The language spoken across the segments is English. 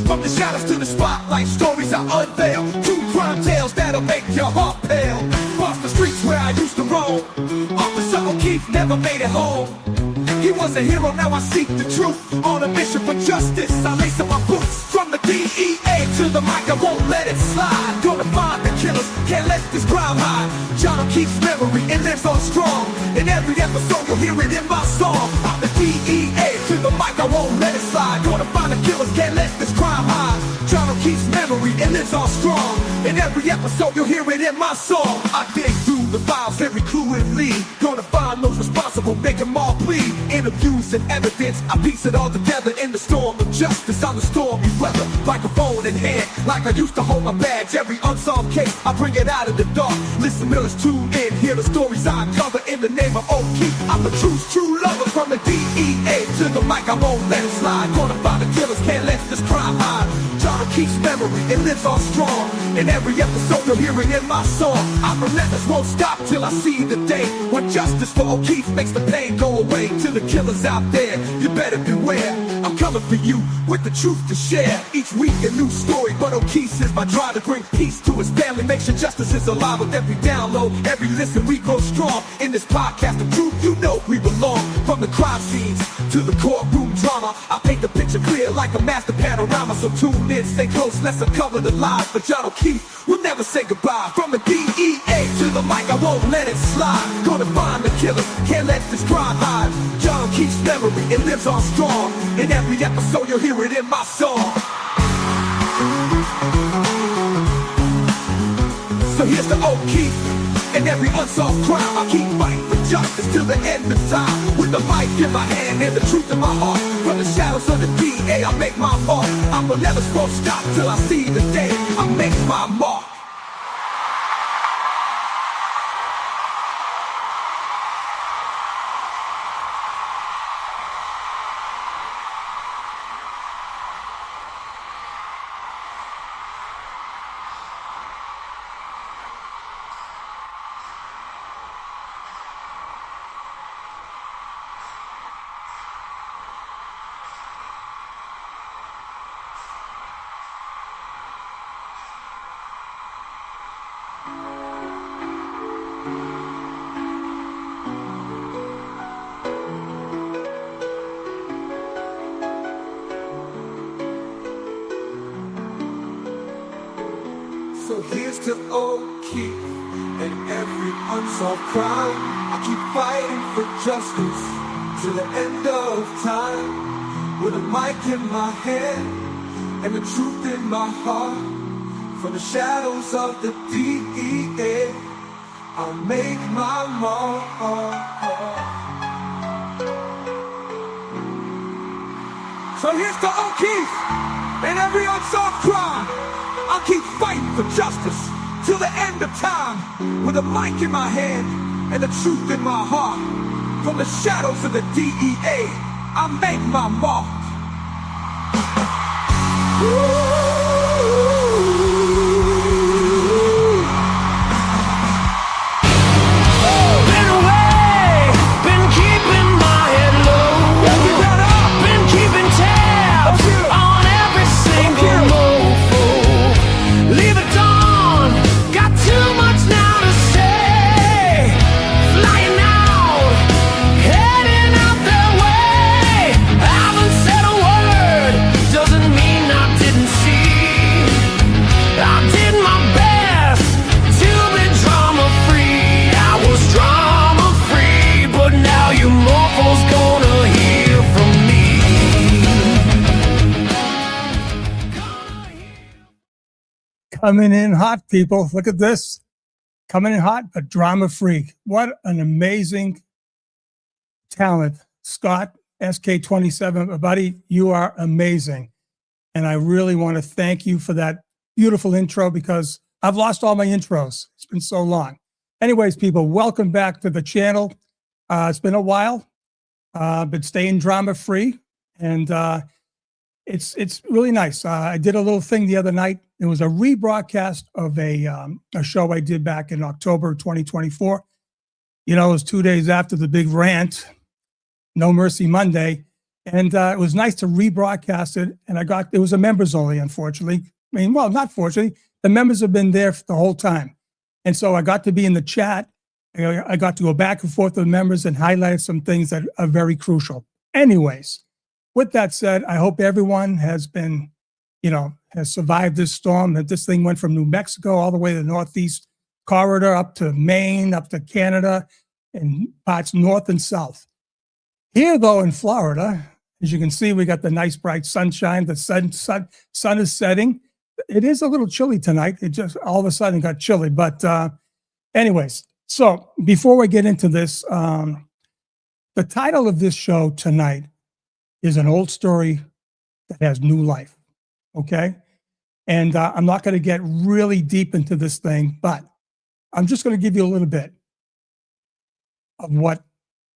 From the shadows to the spotlight, stories I unveil. True crime tales that'll make your heart pale. Across the streets where I used to roam, Officer O'Keefe never made it home. He was a hero, now I seek the truth. On a mission for justice, I lace up my boots. From the DEA to the mic, I won't let it slide. Gonna find the killers, can't let this crime hide. John O'Keefe's memory, it lives on strong. In every episode, you'll hear it in my song. I'm the DEA, to the mic, I won't let it slide. Gonna find the killers, can't let this crime hide. John O'Keefe's memory, it lives on strong. In every episode, you'll hear it in my song. I dig through the files, every clue and lead. Gonna find those responsible, make them all plead. Interviews and evidence, I piece it all together in the storm of justice on the stormy weather. Microphone in hand, like I used to hold my badge. Every unsolved case, I bring it out of the dark. Listen, Millers, tune in, hear the stories I uncover in the name of O'Keefe. I'm the true lover. From the DEA to the mic, I won't let it slide. Gonna find the killers, can't let this crime hide. John O'Keefe's memory, it lives on strong. In every episode, you'll hear it in my song. I'm relentless, won't stop till I see the day when justice for O'Keefe makes the pain go away. To the killers out there, you better beware. I'm coming for you with the truth to share. Each week a new story, but O'Keefe is my drive to bring peace to his family. Make sure justice is alive with every download, every listen. We grow strong in this podcast of truth. You know we belong. From the crime scenes to the courtroom drama, I paint the picture clear like a master panorama. So tune in, stay close, let's uncover the lies. But John O'Keefe will never say goodbye. From the DEA to the mic, I won't let it slide. Gonna find the killers, can't let this crime hide. John O'Keefe's memory, it lives on strong. In every episode, you'll hear it in my song. So here's the O'Keefe. In every unsolved crime, I keep fighting for justice till the end of time. With the mic in my hand and the truth in my heart. From the shadows of the DA, I make my mark. I'm never supposed to stop till I see the day I make my mark. So here's to O'Keefe and every unsolved crime. I keep fighting for justice till the end of time. With a mic in my hand and the truth in my heart. From the shadows of the DEA, I'll make my mark. So here's to O'Keefe and every unsolved crime. I'll keep fighting for justice till the end of time. With a mic in my hand and the truth in my heart. From the shadows of the DEA, I'll make my mark. Coming in hot, people. Look at this. Coming in hot, but drama free. What an amazing talent. Scott, SK27, buddy, you are amazing. And I really want to thank you for that beautiful intro because I've lost all my intros. It's been so long. Anyways, people, welcome back to the channel. It's been a while, but staying drama free. And it's really nice. I did a little thing the other night. It was a rebroadcast of a show I did back in October 2024. You know, it was 2 days after the big rant, No Mercy Monday. And it was nice to rebroadcast it. And it was a members only, unfortunately. I mean, well, not fortunately. The members have been there for the whole time. And so I got to be in the chat. I got to go back and forth with members and highlight some things that are very crucial. Anyways, with that said, I hope everyone has been, has survived this storm. That this thing went from New Mexico all the way to the Northeast corridor, up to Maine, up to Canada, and parts north and south. Here, though, in Florida, as you can see, we got the nice bright sunshine. The sun is setting. It is a little chilly tonight. It just all of a sudden got chilly. But anyways, so before we get into this, the title of this show tonight is An Old Story That Has New Life. Okay? And I'm not going to get really deep into this thing, but I'm just going to give you a little bit of what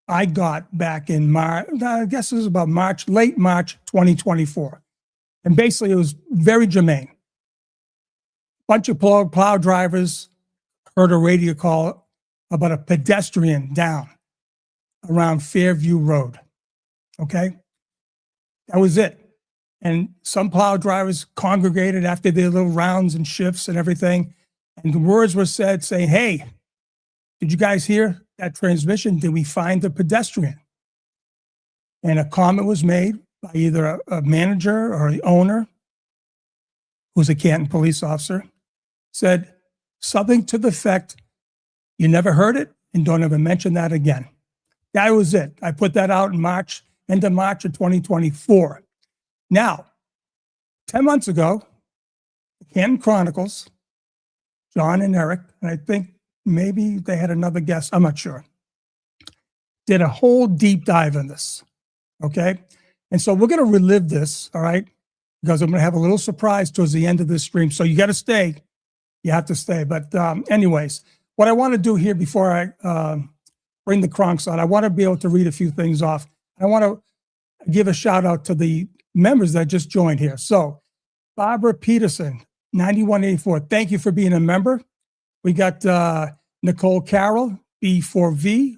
I got back in March. I guess it was about late March 2024. And basically, it was very germane. Bunch of plow drivers heard a radio call about a pedestrian down around Fairview Road. Okay? That was it. And some plow drivers congregated after their little rounds and shifts and everything. And the words were said saying, hey, did you guys hear that transmission? Did we find the pedestrian? And a comment was made by either a manager or the owner, who's a Canton police officer, said something to the effect, you never heard it and don't ever mention that again. That was it. I put that out in end of March of 2024. Now, 10 months ago, the Canton Chronicles, John and Eric, and I think maybe they had another guest, I'm not sure, did a whole deep dive in this, okay? And so we're going to relive this, all right? Because I'm going to have a little surprise towards the end of this stream. So you got to stay. You have to stay. But anyways, what I want to do here before I bring the Kronks on, I want to be able to read a few things off. I want to give a shout out to the members that just joined here. So Barbara Peterson, 9184, thank you for being a member. We got Nicole Carroll, B4V,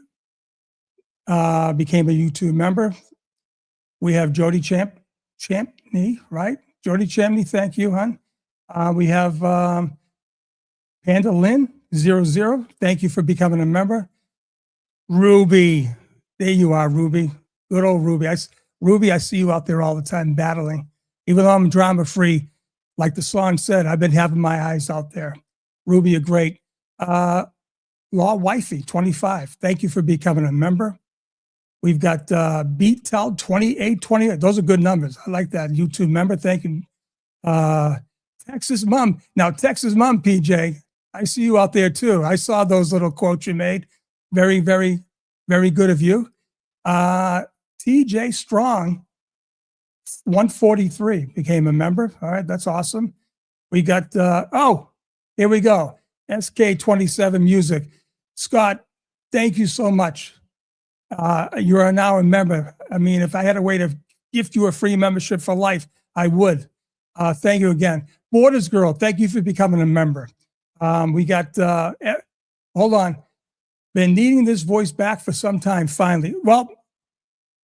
became a YouTube member. We have Jody Champney, right? Jody Champney, thank you, hon. We have Panda Lynn, 00, thank you for becoming a member. Ruby, there you are, Ruby. Good old Ruby. Ruby, I see you out there all the time battling. Even though I'm drama-free, like the song said, I've been having my eyes out there. Ruby, you're great. Law Wifey, 25. Thank you for becoming a member. We've got BeatTel, 2828. Those are good numbers. I like that. YouTube member. Thank you. Texas Mom. Now, Texas Mom, PJ, I see you out there too. I saw those little quotes you made. Very, very, very good of you. TJ Strong, 143, became a member. All right, that's awesome. We got, here we go. SK27 Music. Scott, thank you so much. You are now a member. I mean, if I had a way to gift you a free membership for life, I would. Thank you again. Borders Girl, thank you for becoming a member. We got, hold on. Been needing this voice back for some time, finally. Well,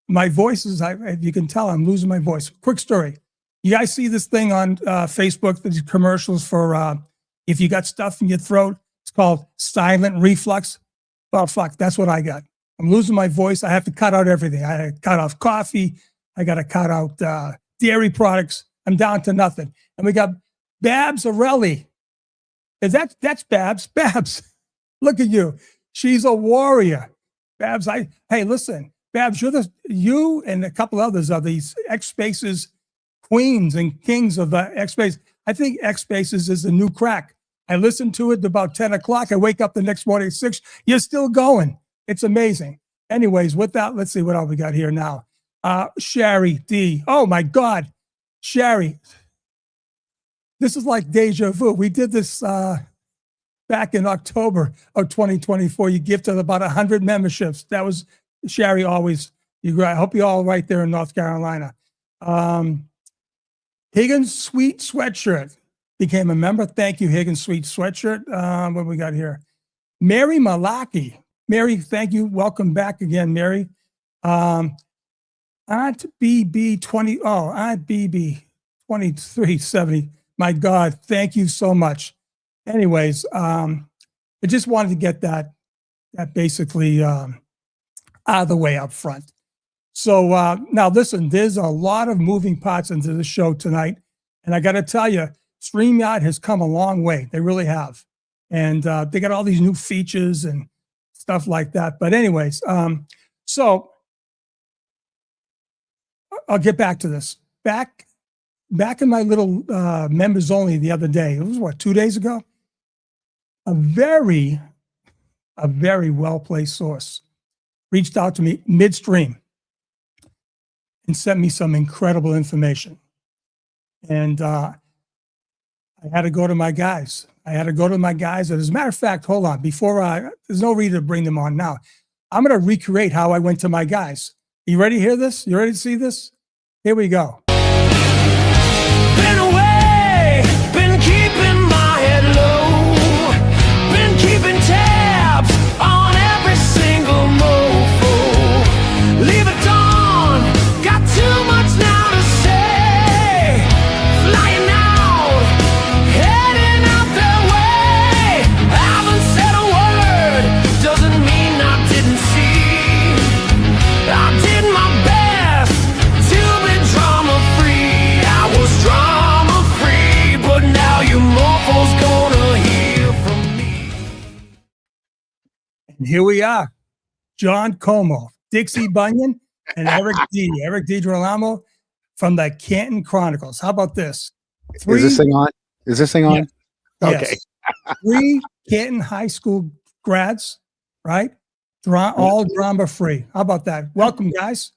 my voice is, if you can tell, I'm losing my voice. Quick story. You guys see this thing on Facebook, these commercials for if you got stuff in your throat, it's called silent reflux. Well, fuck, that's what I got. I'm losing my voice. I have to cut out everything. I had to cut off coffee. I got to cut out dairy products. I'm down to nothing. And we got Babs Arelli. That's Babs. Babs, look at you. She's a warrior. Babs, hey, listen. Babs, you and a couple others are these X Spaces queens and kings of the X Space. I think X Spaces is the new crack. I listen to it about 10 o'clock. I wake up the next morning at 6. You're still going. It's amazing. Anyways, with that, let's see what else we got here now. Sherry D. Oh, my God. Sherry. This is like deja vu. We did this back in October of 2024. You gifted about 100 memberships. That was Sherry always. I hope you're all right there in North Carolina. Higgins Sweet Sweatshirt became a member. Thank you, Higgins Sweet Sweatshirt. What we got here? Mary Malaki. Mary, thank you. Welcome back again, Mary. Aunt BB 20. Oh, Aunt BB 2370. My God, thank you so much. Anyways, I just wanted to get that basically out of the way up front. So now listen, there's a lot of moving parts into the show tonight, and I got to tell you, StreamYard has come a long way. They really have, and they got all these new features and stuff like that. But anyways, so I'll get back to this. Back in my little members only the other day. It was what, 2 days ago? A very well-placed source reached out to me midstream and sent me some incredible information. And I had to go to my guys. And as a matter of fact, hold on, there's no reason to bring them on now. I'm going to recreate how I went to my guys. You ready to hear this? You ready to see this? Here we go. Been away, been keeping my head low, been keeping tabs on every single mofo. Leave it on, got too much now to say. Flying out, heading out their way. Haven't said a word, doesn't mean I didn't see. I did my best to be drama free. I was drama free, but now you mofos gonna hear from me. And here we are. John Como, Dixie Bunyan, and Eric DiGirolamo from the Canton Chronicles. How about this? Is this thing on? Yes. Okay. 3 Canton High School grads, right? All drama free. How about that? Welcome, guys.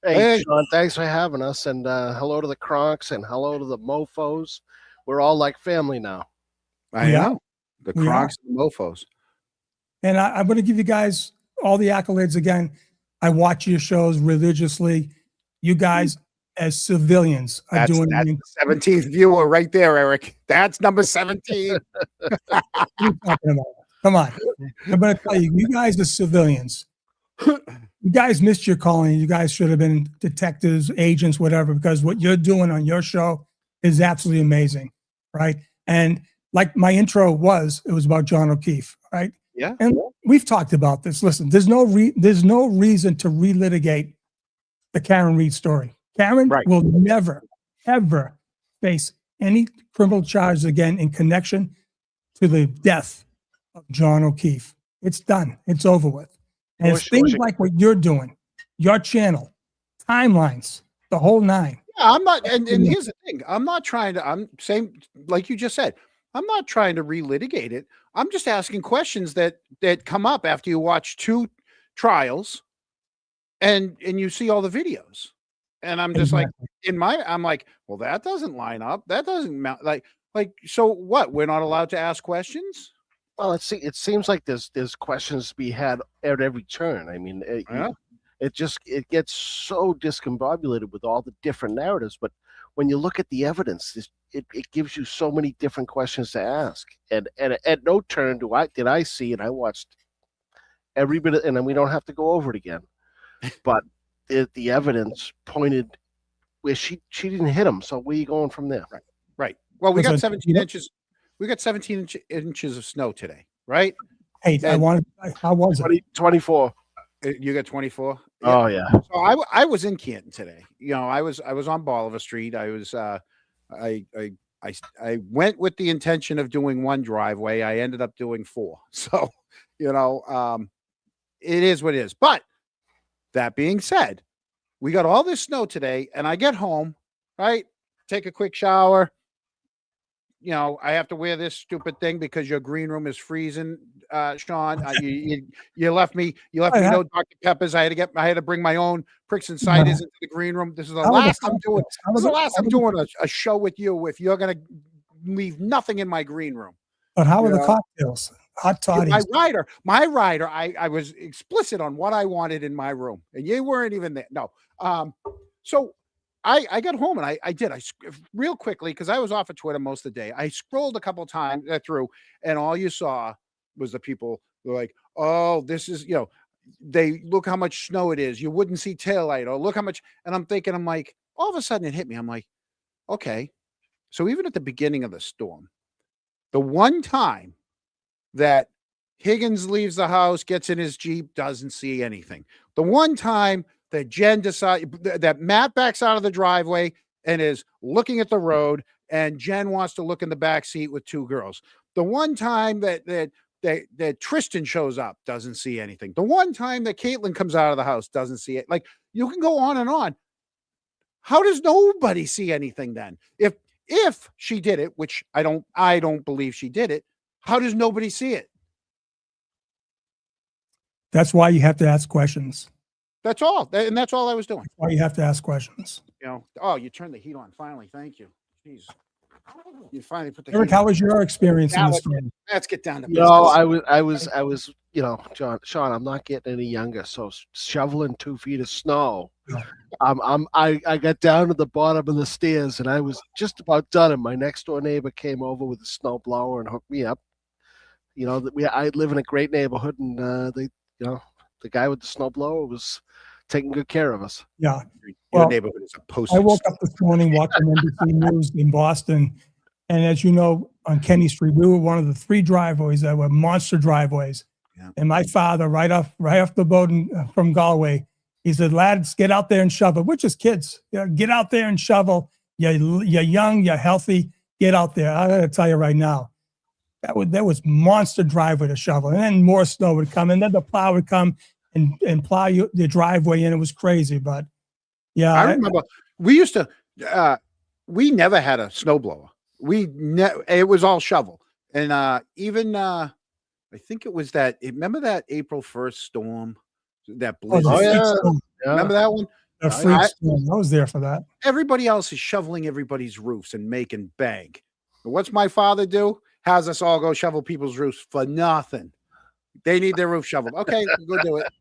Hey, Sean, thanks for having us. And hello to the Cronks and hello to the Mofos. We're all like family now. I Yeah. know. The We Crocs and the Mofos. And I'm going to give you guys all the accolades again. I watch your shows religiously. You guys, as civilians, are That's doing the 17th viewer right there, Eric. That's number 17. what are you talking about? Come on. I'm going to tell you, you guys are civilians. You guys missed your calling. You guys should have been detectives, agents, whatever, because what you're doing on your show is absolutely amazing, right? And like my intro was, it was about John O'Keefe, right? Yeah. And we've talked about this. Listen, there's no reason to relitigate the Karen Reed story. Karen Right. will never, ever face any criminal charges again in connection to the death of John O'Keefe. It's done. It's over with. And it's things like what you're doing, your channel, timelines, the whole nine. Yeah, I'm not. And here's the thing. I'm not trying to. I'm saying, like you just said, I'm not trying to relitigate it. I'm just asking questions that come up after you watch 2 trials, and you see all the videos, and I'm just like, I'm like, well, that doesn't line up. That doesn't like. So what? We're not allowed to ask questions. Well, it seems like there's questions to be had at every turn. I mean, it gets so discombobulated with all the different narratives. But when you look at the evidence, it gives you so many different questions to ask. And at no turn did I see, and I watched every bit, and then we don't have to go over it again. But the evidence pointed where she didn't hit him. So where are you going from there? Right. Well, we got Listen, 17 inches. We got 17 inches of snow today, right? Hey, how was it? 24. You got 24. Oh yeah. So I was in Canton today. You know, I was on Bolivar Street. I was I went with the intention of doing 1 driveway. I ended up doing 4. So, you know, it is what it is. But that being said, we got all this snow today, and I get home, right? Take a quick shower. You know, I have to wear this stupid thing because your green room is freezing, Sean. You left me no Dr. Peppers. I had to bring my own pricks and ciders into the green room. This is the last I'm doing. This is the last I'm doing a show with you if you're gonna leave nothing in my green room. But how are the cocktails? Hot toddies. My rider. I was explicit on what I wanted in my room, and you weren't even there. No. So I got home and I did real quickly because I was off of Twitter most of the day. I scrolled a couple times through, and all you saw was the people who were like, "Oh, this is they look how much snow it is. You wouldn't see taillight, or look how much. And I'm thinking, I'm like, all of a sudden it hit me. I'm like, okay. So even at the beginning of the storm, the one time that Higgins leaves the house, gets in his Jeep, doesn't see anything. The one time that Jen that Matt backs out of the driveway and is looking at the road, and Jen wants to look in the back seat with two girls. The one time that Tristan shows up, doesn't see anything. The one time that Caitlin comes out of the house, doesn't see it. Like, you can go on and on. How does nobody see anything then? If she did it, which I don't believe she did it, how does nobody see it? That's why you have to ask questions. That's all. And that's all I was doing. That's why you have to ask questions. Oh, you turned the heat on finally. Thank you. Jeez. You finally put the Eric, heat how on. was your experience in Now the let's, storm? let's get down to No, business. I was, Sean, I'm not getting any younger. So shoveling 2 feet of snow. Yeah. I got down to the bottom of the stairs and I was just about done. And my next door neighbor came over with a snow blower and hooked me up. I live in a great neighborhood, and the guy with the snow blower was taking good care of us. Yeah. Your Well, neighborhood is a post. I woke up this morning watching NBC News in Boston. And as you know, on Kenny Street, we were one of the 3 driveways that were monster driveways. Yeah. And my father, right off the boat from Galway, he said, lads, get out there and shovel, which is kids. Get out there and shovel. You're young, you're healthy. Get out there. I got to tell you right now, that was monster driveway to shovel. And then more snow would come. And then the plow would come and plow the driveway in. It was crazy. But yeah. I remember we used to, we never had a snowblower. It was all shovel. And even, I think it was remember that April 1st storm, that blizzard? Oh, yeah. Remember that one? The freak storm. I was there for that. Everybody else is shoveling everybody's roofs and making bank. But what's my father do? Has us all go shovel people's roofs for nothing. They need their roof shoveled. Okay, go do it.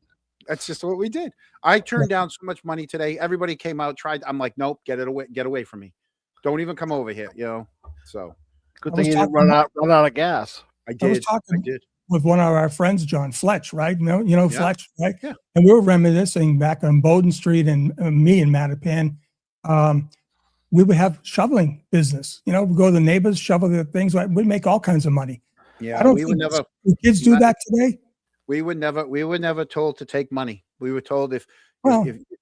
That's just what we did. I turned down so much money today. Everybody came out, tried. I'm like, nope, get away from me. Don't even come over here, So Good thing you didn't run out of gas. I did. I did. With one of our friends, John Fletch, right? Yeah. Fletch, right? Yeah. And we were reminiscing back on Bowden Street, and me and Mattapan, we would have shoveling business. We go to the neighbors, shovel the things. Right? We'd make all kinds of money. Yeah, I don't we think would never. kids do that today. We were never told to take money. We were told if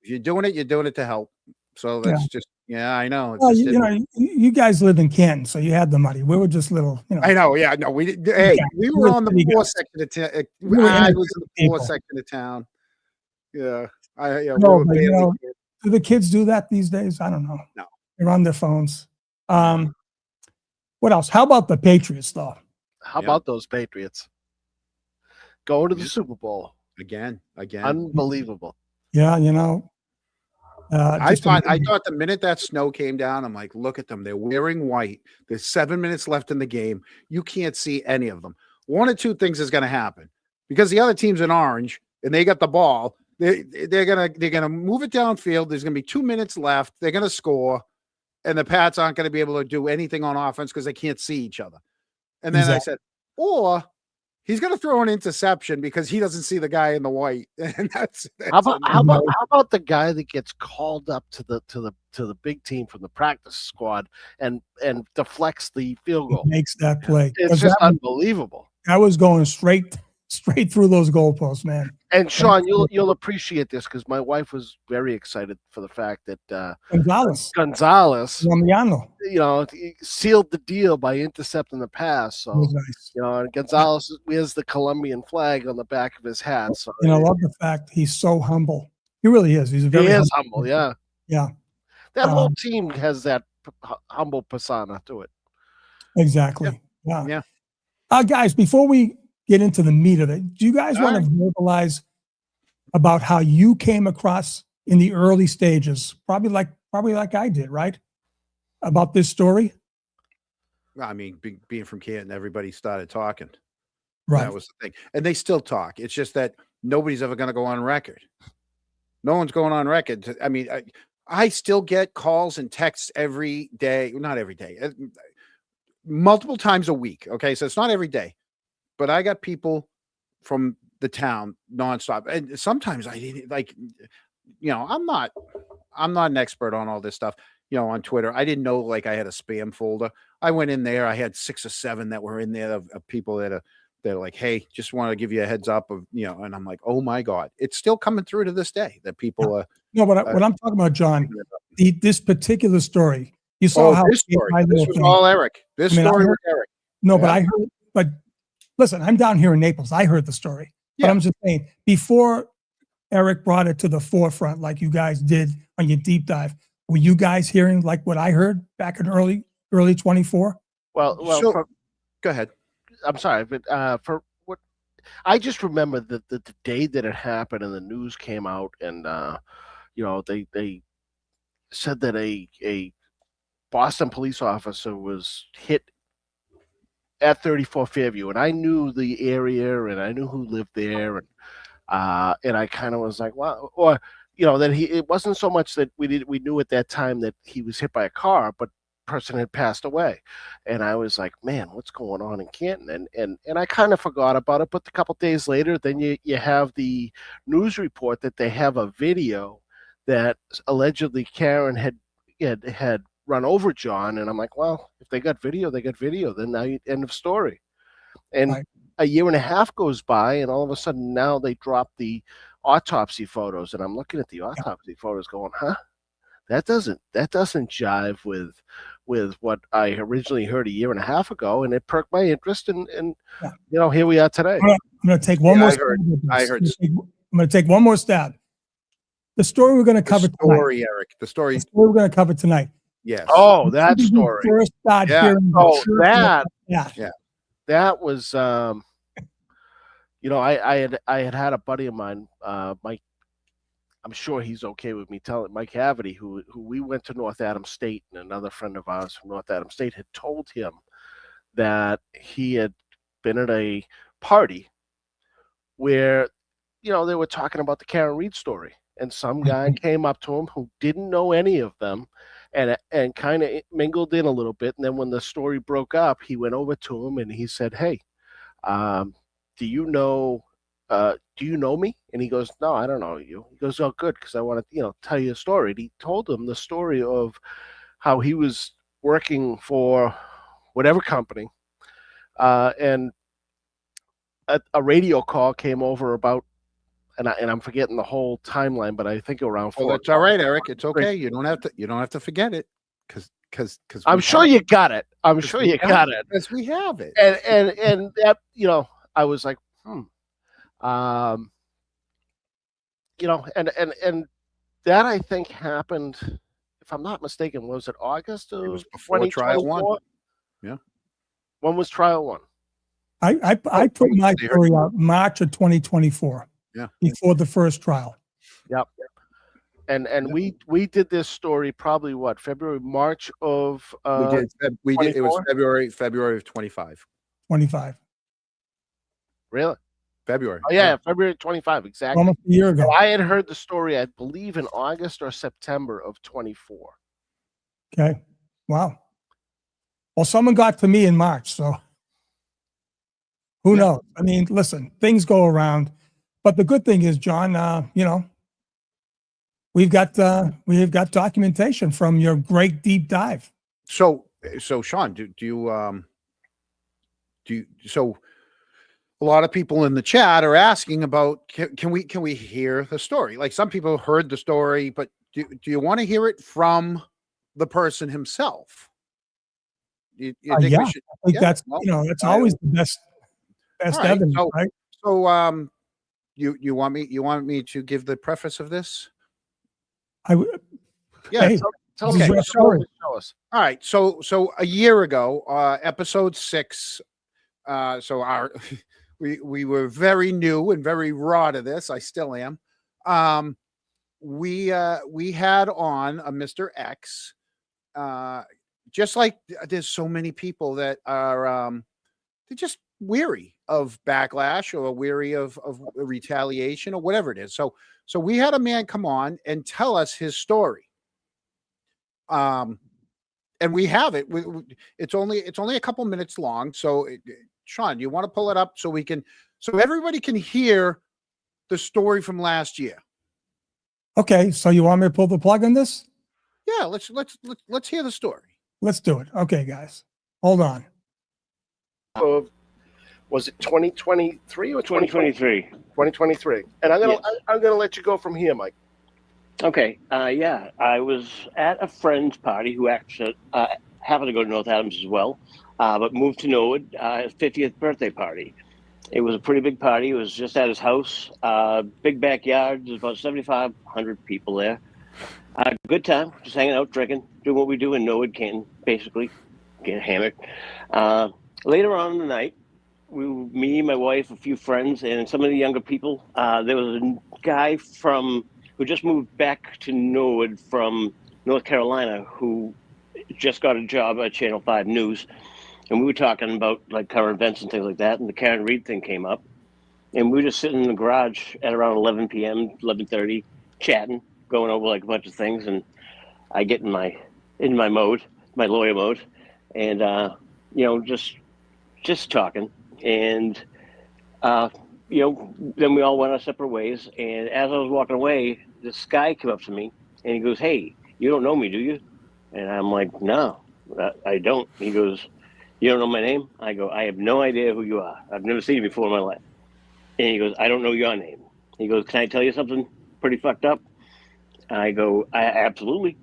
you're doing it, you're doing it to help. So that's just, I know. It Well, just you guys lived in Canton, so you had the money. We were just little, I know. Yeah, no, we did. Hey, we were on the poor section of town. I was in the poor section of town. Yeah, No, but, do the kids do that these days? I don't know. No, they're on their phones. What else? How about the Patriots, though? How about those Patriots going to the Super Bowl again? Unbelievable. Yeah, I thought the minute that snow came down, I'm like, look at them. They're wearing white. There's 7 minutes left in the game. You can't see any of them. One or two things is going to happen because the other team's in orange and they got the ball. They're gonna move it downfield. There's gonna be 2 minutes left. They're gonna score, and the Pats aren't gonna be able to do anything on offense because they can't see each other. And then I said, or he's gonna throw an interception because he doesn't see the guy in the white. And that's how about the guy that gets called up to the big team from the practice squad and deflects the field goal? Makes that play. It's just unbelievable. I was going straight through those goalposts, man. And Sean, you'll appreciate this because my wife was very excited for the fact that Gonzalez, sealed the deal by intercepting the pass. So nice. And Gonzalez wears the Colombian flag on the back of his hat. So I love the fact he's so humble. He really is. He's humble. Yeah. Yeah. That whole team has that humble persona to it. Exactly. Yeah. Guys, before we get into the meat of it, do you guys want to verbalize about how you came across in the early stages, probably like I did, right? About this story? I mean, being from Canton, everybody started talking. Right. That was the thing. And they still talk. It's just that nobody's ever going to go on record. No one's going on record. I mean, I still get calls and texts every day. Not every day. Multiple times a week. Okay. So it's not every day. But I got people from the town nonstop. And sometimes I didn't like, I'm not an expert on all this stuff, on Twitter. I didn't know like I had a spam folder. I went in there, I had 6 or 7 that were in there of people that they're like, hey, just want to give you a heads up of, and I'm like, oh my God, it's still coming through to this day that people are. No, what I'm talking about, John, this particular story, you saw how this story. This was all Eric. This story was Eric. No, but I heard, but listen, I'm down here in Naples. I heard the story, but I'm just saying before Eric brought it to the forefront, like you guys did on your deep dive, were you guys hearing like what I heard back in early 24? Well, go ahead. I'm sorry, but for what I just remember that the day that it happened and the news came out, and they said that a Boston police officer was hit at 34 Fairview, and I knew the area and I knew who lived there, and I kind of was like, well, or that it wasn't so much that we knew at that time that he was hit by a car, but person had passed away, and I was like, man, what's going on in Canton? And I kind of forgot about it, but a couple days later, then you have the news report that they have a video that allegedly Karen had run over John, and I'm like, well, if they got video, they got video. Then now end of story. And Right. A year and a half goes by, and all of a sudden now they drop the autopsy photos, and I'm looking at the autopsy photos, going, huh? That doesn't jive with what I originally heard a year and a half ago, and it perked my interest, and here we are today. I'm going to take one more. I heard. I'm going to take one more stab. The story we're going to cover tonight. Eric. The story we're going to cover tonight. Yes. Oh, that story. First start hearing that was I had a buddy of mine, Mike. I'm sure he's okay with me telling Mike Haverty, who we went to North Adams State, and another friend of ours from North Adams State had told him that he had been at a party where, they were talking about the Karen Reed story, and some guy came up to him who didn't know any of them, and kind of mingled in a little bit. And then when the story broke up, he went over to him and he said, hey, do you know me? And he goes, no, I don't know you. He goes, oh, good, because I want to, tell you a story. And he told him the story of how he was working for whatever company, and a radio call came over about, and I'm forgetting the whole timeline, but I think around 4. Well, that's all right, Eric. It's okay. You don't have to forget it, because I'm sure you got it. I'm sure you got it. Because we have it. And that, I was like, and that I think happened, if I'm not mistaken, was it August of? It was before trial 1. Yeah. When was trial 1? I put my story out March of 2024. Yeah. Before the first trial. Yep. And we did this story probably February, March of we did it was February of 25. 25. Really? February. Oh yeah, February 25, exactly. Almost a year ago. So I had heard the story, I believe, in August or September of 24. Okay. Wow. Well, someone got to me in March, so who knows? I mean, listen, things go around, but the good thing is, John, we have got documentation from your great deep dive. So Sean, do you so a lot of people in the chat are asking about, can we hear the story? Like, some people heard the story, but do you want to hear it from the person himself? You think Yeah, we should? I think that's that's always the best right, evidence, right? So you want me to give the preface of this? Yeah. Hey, okay. Show us. All right. So a year ago, episode 6. So we were very new and very raw to this. I still am. We had on a Mr. X. Just like there's so many people that are they're just weary of backlash or weary of retaliation or whatever it is. So we had a man come on and tell us his story. And we have it. It's only a couple minutes long. So Sean, you want to pull it up so everybody can hear the story from last year? Okay, so you want me to pull the plug on this? Yeah, let's hear the story. Let's do it. Okay, guys, hold on. Was it 2023 or 2023? 2023. And I'm gonna Yes. I'm gonna let you go from here, Mike. Okay. Yeah, I was at a friend's party who actually happened to go to North Adams as well, but moved to Norwood. His 50th birthday party. It was a pretty big party. It was just at his house. Big backyard. There's about 7,500 people there. Good time, just hanging out, drinking, doing what we do in Norwood, Canton, basically, getting hammered. Later on in the night, me, my wife, a few friends, and some of the younger people. There was a guy who just moved back to Norwood from North Carolina who just got a job at Channel 5 News. And we were talking about like current events and things like that. And the Karen Reed thing came up. And we were just sitting in the garage at around 11 p.m., 11:30, chatting, going over like a bunch of things. And I get in my mode, my lawyer mode, and, just talking. And, then we all went our separate ways. And as I was walking away, this guy came up to me and he goes, "Hey, you don't know me, do you?" And I'm like, "No, I don't." He goes, "You don't know my name?" I go, "I have no idea who you are. I've never seen you before in my life." And he goes, "I don't know your name." He goes, "Can I tell you something pretty fucked up?" I go, "Absolutely."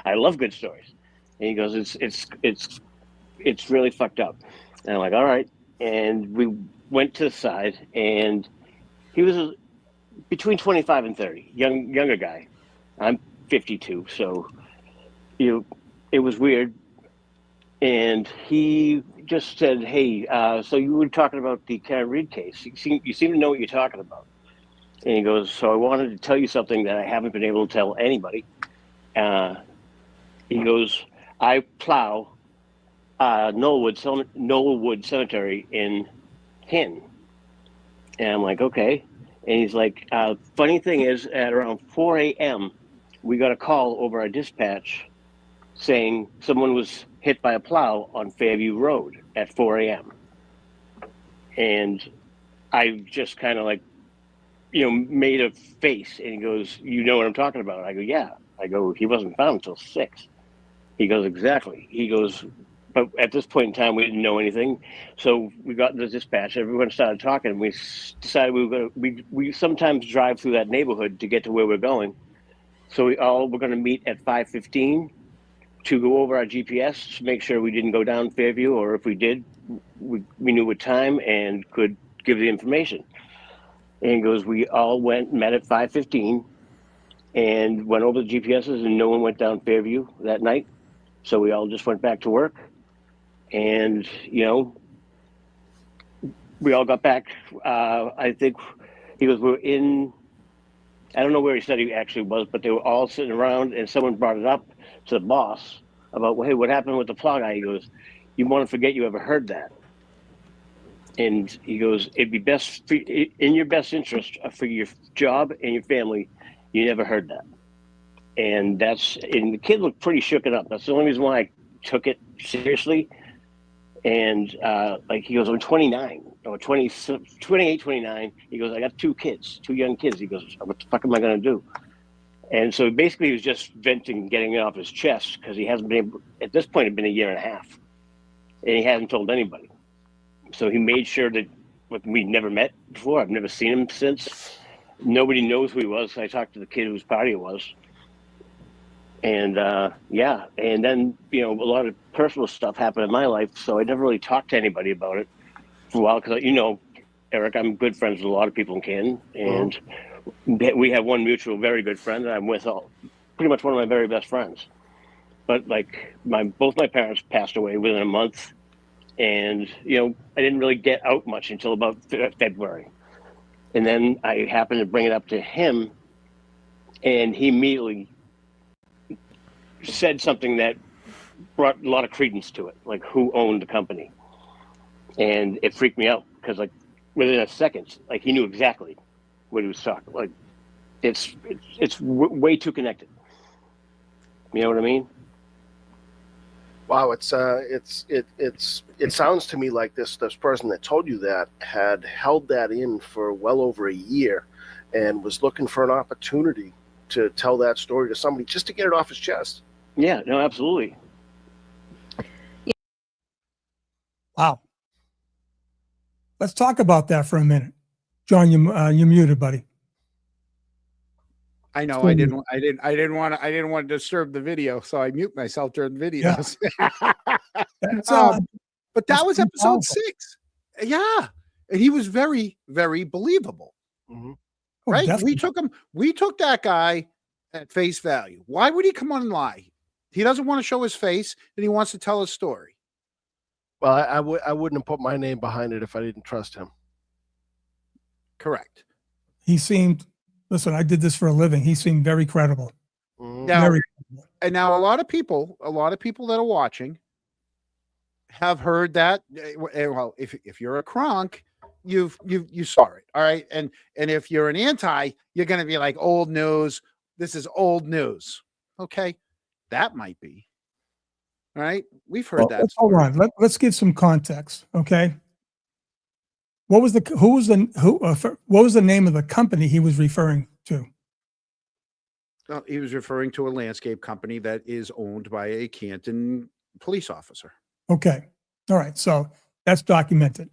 I love good stories. And he goes, it's really fucked up." And I'm like, "All right." And we went to the side, and he was between 25 and 30, younger guy. I'm 52, so it was weird. And he just said, "Hey, so you were talking about the Karen Reed case. You seem to know what you're talking about." And he goes, "So I wanted to tell you something that I haven't been able to tell anybody." He goes, "I plow Knollwood Cemetery in Canton." And I'm like, "Okay." And he's like, "Funny thing is, at around 4 a.m., we got a call over our dispatch saying someone was hit by a plow on Fairview Road at 4 a.m. And I just kind of like, made a face. And he goes, "You know what I'm talking about?" I go, "Yeah." I go, "He wasn't found until 6. He goes, "Exactly." He goes, "But at this point in time, we didn't know anything." So we got the dispatch. Everyone started talking. We decided we sometimes drive through that neighborhood to get to where we're going. So we all were going to meet at 5:15 to go over our GPS to make sure we didn't go down Fairview, or if we did, we knew what time and could give the information. And he goes, we all met at 5:15 and went over the GPSs, and no one went down Fairview that night. So we all just went back to work. And, we all got back. I think he goes, I don't know where he said he actually was, but they were all sitting around, and someone brought it up to the boss about, "Hey, what happened with the plow guy?" He goes, "You want to forget you ever heard that." And he goes, "It'd be best in your best interest for your job and your family. You never heard that." And the kid looked pretty shooken up. That's the only reason why I took it seriously. And he goes, "I'm 29 or 20, 28, 29. He goes, "I got 2 kids, 2 young kids." He goes, "What the fuck am I going to do?" And so basically he was just venting, getting it off his chest, because he hasn't been able, at this point, it'd been a year and a half, and he hasn't told anybody. So he made sure that we'd never met before. I've never seen him since. Nobody knows who he was. I talked to the kid whose party it was. And and then, a lot of personal stuff happened in my life, so I never really talked to anybody about it for a while, because, Eric, I'm good friends with a lot of people in Canton, and we have one mutual very good friend that I'm with, pretty much one of my very best friends. But both my parents passed away within a month, and I didn't really get out much until about February. And then I happened to bring it up to him, and he immediately said something that brought a lot of credence to it, like who owned the company. And it freaked me out, because within a second, he knew exactly what he was talking. It's way too connected. You know what I mean? Wow, it sounds to me like this person that told you that had held that in for well over a year, and was looking for an opportunity to tell that story to somebody just to get it off his chest. Yeah, no, absolutely. Wow. Let's talk about that for a minute. John, you're muted, buddy. I know. I didn't want to disturb the video, so I mute myself during the videos. That's, But that that's was pretty episode powerful. 6. Yeah, and he was very, very believable. Mm-hmm. Oh, Right? definitely. We took that guy at face value. Why would he come on and lie? He doesn't want to show his face, and he wants to tell his story. Well, I wouldn't have put my name behind it if I didn't trust him. Correct. He seemed, listen, I did this for a living. He seemed very credible. Mhm. Now, Very credible. and now a lot of people that are watching have heard that. Well, if you're a cronk, you saw it. All right. And if you're an anti, you're going to be like, old news. This is old news. Okay. That might be. All right. We've heard Well, that. hold on. Let's give some context. Okay. What was the name of the company he was referring to? Well, he was referring to a landscape company that is owned by a Canton police officer. Okay. All right. So that's documented.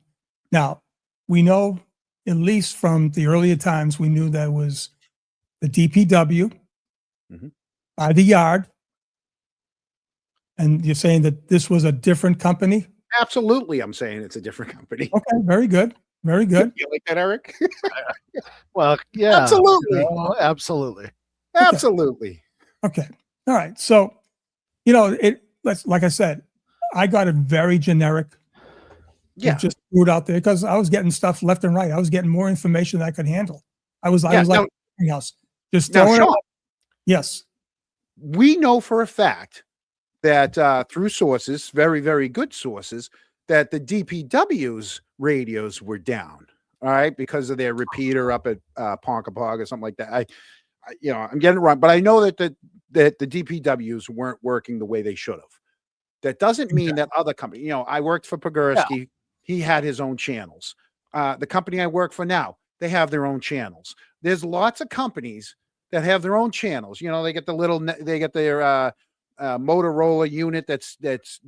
Now, we know, at least from the earlier times, we knew that was the DPW Mhm. by the yard. And you're saying that this was a different company? Absolutely. I'm saying it's a different company. Okay. Very good. Very good. You like that, Eric? Well, yeah, Absolutely. absolutely. Absolutely. Okay. All right. So, like I said, I got it very generic. Yeah. It just threw it out there because I was getting stuff left and right. I was getting more information than I could handle. I was like now, anything else. Just now, throwing it Sean, out. Yes. we know for a fact that through sources, very, very good sources, that the DPW's radios were down. All right, because of their repeater up at Ponkapog or something like that. I'm getting it wrong, but I know that the DPWs weren't working the way they should have. That doesn't mean that other company. I worked for Pogorski. Yeah. He had his own channels. The company I work for now, they have their own channels. There's lots of companies that have their own channels. They get their Motorola unit that's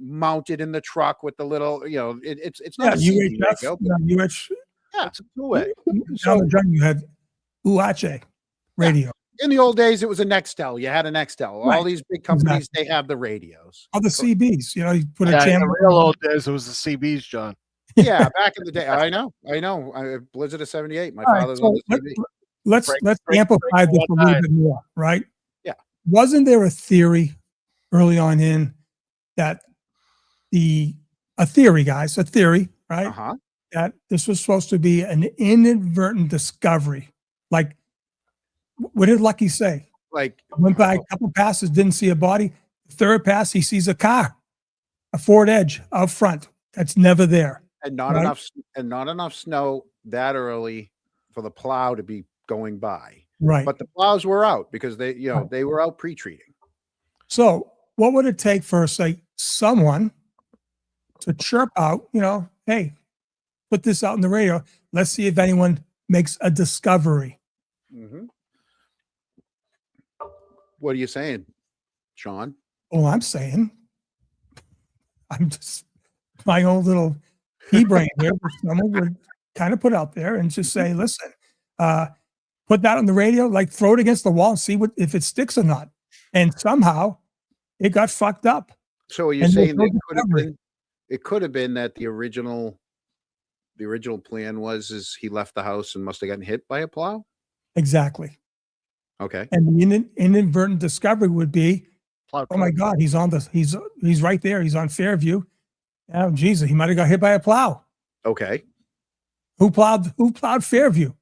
mounted in the truck with the little, it's not a CD radio, UH. Yeah, it's a two-way. So you had UACE radio. In the old days, it was a Nextel. You had a Nextel. Right. All these big companies, they have the radios. All the CBs, you put a In channel. the real old days, it was the CBs, John. Yeah, back in the day. I know. Blizzard of 78. My father's on the CB. Let's amplify this a little bit more, right? Yeah. Wasn't there a theory early on in that a theory, right? Uh-huh. That this was supposed to be an inadvertent discovery. Like, what did Lucky say? Like, went by a couple passes, didn't see a body. Third pass, he sees a car, a Ford Edge out front. That's never there. And not enough snow that early for the plow to be going by. Right. But the plows were out because they were out pre-treating. So what would it take for, say, someone to chirp out, hey, put this out on the radio. Let's see if anyone makes a discovery. Mm-hmm. What are you saying, Sean? Well, I'm saying, I'm just my own little pea brain here. Someone would kind of put out there and just say, listen, put that on the radio, like throw it against the wall and see if it sticks or not. And somehow it got fucked up. So are you saying it could have been that the original plan was he left the house and must have gotten hit by a plow? Exactly. Okay. And the inadvertent discovery would be, oh my God, he's right there. He's on Fairview. Oh Jesus, he might have got hit by a plow. Okay. Who plowed Fairview?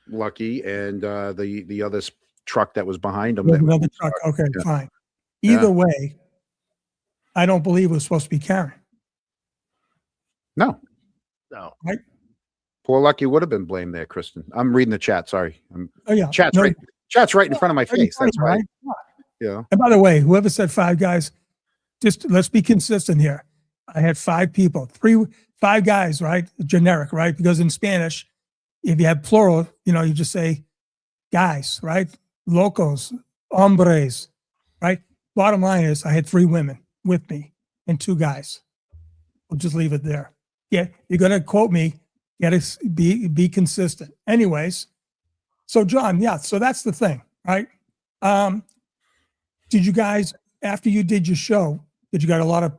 Lucky and the other truck that was behind him. Another truck. Okay, yeah. Fine. Either way, I don't believe it was supposed to be Karen. No. Right? Poor Lucky would have been blamed there, Kristen. I'm reading the chat. Sorry. Oh yeah. Chat's right in front of my face. That's right. Yeah. And by the way, whoever said 5 guys, just let's be consistent here. I had 5 people, 5 guys, right? Generic, right? Because in Spanish, if you have plural, you just say guys, right? Locos, hombres, right? Bottom line is I had 3 women with me and 2 guys. We'll just leave it there. Yeah, you're going to quote me. Get it, be consistent. Anyways, so John, yeah, so that's the thing, right? Did you guys, after you did your show, did you get a lot of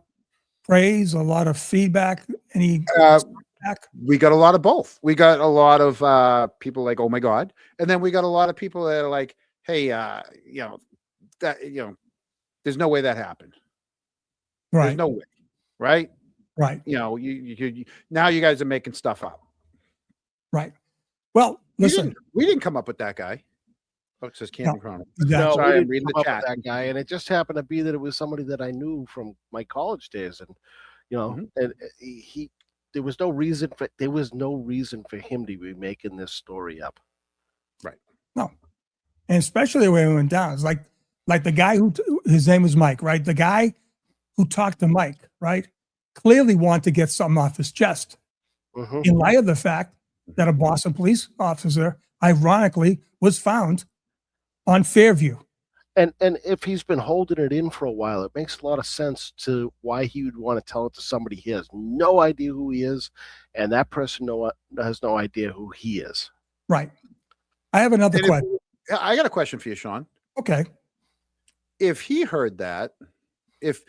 praise, a lot of feedback, any feedback? We got a lot of both. We got a lot of people like, oh my God. And then we got a lot of people that are like, hey, there's no way that happened. Right. There's no way. Right. Right. You now you guys are making stuff up. Right. Well, listen, we didn't come up with that guy. Oh, it says Canton Chronicle. exactly. No, Sorry, we I'm didn't reading come the up with chat. that guy, and it just happened to be that it was somebody that I knew from my college days, and and there was no reason for him to be making this story up. Right. No. And especially when it went down. It's like the guy his name was Mike, right? The guy who talked to Mike, right? Clearly wanted to get something off his chest. Mm-hmm. In light of the fact that a Boston police officer, ironically, was found on Fairview. And if he's been holding it in for a while, it makes a lot of sense to why he would want to tell it to somebody he has no idea who he is, and that person has no idea who he is. Right. I have another question. I got a question for you, Sean. Okay. If he heard that, if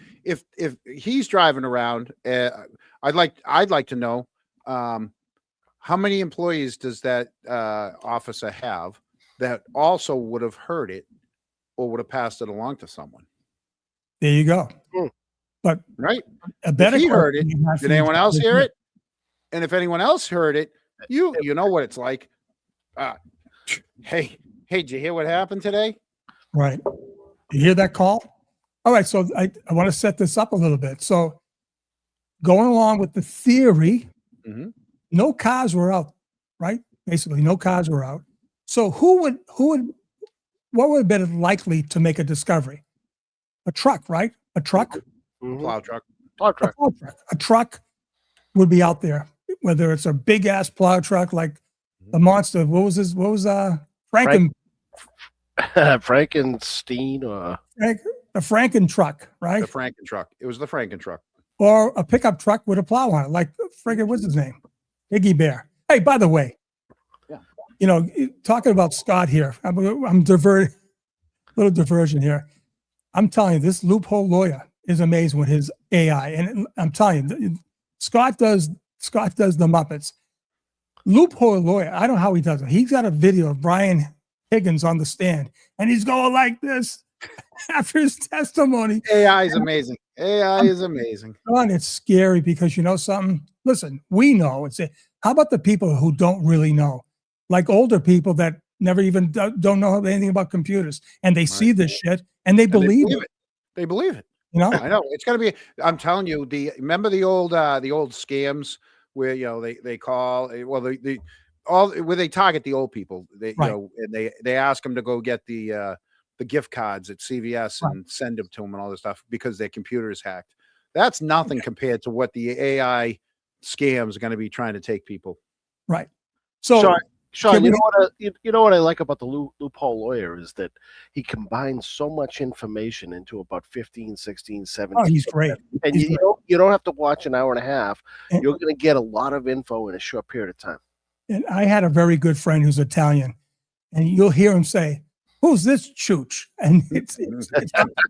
he's driving around, I'd like to know how many employees does that officer have that also would have heard it or would have passed it along to someone? There you go. But right, a better if he heard question it, you have did for anyone me else is hear this. it? And if anyone else heard it, you know what it's like. Hey, did you hear what happened today? Right. You hear that call? All right. So I want to set this up a little bit. So going along with the theory, no cars were out, right? Basically, no cars were out. So what would have been likely to make a discovery? A truck, right? A truck? Plow truck. A truck would be out there, whether it's a big ass plow truck like the monster. What was Frankenstein or a Franken truck, right? The Franken truck. It was the Franken truck. Or a pickup truck with a plow on it, like friggin' what's his name? Iggy Bear. Hey, by the way, talking about Scott here, I'm diverting, little diversion here. I'm telling you, this loophole lawyer is amazing with his AI, and I'm telling you, Scott does the Muppets. Loophole lawyer, I don't know how he does it. He's got a video of Brian Higgins on the stand, and he's going like this after his testimony. AI is amazing. AI is amazing. John, it's scary because you know something? Listen, we know. How about the people who don't really know? Like older people that never even don't know anything about computers, and they see this shit and they believe it. They believe it. I know it's gonna be. I'm telling you, remember the old scams where they call where they target the old people. They and they ask them to go get the gift cards at CVS and send them to them and all this stuff because their computer is hacked. That's nothing compared to what the AI scams are going to be trying to take people. Right. So, Sean, you know what I like about the loophole lawyer is that he combines so much information into about 15, 16, 17. Oh, he's great. And you don't have to watch an hour and a half. You're going to get a lot of info in a short period of time. And I had a very good friend who's Italian, and you'll hear him say, "Who's this chooch?" And it's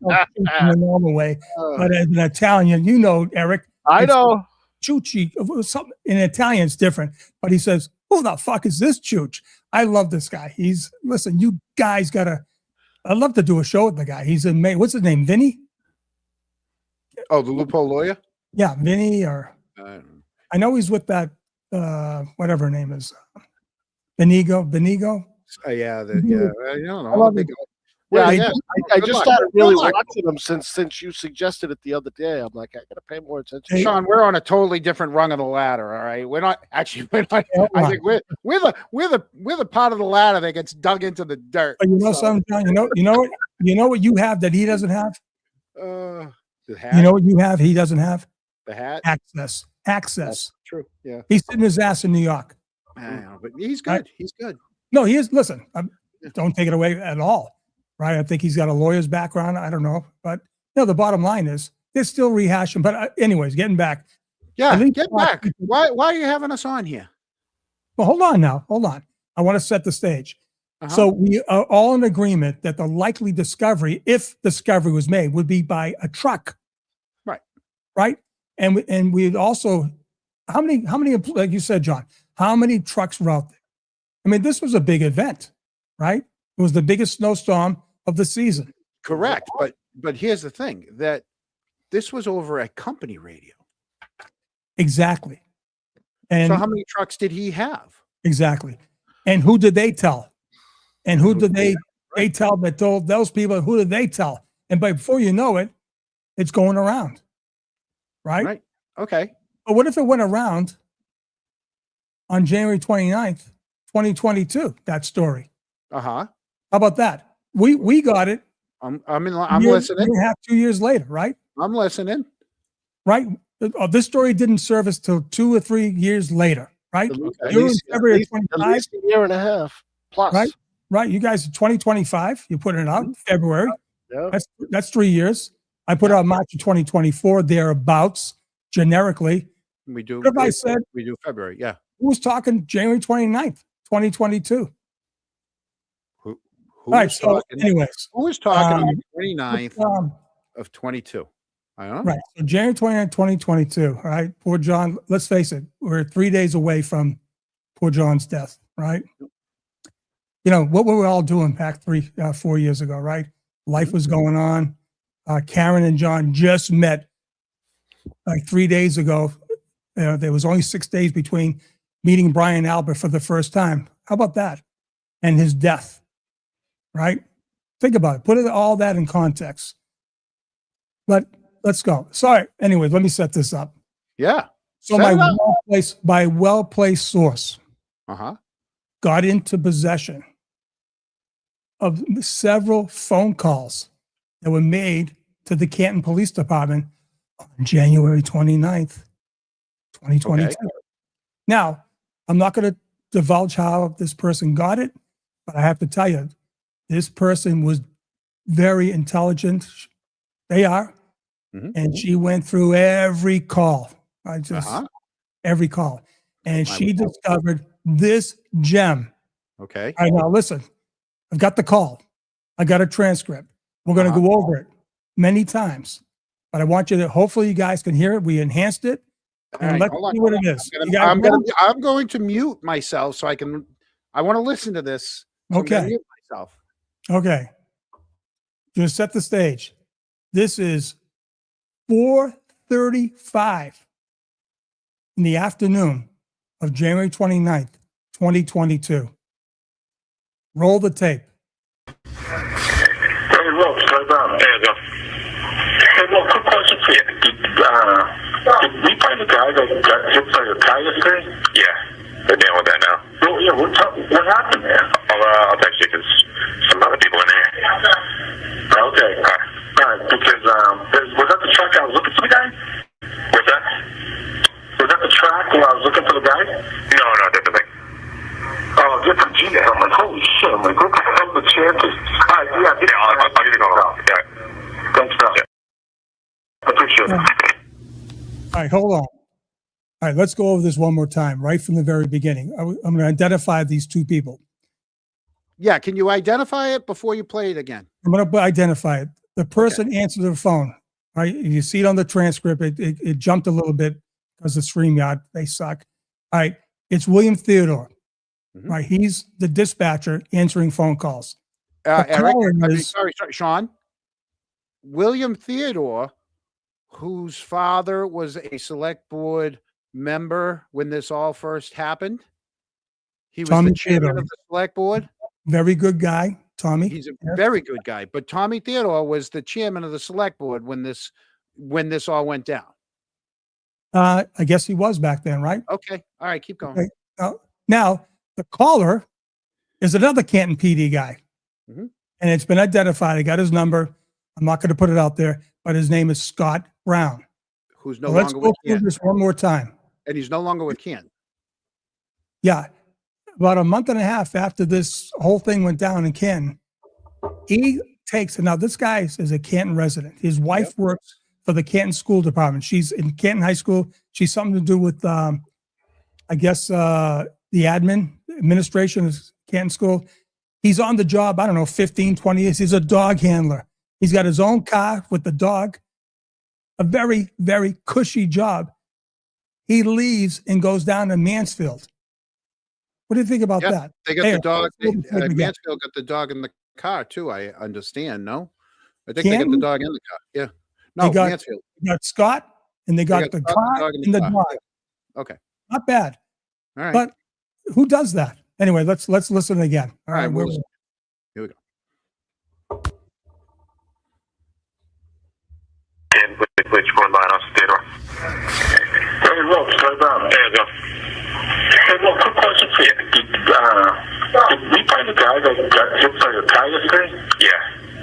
not in a normal way, but as an Italian, Eric. I know. Chucci, in Italian, it's different, but he says, "Who the fuck is this chooch?" I love this guy. Listen, you guys I'd love to do a show with the guy. He's amazing. What's his name? Vinny? Oh, the loophole lawyer? Yeah, Vinny, or I know he's with that, whatever her name is. Benigo? Yeah, I don't know. Yeah, They- yeah. I Good just luck. started Good really luck. watching them since you suggested it the other day. I'm like, I gotta pay more attention. Sean, we're on a totally different rung of the ladder. All right, we're not actually. We're not. Hold I on. think we're the part of the ladder that gets dug into the dirt. But you know So, something, John? You know what you have that he doesn't have? the hat. You know what you have he doesn't have? the hat. Access. Access. That's true. Yeah. He's sitting his ass in New York. I know, but he's good. He's good. No, he is. Listen, don't take it away at all, right? I think he's got a lawyer's background. I don't know, but the bottom line is they're still rehashing. But anyways, getting back. Yeah. At least- Get back. Why are you having us on here? Well, hold on now. Hold on. I want to set the stage. Uh-huh. So we are all in agreement that the likely discovery, if discovery was made, would be by a truck. Right. Right. And we'd also, how many, like you said, John, how many trucks were out there? I mean, this was a big event, right? It was the biggest snowstorm of the season. Correct. But here's the thing, that this was over at company radio. Exactly. And So how many trucks did he have? exactly. And who did they tell? And who did they tell that told those people? Who did they tell? And before you know it, it's going around. Right? Okay. But what if it went around on January 29th, 2022, that story? Uh-huh. How about that? We got it. I'm year listening. and a half, 2 years later, right? I'm listening. Right? This story didn't service till 2 or 3 years later, right? Okay. You're in At February of least 25, a year and a half plus. Right. right? You guys are 2025. You put it out in February. Yeah. That's 3 years. I put out March of 2024, thereabouts, generically. We do. What if I said, we do February? Yeah. who was talking January 29th, 2022? Who All right. was So, talking? anyways, Who was talking on um, the 29th of 22? I don't know. right. So, January 29th, 2022. All right. Poor John. Let's face it. We're 3 days away from poor John's death, right? You know, what were we all doing back 4 years ago, right? Life was going on. Karen and John just met like 3 days ago. There was only 6 days between meeting Brian Albert for the first time. How about that? And his death, right? Think about it. Put all that in context. But let's go. Sorry. Anyways, let me set this up. Yeah. So Set my it up. well-placed source Uh-huh. got into possession of several phone calls that were made to the Canton Police Department on January 29th, 2022. Okay. Now, I'm not going to divulge how this person got it, but I have to tell you, this person was very intelligent. They are. Mhm. And she went through every call. Uh-huh. Every call. And My she word. discovered this gem. Okay. All right, now listen, I've got the call. I got a transcript. We're going to Uh-huh. go over it many times, but I want you to, hopefully you guys can hear it. We enhanced it. All And right, let's hold on, see what hold it on. is. You guys ready? I'm going to mute myself so I want to listen to this. So I'm gonna Okay. mute myself. Okay. Just set the stage. This is 4:35 in the afternoon of January 29th, 2022. Roll the tape. Hey, Rob, slow down. There you go. Hey, Rob, quick question for you. Did we find the guy that got hit by the car yesterday? Yeah, they're dealing with that now. Well, yeah, what happened there? I'll text you because some other people in there. Okay. All right, because was that the truck I was looking for the guy? What's that? Was that the track where I was looking for the guy? No, different thing. Oh, different. Gee, I'm like, holy shit. I'm like, what the hell the chances? All right, yeah, I'll give you a call. Yeah. Thanks, bro. Appreciate it. All right, hold on. All right, let's go over this one more time, right from the very beginning. I'm going to identify these two people. Yeah. Can you identify it before you play it again? I'm going to identify it. The person answered the phone, right? You see it on the transcript. It jumped a little bit because of StreamYard. They suck. All right, it's William Theodore, Mhm. right? He's the dispatcher answering phone calls. The Eric, caller I mean, is- sorry, Sean. William Theodore, whose father was a select board member when this all first happened. He was Tommy the chairman Theodore. of the select board. Very good guy, Tommy. He's a very good guy. But Tommy Theodore was the chairman of the select board when this all went down. I guess he was back then, right? Okay. All right. Keep going. Okay. Now, the caller is another Canton PD guy. Mhm. And it's been identified. I got his number. I'm not going to put it out there, but his name is Scott Brown. Who's no So let's longer go with through Ken. this one more time. And he's no longer with Ken. Yeah. About a month and a half after this whole thing went down in Canton, he takes, now this guy is a Canton resident. His wife works for the Canton School Department. She's in Canton High School. She's something to do with, I guess, the administration of Canton School. He's on the job, I don't know, 15, 20 years. He's a dog handler. He's got his own car with the dog, a very, very cushy job. He leaves and goes down to Mansfield. What do you think about Yeah, that? They got Hey, the dog. let's look at it again. Mansfield got the dog in the car too. I understand. No, I think they got Canton? the dog in the car. Yeah. No, got- Mansfield. They got Scott, and they got got the Scott, the car dog, and and the the car. dog. Okay. Not bad. All right. But who does that? Anyway, let's listen again. All right, we're- we'll listen. Here we go. And which one line on Theodore? Hey, look, slow down. There you go. Hey, look, quick question for you. Did we find the guy that got hit by the car yesterday? Yeah,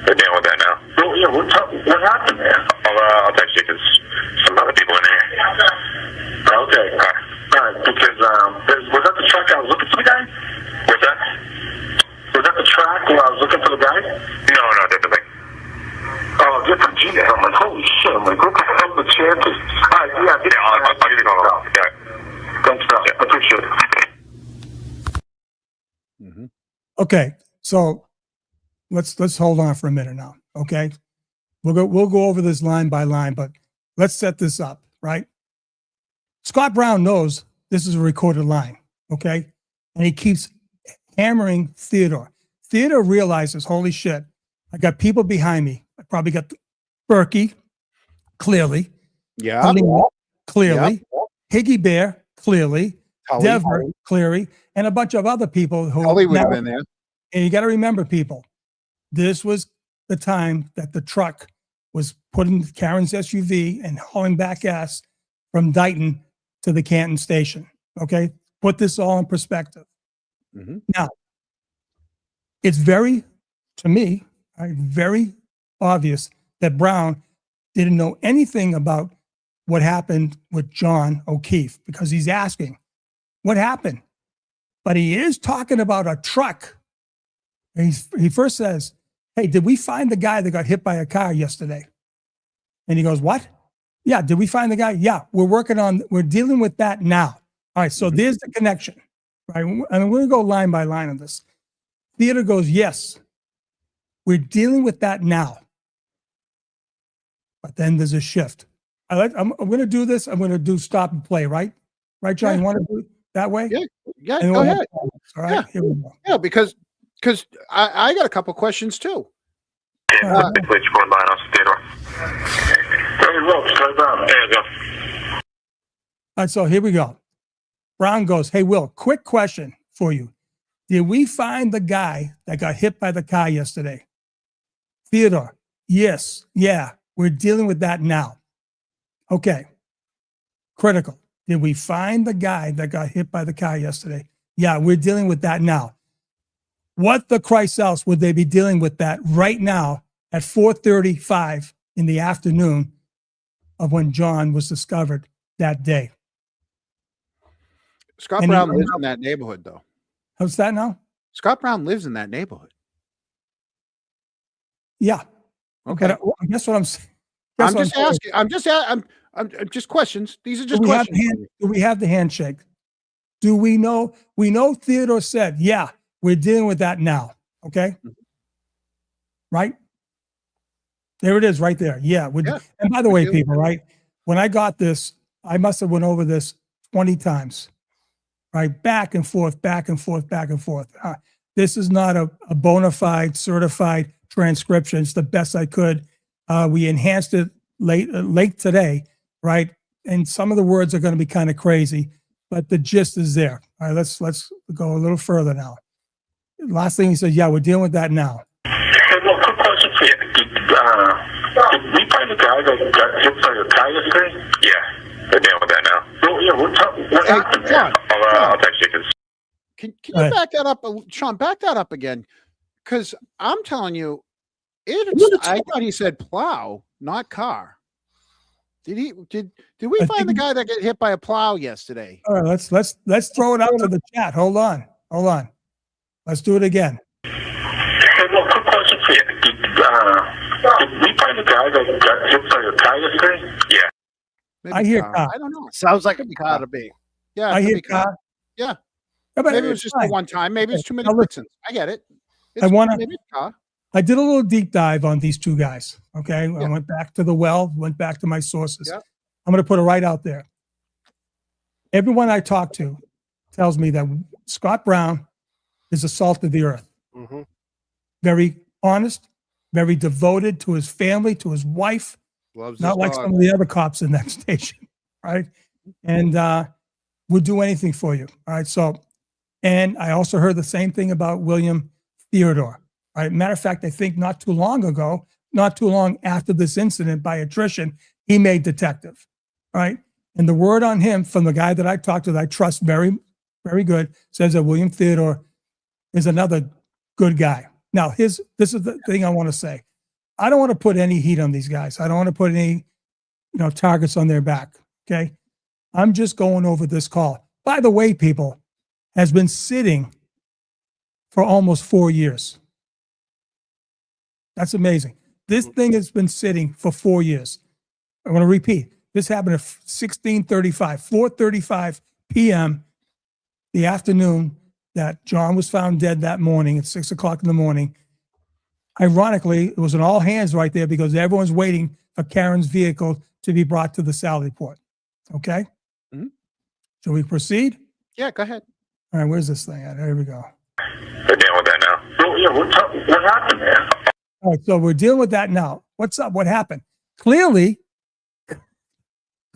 we're dealing with that now. Oh, yeah, what happened there? I'll text you because some other people in here. Okay. All right, because, was that the truck I was looking for the guy? What's that? Was that the track where I was looking for the guy? No, different thing. Oh, different. Jesus. I'm like, holy shit. I'm like, what the hell the chances? All right, yeah, I'll give you a call. Yeah. Thanks, Doc. I appreciate it. Okay, so let's hold on for a minute now. Okay, we'll go over this line by line, but let's set this up, right? Scott Brown knows this is a recorded line, okay, and he keeps hammering Theodore. Theodore realizes, holy shit, I got people behind me. I probably got Berkey, clearly, Yeah. Colleen, clearly, Higgy Bear, clearly, Tully. Dever, clearly, and a bunch of other people who Tully would have now- been there. and you got to remember, people, this was the time that the truck was putting Karen's SUV and hauling back ass from Dighton to the Canton station. Okay. Put this all in perspective. Mhm. Now, it's very, to me, very obvious that Brown didn't know anything about what happened with John O'Keefe because he's asking, what happened? But he is talking about a truck. And he first says, hey, did we find the guy that got hit by a car yesterday? And he goes, what? Yeah, did we find the guy? Yeah, we're dealing with that now. All right, so there's the connection, right? And we're going to go line by line on this. Theodore goes, yes, we're dealing with that now. But then there's a shift. I'm going to do this. I'm going to do stop and play, right? Right, John? Yeah. You want to do it that way? Yeah. Yeah. And Go we'll have ahead. comments, all right, Yeah. here we go. Yeah. Because I got a couple questions too. Uh, Which one line on Theodore? Hey, look, slow down. There you go. All right, so here we go. Brown goes, hey, Will, quick question for you. Did we find the guy that got hit by the car yesterday? Theodore, yes, yeah, we're dealing with that now. Okay, critical. Did we find the guy that got hit by the car yesterday? Yeah, we're dealing with that now. What the Christ else would they be dealing with that right now at 4:35 in the afternoon of when John was discovered that day? Scott And Brown you- lives in that neighborhood, though. How's that now? Scott Brown lives in that neighborhood. Yeah. Okay. But guess what I'm saying? I'm just asking. I'm just questions. These are just questions. Do we have the handshake? Do we know? We know Theodore said, yeah, we're dealing with that now. Okay. Right? There it is right there. Yeah. Yeah. And by the We're way, dealing people, right? When I got this, I must have went over this 20 times, right? Back and forth, back and forth, back and forth. This is not a bona fide, certified transcription. It's the best I could. We enhanced it late today, right? And some of the words are going to be kind of crazy, but the gist is there. All right, let's go a little further now. Last thing he said, yeah, we're dealing with that now. find the guy that got hit by the tire thing? Yeah, they're dealing with that now. Oh, yeah, what Hey, happened? John, I'll text you. Can you Right. back that up, Sean? Back that up again, because I'm telling you, I thought he said plow, not car. Did we I find the think- guy that got hit by a plow yesterday? All right, let's throw it out to the chat. Hold on. Let's do it again. Hey, well, quick question for you. Did we find the guy that got hit by the tire thing? Yeah. Maybe I hear car. I don't know. Sounds like a car to me. Yeah, it I could hear be car. car. Yeah. Yeah, but Maybe it was it's just the fine. one time. Maybe it's too many Now look- Brixtons. I get it. wanna- maybe it's car. I did a little deep dive on these two guys. Okay. Yeah. I went back to the well, went back to my sources. Yeah. I'm going to put it right out there. Everyone I talk to tells me that Scott Brown is the salt of the earth. Mm-hmm. Very honest, very devoted to his family, to his wife, Loves not his like dog. some of the other cops in that station. Right. And would do anything for you. All right. So, and I also heard the same thing about William Theodore. Right. Matter of fact, I think not too long after this incident by attrition, he made detective. Right. And the word on him from the guy that I talked to that I trust very, very good says that William Theodore is another good guy. Now, this is the thing I want to say. I don't want to put any heat on these guys. I don't want to put any, targets on their back. Okay. I'm just going over this call. By the way, people, has been sitting for almost 4 years. That's amazing. This thing has been sitting for 4 years. I want to repeat. This happened at 4:35 p.m. the afternoon that John was found dead that morning at 6 o'clock in the morning. Ironically, it was an all hands right there because everyone's waiting for Karen's vehicle to be brought to the Sally Port. Okay. Mhm. Shall we proceed? Yeah, go ahead. All right. Where's this thing at? Here we go. They're dealing with that now. Oh, yeah, what happened there? All right. So we're dealing with that now. What's up? What happened? Clearly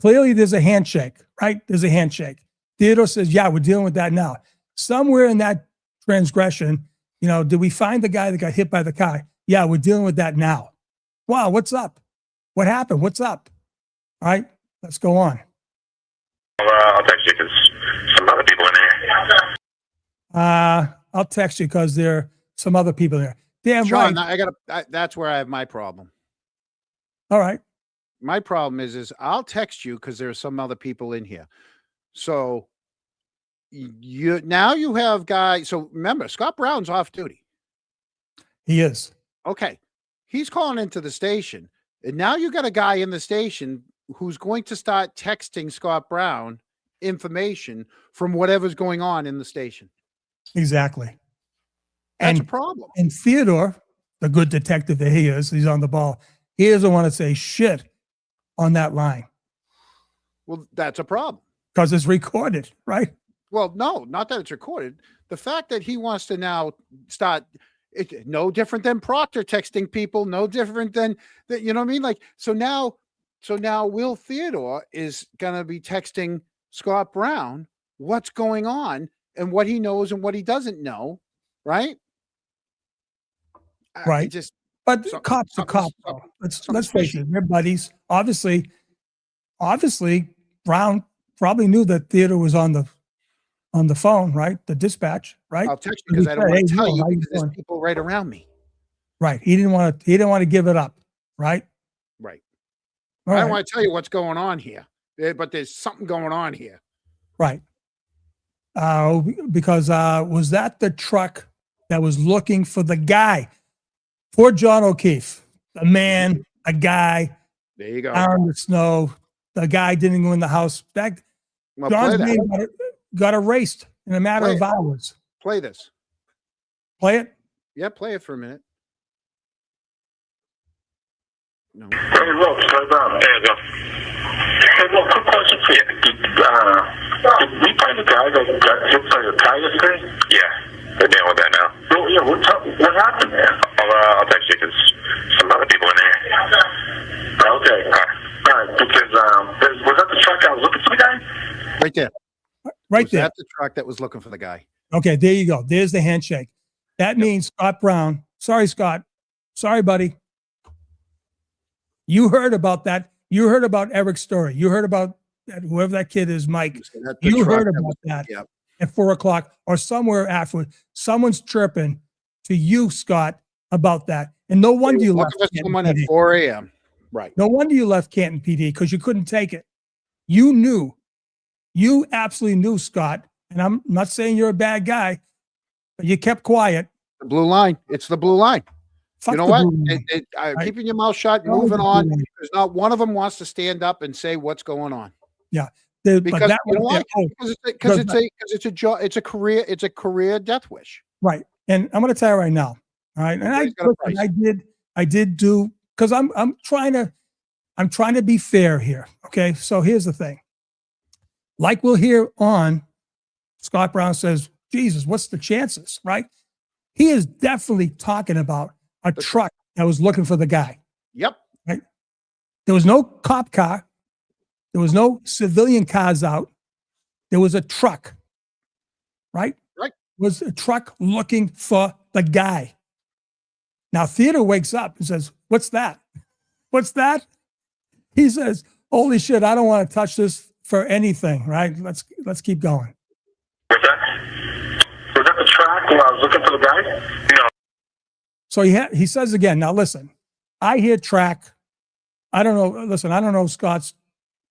there's a handshake, right? There's a handshake. Theodore says, yeah, we're dealing with that now. Somewhere in that transgression, did we find the guy that got hit by the car? Yeah, we're dealing with that now. Wow, what's up? What happened? What's up? All right, let's go on. I'll text you because some other people in there. I'll text you because there are some other people there. Damn Sean, right. that's where I have my problem. All right. My problem is I'll text you because there are some other people in here. So you have guys. So remember, Scott Brown's off duty. He is. Okay. He's calling into the station. And now you got a guy in the station who's going to start texting Scott Brown information from whatever's going on in the station. Exactly. That's a And, problem. and Theodore, the good detective that he is, he's on the ball. He doesn't want to say shit on that line Well, that's a problem. because it's recorded, right? Well, no, not that it's recorded. The fact that he wants to now start it, no different than Proctor texting people, no different than that. You know what I mean? Like, so now Will Theodore is going to be texting Scott Brown what's going on and what he knows and what he doesn't know. Right. Right. But Some- cops are some- cops. some- though. Let's something's face fishy. it. They're buddies. Obviously, Brown probably knew that Theodore was on the phone, right? The dispatch, right? I'll text you because I don't want Hey, to tell Will, you how you because there's doing? people right around me. Right. He didn't want to give it up, right? Right. All I right. don't want to tell you what's going on here, but there's something going on here. Right. Because was that the truck that was looking for the guy? Poor John O'Keefe, a man, a guy There you go. out in the snow. The guy didn't go in the house. That Well, play John's that. name got erased in a matter Play of it. hours. Play this. Play it. Yeah, play it for a minute. No. Hey, Rob, slow down. There you go. Hey, well, quick question for you. Did we find the guy that got hit by the tire thing? Yeah, they're dealing with that now. Oh, yeah, what happened there? I'll text you because some other people in there. Okay. All right, because was that the truck that was looking for the guy? Right there. Right Was there. that the truck that was looking for the guy? Okay, there you go. There's the handshake. That means Scott Brown. Sorry, Scott. Sorry, buddy. You heard about that. You heard about Eric's story. You heard about whoever that kid is, Mike. That the You truck heard that about was- that Yep. at 4 o'clock or somewhere afterward. Someone's chirping to you, Scott, about that. And no wonder you left. Looking for Canton someone at PD. 4 a.m. Right. No wonder you left Canton PD because you couldn't take it. You knew. You absolutely knew, Scott. And I'm not saying you're a bad guy, but you kept quiet. The blue line. It's the blue line. Fuck You know the what? blue line. Right. Keeping your mouth shut, No, moving the on. blue line. Because not one of them wants to stand up and say what's going on. But Because that you know right why? there- Because it's a career death wish. right. And I'm going to tell you right now. All right. And Everybody's got a price. I did do, because I'm trying to be fair here. Okay. So here's the thing. Like we'll hear on, Scott Brown says, Jesus, what's the chances? Right. He is definitely talking about a truck that was looking for the guy. Yep. There was no cop car. There was no civilian cars out. There was a truck, right? Right. Was a truck looking for the guy. Now, Theodore wakes up and says, what's that? What's that? He says, holy shit, I don't want to touch this for anything, right? Let's keep going. Was that the track where I was looking for the guy? No. So he says again, now listen, I hear track. I don't know. Listen, I don't know Scott's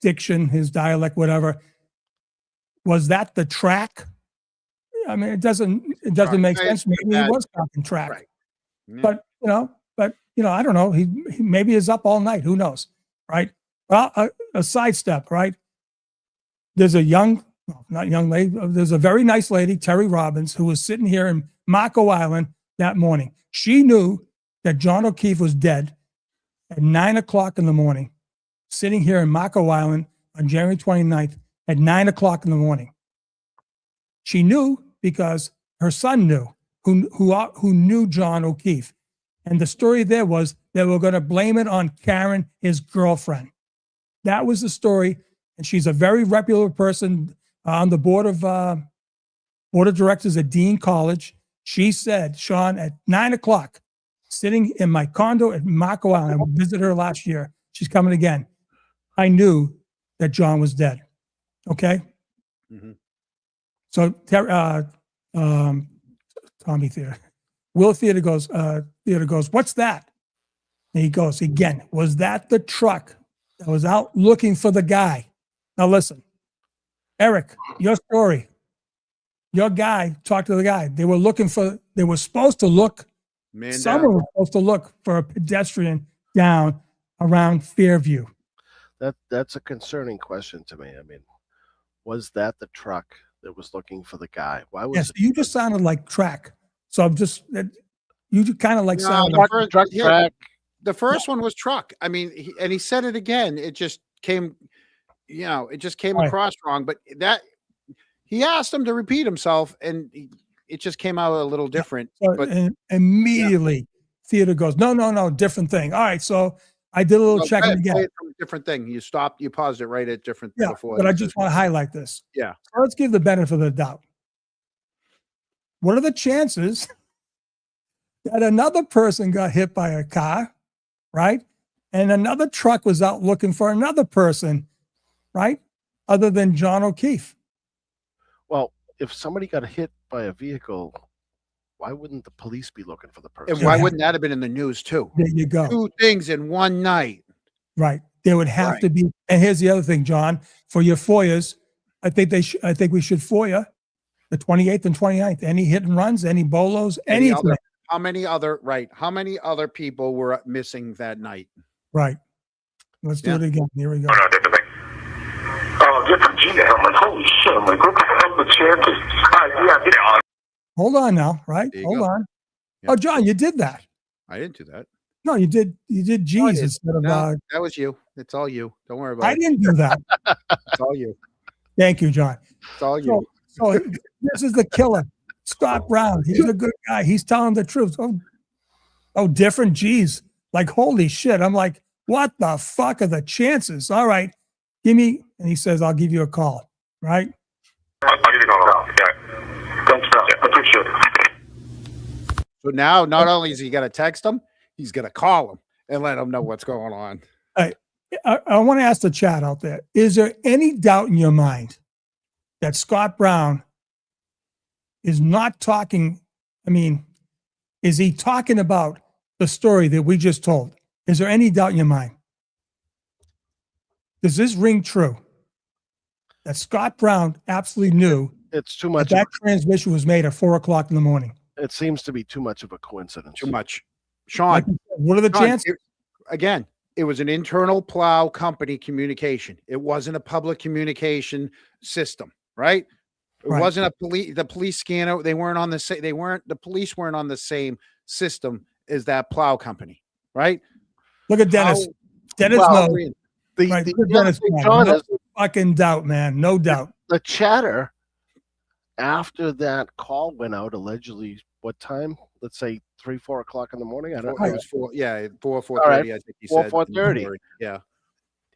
diction, his dialect, whatever. Was that the track? I mean, it doesn't make Right. sense. Maybe he was talking track, Right. Yeah. but I don't know. He maybe is up all night. Who knows? Right. Well, a sidestep, right? There's not young lady. There's a very nice lady, Terry Robbins, who was sitting here in Marco Island that morning. She knew that John O'Keefe was dead at 9 o'clock in the morning, sitting here in Marco Island on January 29th at 9 o'clock in the morning. She knew because her son knew, who knew John O'Keefe. And the story there was they were going to blame it on Karen, his girlfriend. That was the story. And she's a very reputable person on the board of directors at Dean College. She said, Sean, at 9 o'clock, sitting in my condo at Marco Island, I visited her last year. She's coming again. I knew that John was dead. Okay. Mhm. So, Tommy Theater, Will Theater goes, what's that? And he goes, again, was that the truck that was out looking for the guy? Now listen, Eric, your story, your guy talked to the guy. They were supposed to look, Man someone down. was supposed to look for a pedestrian down around Fairview. That's a concerning question to me. I mean, was that the truck that was looking for the guy? Why was Yes, it you just sounded like track. So I'm just, you kind of like No, sounded the like, first- truck yeah. track? The first one was truck. I mean, he said it again. It just came, it just came Right. across wrong. But he asked him to repeat himself, and it just came out a little different. so, But and immediately Theater goes, no, different thing. All right, so I did a little no, checking play again. it from a different thing. You stopped. You paused it right at different. Yeah, before but you I said- just want to highlight this. Yeah. So let's give the benefit of the doubt. What are the chances that another person got hit by a car, right? And another truck was out looking for another person, right? Other than John O'Keefe. Well, if somebody got hit by a vehicle, why wouldn't the police be looking for the person? And why Yeah. wouldn't that have been in the news too? There you go. Two things in one night. Right. There would have Right. to be. And here's the other thing, John, for your FOIAs, I think we should FOIA the 28th and 29th. Any hit and runs, any bolos, Any anything. other- How many other people were missing that night? Right. Let's do Yeah. it again. Here we go. Oh, no, different thing. Oh, different Gina. I'm like, holy shit. I'm like, what the hell the chances? Yeah, get on. Hold on now, right? There you Hold go. on. Yeah. Oh, John, you did that. I didn't do that. No, you did G's I did. instead of No, that was you. It's all you. Don't worry about I it. didn't do that. It's all you. Thank you, John. It's all you. So this is the killer, Scott Brown. He's a good guy. He's telling the truth. Oh, different G's. Like, holy shit. I'm like, what the fuck are the chances? All right, give me, and he says, I'll give you a call, right? I'll give you a call. Yeah. Thanks, pal. I appreciate it. So now, not only is he going to text him, he's going to call him and let him know what's going on. I want to ask the chat out there, is there any doubt in your mind that Scott Brown is not talking? I mean, is he talking about the story that we just told? Is there any doubt in your mind? Does this ring true? That Scott Brown absolutely knew It's too that much. that transmission was made at 4 o'clock in the morning. It seems to be too much of a coincidence. Too much. Sean, Like you said, what are the Sean, chances? again, it was an internal plow company communication. It wasn't a public communication system, right? It Right. wasn't the police scanner. They weren't on the same. The police weren't on the same system as that plow company, right? Look at Dennis. How- Dennis Well, knows. The, Right. the, Look at the other Dennis, thing, man. John, No is fucking doubt, man. No doubt. the chatter after that call went out, allegedly, what time? Let's say 3, 4 o'clock in the morning. I don't It know. was 4:30. right. I think he 4, said 4:30. Yeah.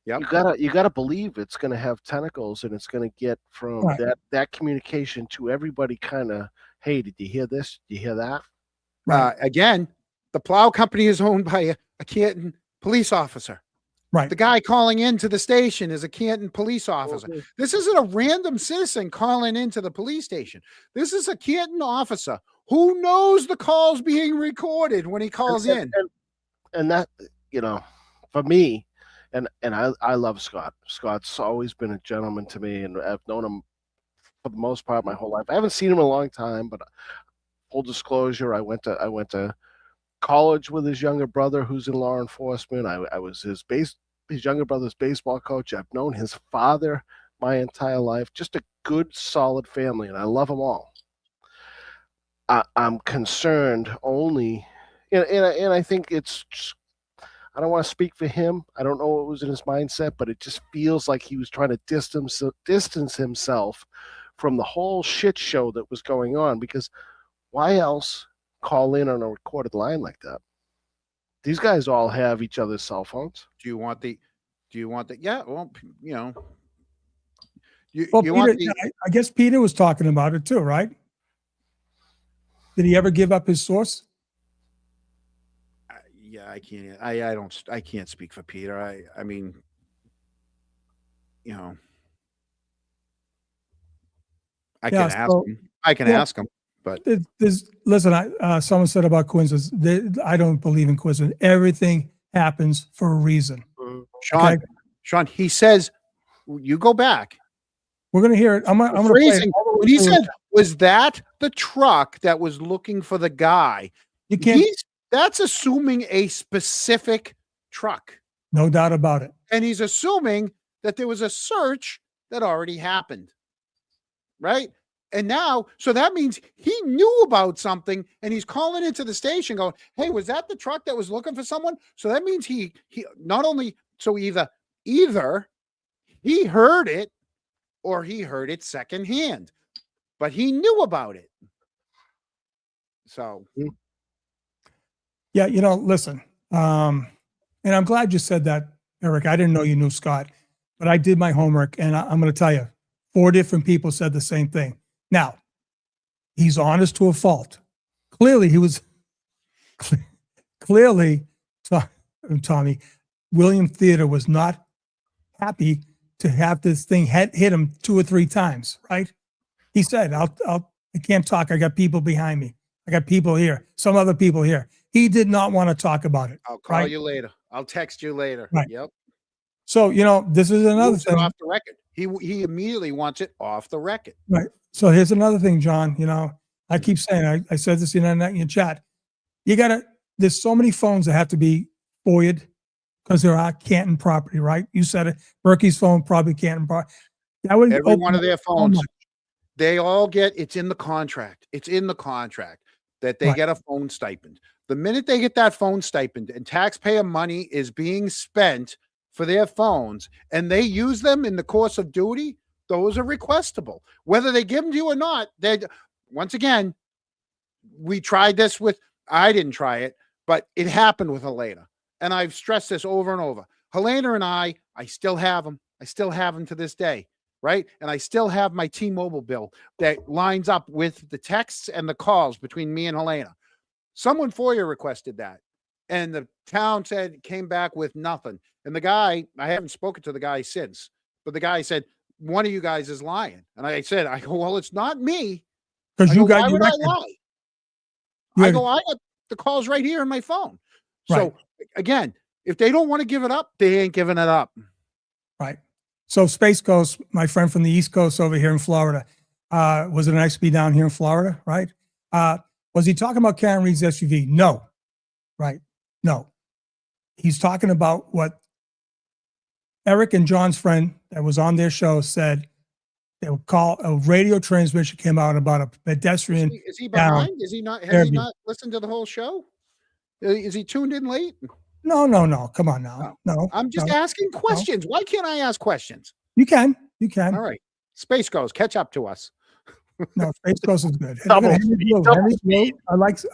Yep. You gotta believe it's gonna have tentacles, and it's gonna get from Right. that communication to everybody. Kind of, hey, did you hear this? Did you hear that? Again, the plow company is owned by a Canton police officer. Right. The guy calling into the station is a Canton police officer. Okay. This isn't a random citizen calling into the police station. This is a Canton officer who knows the call's being recorded when he calls in. And that, for me, and I love Scott. Scott's always been a gentleman to me, and I've known him for the most part my whole life. I haven't seen him in a long time, but full disclosure, I went to college with his younger brother, who's in law enforcement. I was his younger brother's baseball coach. I've known his father my entire life. Just a good, solid family, and I love them all. I'm concerned only, and I think it's. I don't want to speak for him. I don't know what was in his mindset, but it just feels like he was trying to distance himself from the whole shit show that was going on. Because why else call in on a recorded line like that? These guys all have each other's cell phones. Do you want the? Yeah. Well, Well, you Peter, want the. I guess Peter was talking about it too, right? Did he ever give up his source? Yeah, I can't. I can't speak for Peter. I mean, I Yeah, can ask so- him. I can yeah. ask him, but Listen, someone said about coincidence. I don't believe in coincidence. Everything happens for a reason. Sean, Okay. Sean, he says, you go back. We're gonna hear it. I'm gonna play it Phrasing, all the way when he through. said, was that the truck that was looking for the guy? You can't. That's assuming a specific truck. No doubt about it. And he's assuming that there was a search that already happened. Right? And now, so that means he knew about something and he's calling into the station going, hey, was that the truck that was looking for someone? So that means he not only, so either he heard it or he heard it secondhand, but he knew about it. So Yeah, listen. And I'm glad you said that, Eric. I didn't know you knew Scott, but I did my homework, and I'm going to tell you, 4 different people said the same thing. Now, he's honest to a fault. Clearly, he was. Clearly, Tommy, William Theater was not happy to have this thing hit him 2 or 3 times. Right? He said, I can't talk. I got people behind me. I got people here. Some other people here. He did not want to talk about it. I'll call right? you later. I'll text you later. Right. Yep. So, this is another Moves it thing. off the record. He immediately wants it off the record. Right. So here's another thing, John. I keep saying, I said this in your chat. There's so many phones that have to be FOIA'd because they're our Canton property, right? You said it. Berkey's phone, probably Canton property. That would Every open one of up their so phones, much. they all get, it's in the contract. It's in the contract that they Right. get a phone stipend. The minute they get that phone stipend and taxpayer money is being spent for their phones and they use them in the course of duty, those are requestable. Whether they give them to you or not, once again, we tried this I didn't try it, but it happened with Helena. And I've stressed this over and over. Helena and I still have them. I still have them to this day, right? And I still have my T-Mobile bill that lines up with the texts and the calls between me and Helena. Someone FOIA requested that. and the town came back with nothing. And the guy, I haven't spoken to the guy since, but the guy said, one of you guys is lying. And I go, well, it's not me. Because I you go, got why your would I record. lie? You I had- go, I got the calls right here on my phone. Right. So again, if they don't want to give it up, they ain't giving it up. Right. So Space Coast, my friend from the East Coast over here in Florida, was it nice to be down here in Florida? Right. Was he talking about Karen Reed's SUV? No. Right. No. He's talking about what Eric and John's friend that was on their show said. They would call a radio transmission came out about a pedestrian. Is he down behind? Is he not? Has he Fairview. not listened to the whole show? Is he tuned in late? No. Come on now. No. I'm just no. asking questions. Why can't I ask questions? You can. You can. All right. Space Ghost, catch up to us. No, Space Coast is good. Double Henry speed, Blue. double Henry Blue. speed.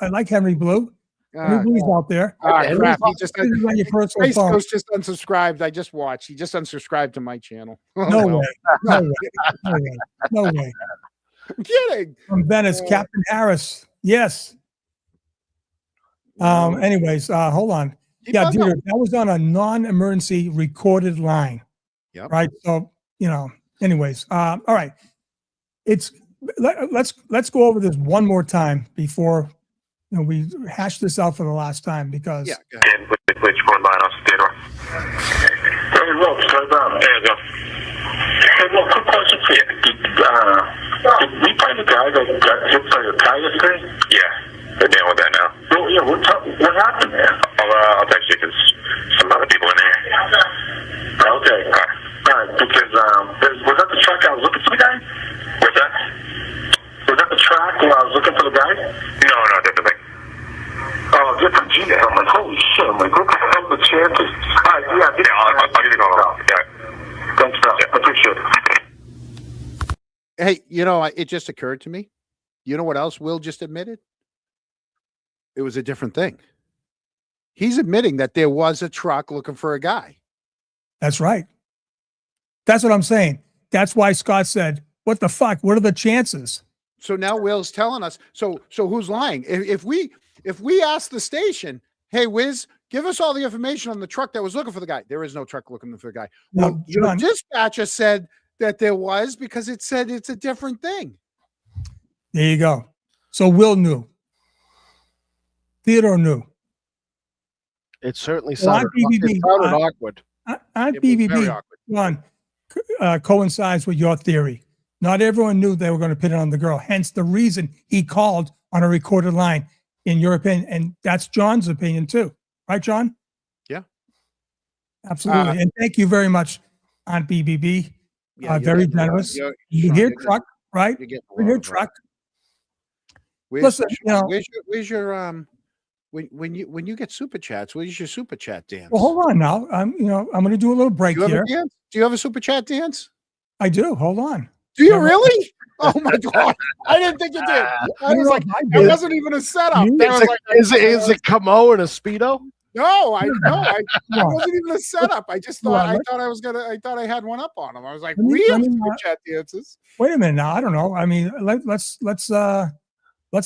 I like Henry Blue. Henry Ah, Blue's out there. crap. He just This is on your personal Space phone. Ghost just unsubscribed. I just watched. He just unsubscribed to my channel. Oh, No well. way. No way. No way. No way. I'm kidding. From Venice, Captain Harris. Yes. Anyways, hold on. Keep Yeah, on dude, going. that was on a non-emergency recorded line. Yep. Right. So, anyways, all right. Let's go over this one more time before we hash this out for the last time because Yeah. Go ahead. Which one line on Theodore? Hey, Rob, slow down. There you go. Hey, Rob, quick question for you. Did we find the guy that got hit by a car yesterday? Yeah, they're dealing with that now. Well, yeah, what happened there? I'll text you because some other people in there. Okay. All right, because was that the truck I was looking for the guy? What's that? Was that the track where I was looking for the guy? No, different thing. Oh, different Gina. I'm like, holy shit. I'm like, what the hell the chances? All right, yeah, I'll give you a call. Yeah. Thanks, pal. I appreciate it. Hey, it just occurred to me. You know what else Will just admitted? It was a different thing. He's admitting that there was a truck looking for a guy. that's right. That's what I'm saying. That's why Scott said, what the fuck? What are the chances? So now Will's telling us. So who's lying? If we ask the station, hey, Wiz, give us all the information on the truck that was looking for the guy. There is no truck looking for the guy. No, Well, your John. dispatcher said that there was because it said it's a different thing. There you go. So Will knew. Theodore knew. It certainly Well, on sounded, BBB, it sounded awkward. On It was very BBB, awkward. John, coincides with your theory. Not everyone knew they were going to pin it on the girl. Hence the reason he called on a recorded line, in your opinion. And that's John's opinion too. Right, John? Yeah. Absolutely. And thank you very much, Aunt BBB. Yeah, you're Very getting a lot- generous. you're- You Sean, hear you're getting- truck, right? you're getting a You lot hear of, truck. Where's, Listen, where's your when you get super chats? Where's your super chat dance? Well, hold on now. I'm going to do a little break Do you have here. a dance? Do you have a super chat dance? I do. Hold on. Do you Yeah. really? Oh my god! I didn't think you did. I don't was know like, if I it did. wasn't even a setup. You- That was like, Is it Camo and a Speedo? no, it Come on. wasn't even a setup. I just Come thought on, I thought I had one up on him. I was like, Let me- we let have me super not- chat dances. Wait a minute now. I don't know. I mean, let's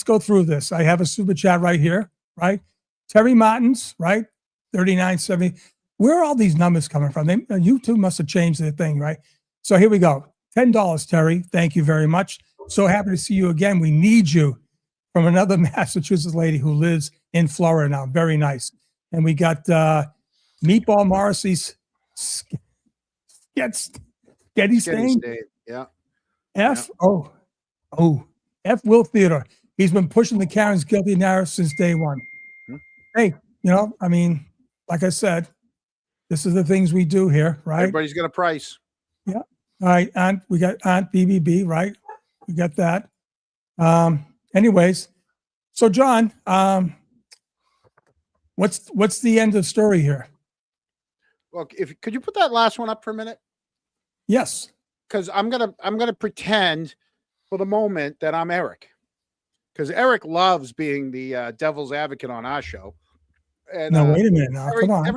go through this. I have a super chat right here, right? Terry Martins, right? 3970. Where are all these numbers coming from? YouTube must have changed their thing, right? So here we go. $10, Terry. Thank you very much. So happy to see you again. We need you, from another Massachusetts lady who lives in Florida now. Very nice. And we got Meatball Morrissey's Getty Stain. Yeah. F Will Theodore. He's been pushing the Karen's guilty narrative since day one. Hmm. Hey, I mean, like I said, this is the things we do here, right? Everybody's got a price. All right, we got Aunt BBB, right? We got that. Anyways, so John, what's the end of the story here? Well, could you put that last one up for a minute? Yes. Because I'm gonna pretend for the moment that I'm Eric, because Eric loves being the devil's advocate on our show. And No, wait a minute now. Come on.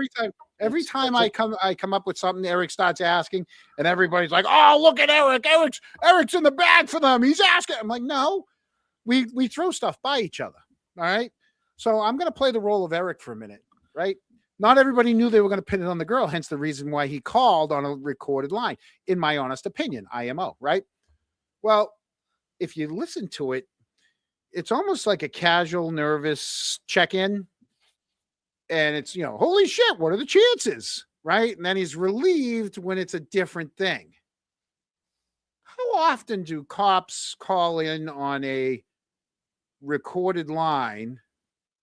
every time I come up with something, Eric starts asking, and everybody's like, "Oh, look at Eric! Eric's in the bag for them. He's asking." I'm like, "No, we throw stuff by each other." All right. So I'm gonna play the role of Eric for a minute. right? Not everybody knew they were going to pin it on the girl, hence the reason why he called on a recorded line, in my honest opinion, IMO, right? Well, if you listen to it, it's almost like a casual, nervous check-in. And it's, holy shit, what are the chances, right? And then he's relieved when it's a different thing. How often do cops call in on a recorded line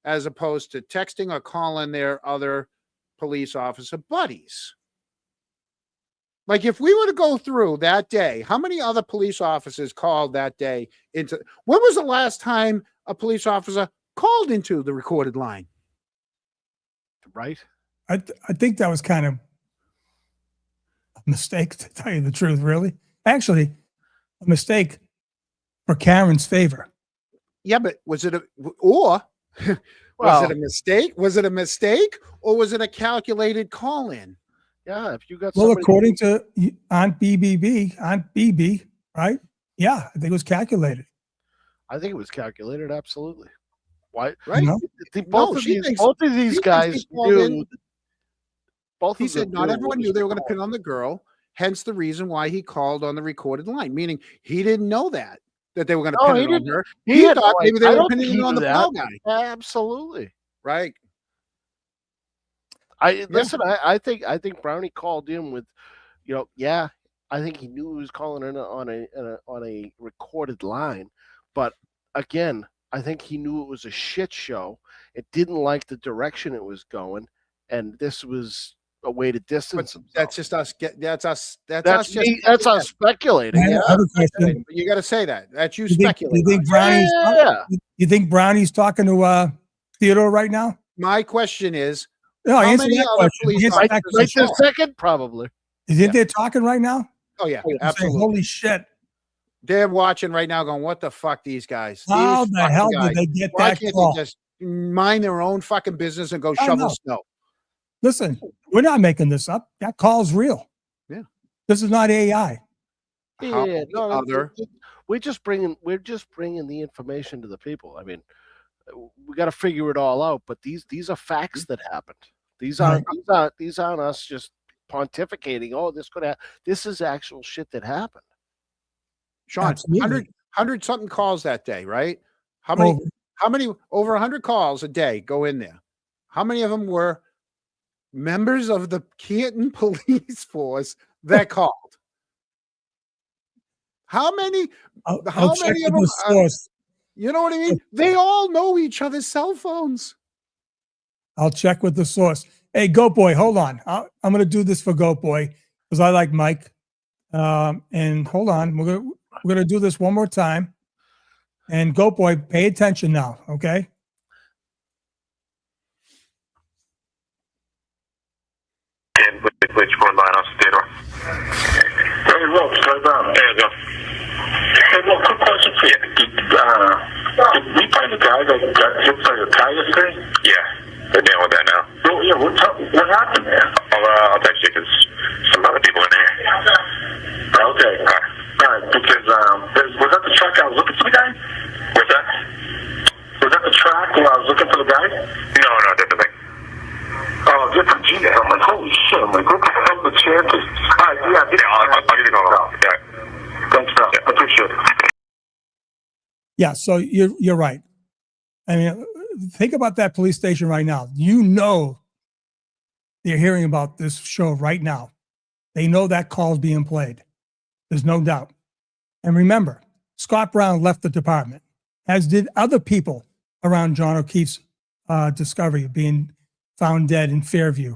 as opposed to texting or calling their other police officer buddies? Like, if we were to go through that day, how many other police officers called that day into? When was the last time a police officer called into the recorded line? Right? I think that was kind of a mistake, to tell you the truth, really. Actually, a mistake for Karen's favor. Yeah, but was it was it a mistake? Was it a mistake, or was it a calculated call-in? Yeah, if you got Well, somebody- according to Aunt BB, right? Yeah, I think it was calculated. I think it was calculated. Absolutely. Why? Right? You know? Both of these guys knew. Both He of them said not knew everyone what knew was they were going to going pin on the girl. Hence the reason why he called on the recorded line, meaning he didn't know that they were going to No, pin he it on didn't. her. He He had thought no maybe idea. they I were don't pinning think it he on the knew ball that. guy, Absolutely. right? Listen. I think Brownie called in with, yeah. I think he knew he was calling in on a recorded line, but again, I think he knew it was a shit show. It didn't like the direction it was going, and this was a way to distance himself. That's just us. That's us. That's me. That's us speculating. I Yeah. have a question. You got to say that. That's you You think, speculating. you think Brownie's talking to Theodore right now? My question is, No, how answer many that other question. police Answer that officers Right question. this second, probably. You think they're talking right now? oh yeah, Saying, absolutely. holy shit. They're watching right now, going, "What the fuck, these guys? How These the fucking hell guys. did they get Why that can't call? they just mind their own fucking business and go I shovel know. snow?" Listen, we're not making this up. That call's real. Yeah. This is not AI. How Yeah, many no, other? we're just bringing the information to the people. I mean, we got to figure it all out. But these are facts that happened. These aren't us just pontificating. Oh, this could happen. This is actual shit that happened. Sean, Absolutely. 100 something calls that day, right? How many over 100 calls a day go in there? How many of them were members of the Canton police force that called? How many? I'll How check many of with them the source. You know what I mean? They all know each other's cell phones. I'll check with the source. Hey, Goat Boy, hold on. I'm going to do this for Goat Boy because I like Mike. And hold on, we're gonna do this one more time. And Goat Boy, pay attention now, okay? And which one line on Theodore? Hey, look, slow down. There you go. Hey, look, quick question for you. Did we find the guy that got hit by the car yesterday? Yeah, they're dealing with that now. Oh, yeah, what happened there? I'll text you because some other people in there. Okay. All right, because was that the truck I was looking for the guy? What's that? Was that the track where I was looking for the guy? No, different thing. Oh, different Jesus. I'm like, holy shit. I'm like, what the hell the chances? All right, yeah, I'll give you a call. Yeah. Thanks, bro. I appreciate it. Yeah, so you're right. I mean, think about that police station right now. You know they're hearing about this show right now. They know that call's being played. There's no doubt. And remember, Scott Brown left the department, as did other people around John O'Keefe's discovery of being found dead in Fairview,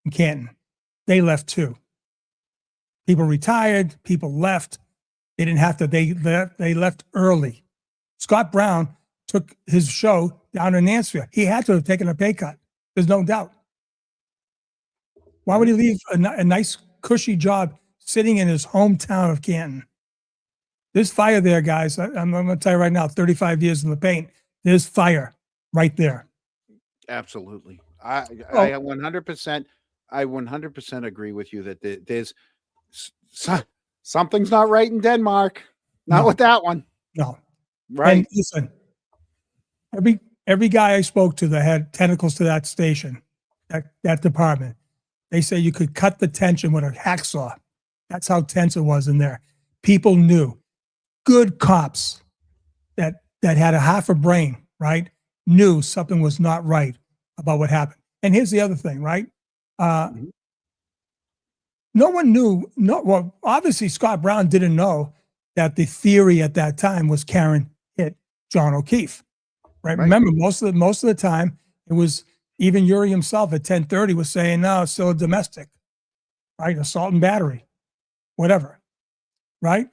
in Canton. They left too. People retired, people left. They didn't have to, they left early. Scott Brown took his show down in Mansfield. He had to have taken a pay cut. There's no doubt. Why would he leave a nice, cushy job sitting in his hometown of Canton? There's fire there, guys. I'm going to tell you right now, 35 years in the paint, there's fire right there. Absolutely. I 100% agree with you that there's something's not right in Denmark. Not with that one. No. Right. And listen, every guy I spoke to that had tentacles to that station, that department. They say you could cut the tension with a hacksaw. That's how tense it was in there. People knew. Good cops that had a half a brain, right, knew something was not right about what happened. And here's the other thing, right? No one knew. Well, obviously Scott Brown didn't know that the theory at that time was Karen hit John O'Keefe, right? Remember, most of the time it was, even Yuri himself at 10:30 was saying, no, it's still a domestic, right? Assault and battery, whatever, right?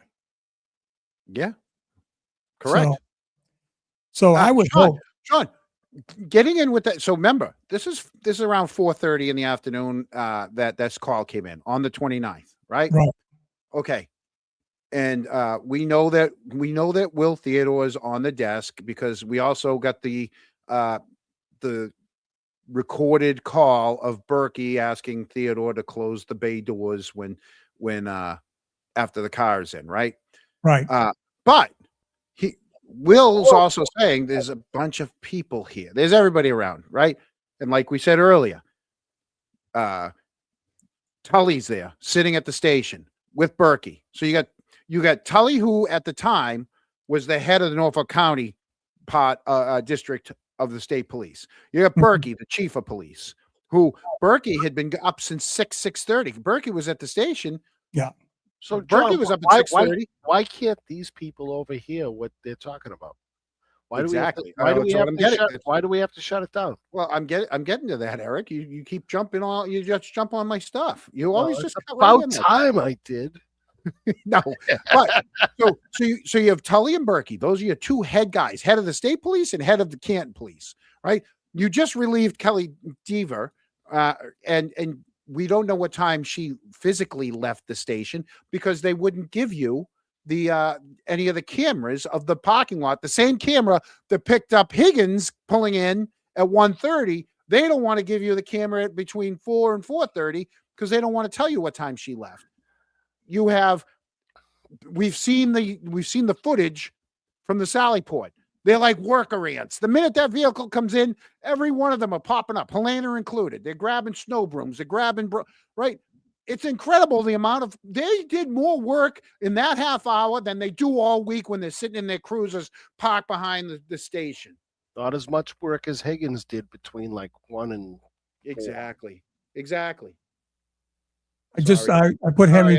Yeah, correct. So I would hope. Sean, getting in with that. So remember, this is around 4:30 in the afternoon. That this call came in on the 29th, right? Right. Okay. And we know that Will Theodore is on the desk because we also got the recorded call of Berkey asking Theodore to close the bay doors when after the car is in, right? Right. But Will's also saying there's a bunch of people here. There's everybody around, right? And like we said earlier, Tully's there sitting at the station with Berkey. So you got Tully, who at the time was the head of the Norfolk County district of the state police. You got Berkey, the chief of police, who Berkey had been up since 6:30. Berkey was at the station. Yeah. So Berkey John, was up at 6:30. Why can't these people overhear what they're talking about? Why Exactly. do we have That's to, what I'm shut, getting. why do we have to shut it down? Well, I'm getting to that, Eric. You keep jumping on. You just jump on my stuff. You Well, always it's just cut right about in there. time I did. No, but so you have Tully and Berkey. Those are your two head guys, head of the state police and head of the Canton police, right? You just relieved Kelly Deaver, and we don't know what time she physically left the station because they wouldn't give you the any of the cameras of the parking lot. The same camera that picked up Higgins pulling in at 1:30. They don't want to give you the camera between 4 and 4:30 because they don't want to tell you what time she left. We've seen the footage from the Sally Port. They're like worker ants. The minute that vehicle comes in, every one of them are popping up, Helena included. They're grabbing snow brooms. They're grabbing, right? It's incredible the amount they did more work in that half hour than they do all week when they're sitting in their cruisers parked behind the station. Not as much work as Higgins did between like 1 and 4. Exactly. I put Henry.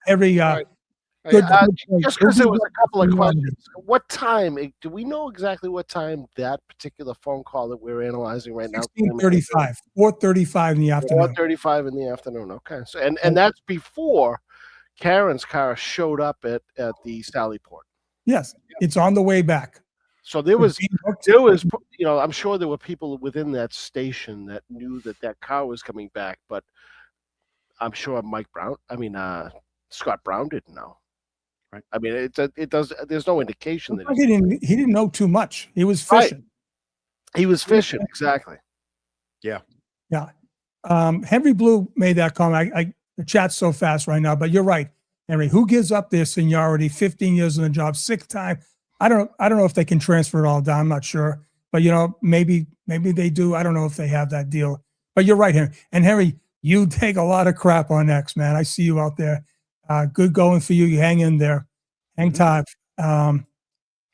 Henry. Good. Just because there was a couple of questions. What time? Do we know exactly what time that particular phone call that we're analyzing right now? 16:35, 4:35 in the afternoon. 4:35 in the afternoon. Okay, so and that's before Karen's car showed up at the Sally Port. Yes, it's on the way back. So there was, I'm sure there were people within that station that knew that car was coming back, but I'm sure Scott Brown didn't know. Right. I mean, it does. There's no indication that he didn't know too much. He was fishing. Right. He was fishing, exactly. Yeah. Henry Blue made that comment. The chat's so fast right now, but you're right, Henry. Who gives up their seniority? 15 years in the job, 6th time. I don't know if they can transfer it all down. I'm not sure, but maybe they do. I don't know if they have that deal. But you're right, Henry. And Henry, you take a lot of crap on X, man. I see you out there. Good going for you. You hang in there. Hang tight. What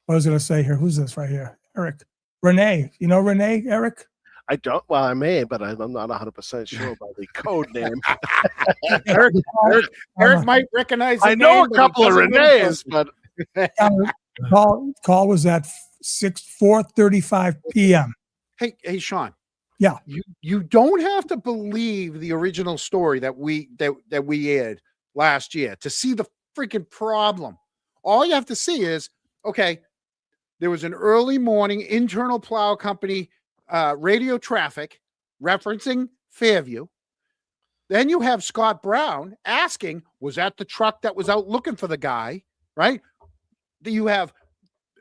was I going to say here? Who's this right here? Eric. Renee. You know Renee, Eric? I don't. Well, I may, but I'm not 100% sure about the code name. Eric might recognize. I know a couple of Renees, but call was at 4:35 p.m. Hey, Sean. Yeah. You don't have to believe the original story that we aired last year to see the freaking problem. All you have to see is, okay, there was an early morning internal plow company radio traffic referencing Fairview. Then you have Scott Brown asking, was that the truck that was out looking for the guy, right? You have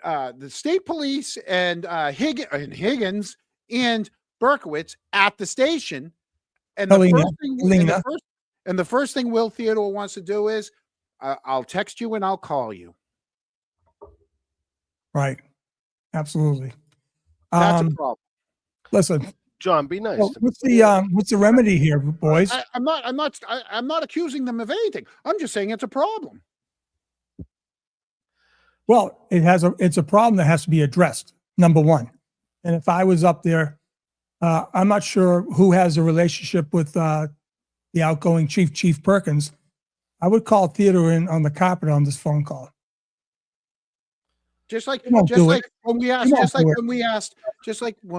the state police and Higgins and Berkowitz at the station. And the first thing Will Theodore wants to do is, I'll text you and I'll call you. Right. Absolutely. That's a problem. Listen, John, be nice. Well, to me. what's the remedy here, boys? I'm not accusing them of anything. I'm just saying it's a problem. Well, it's a problem that has to be addressed, number one. And if I was up there, I'm not sure who has a relationship with the outgoing chief, Chief Perkins. I would call Theodore in on the carpet on this phone call. Just like He won't do it. when we He asked, won't just like do it. when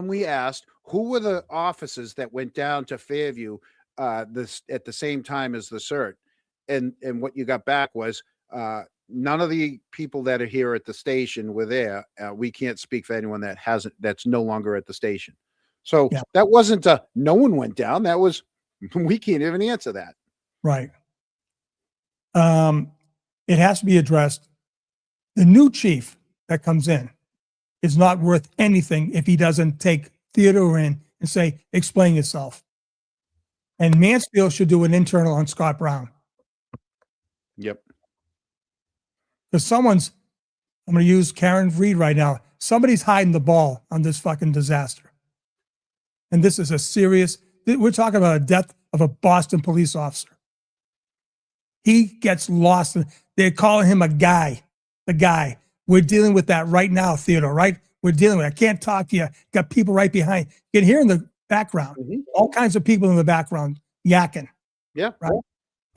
we asked, who were the officers that went down to Fairview this at the same time as the cert, and what you got back was none of the people that are here at the station were there. We can't speak for anyone that's no longer at the station. So Yeah. that wasn't no one went down. That was we can't even answer that. Right. It has to be addressed. The new chief that comes in is not worth anything if he doesn't take Theodore in and say, explain yourself. And Mansfield should do an internal on Scott Brown. Yep. Because I'm going to use Karen Reed right now. Somebody's hiding the ball on this fucking disaster. And this is we're talking about a death of a Boston police officer. He gets lost. They're calling him a guy. The guy. We're dealing with that right now, Theodore, right? We're dealing with it. I can't talk to you. Got people right behind. You can hear in the background, all kinds of people in the background yakking. Yeah. Right?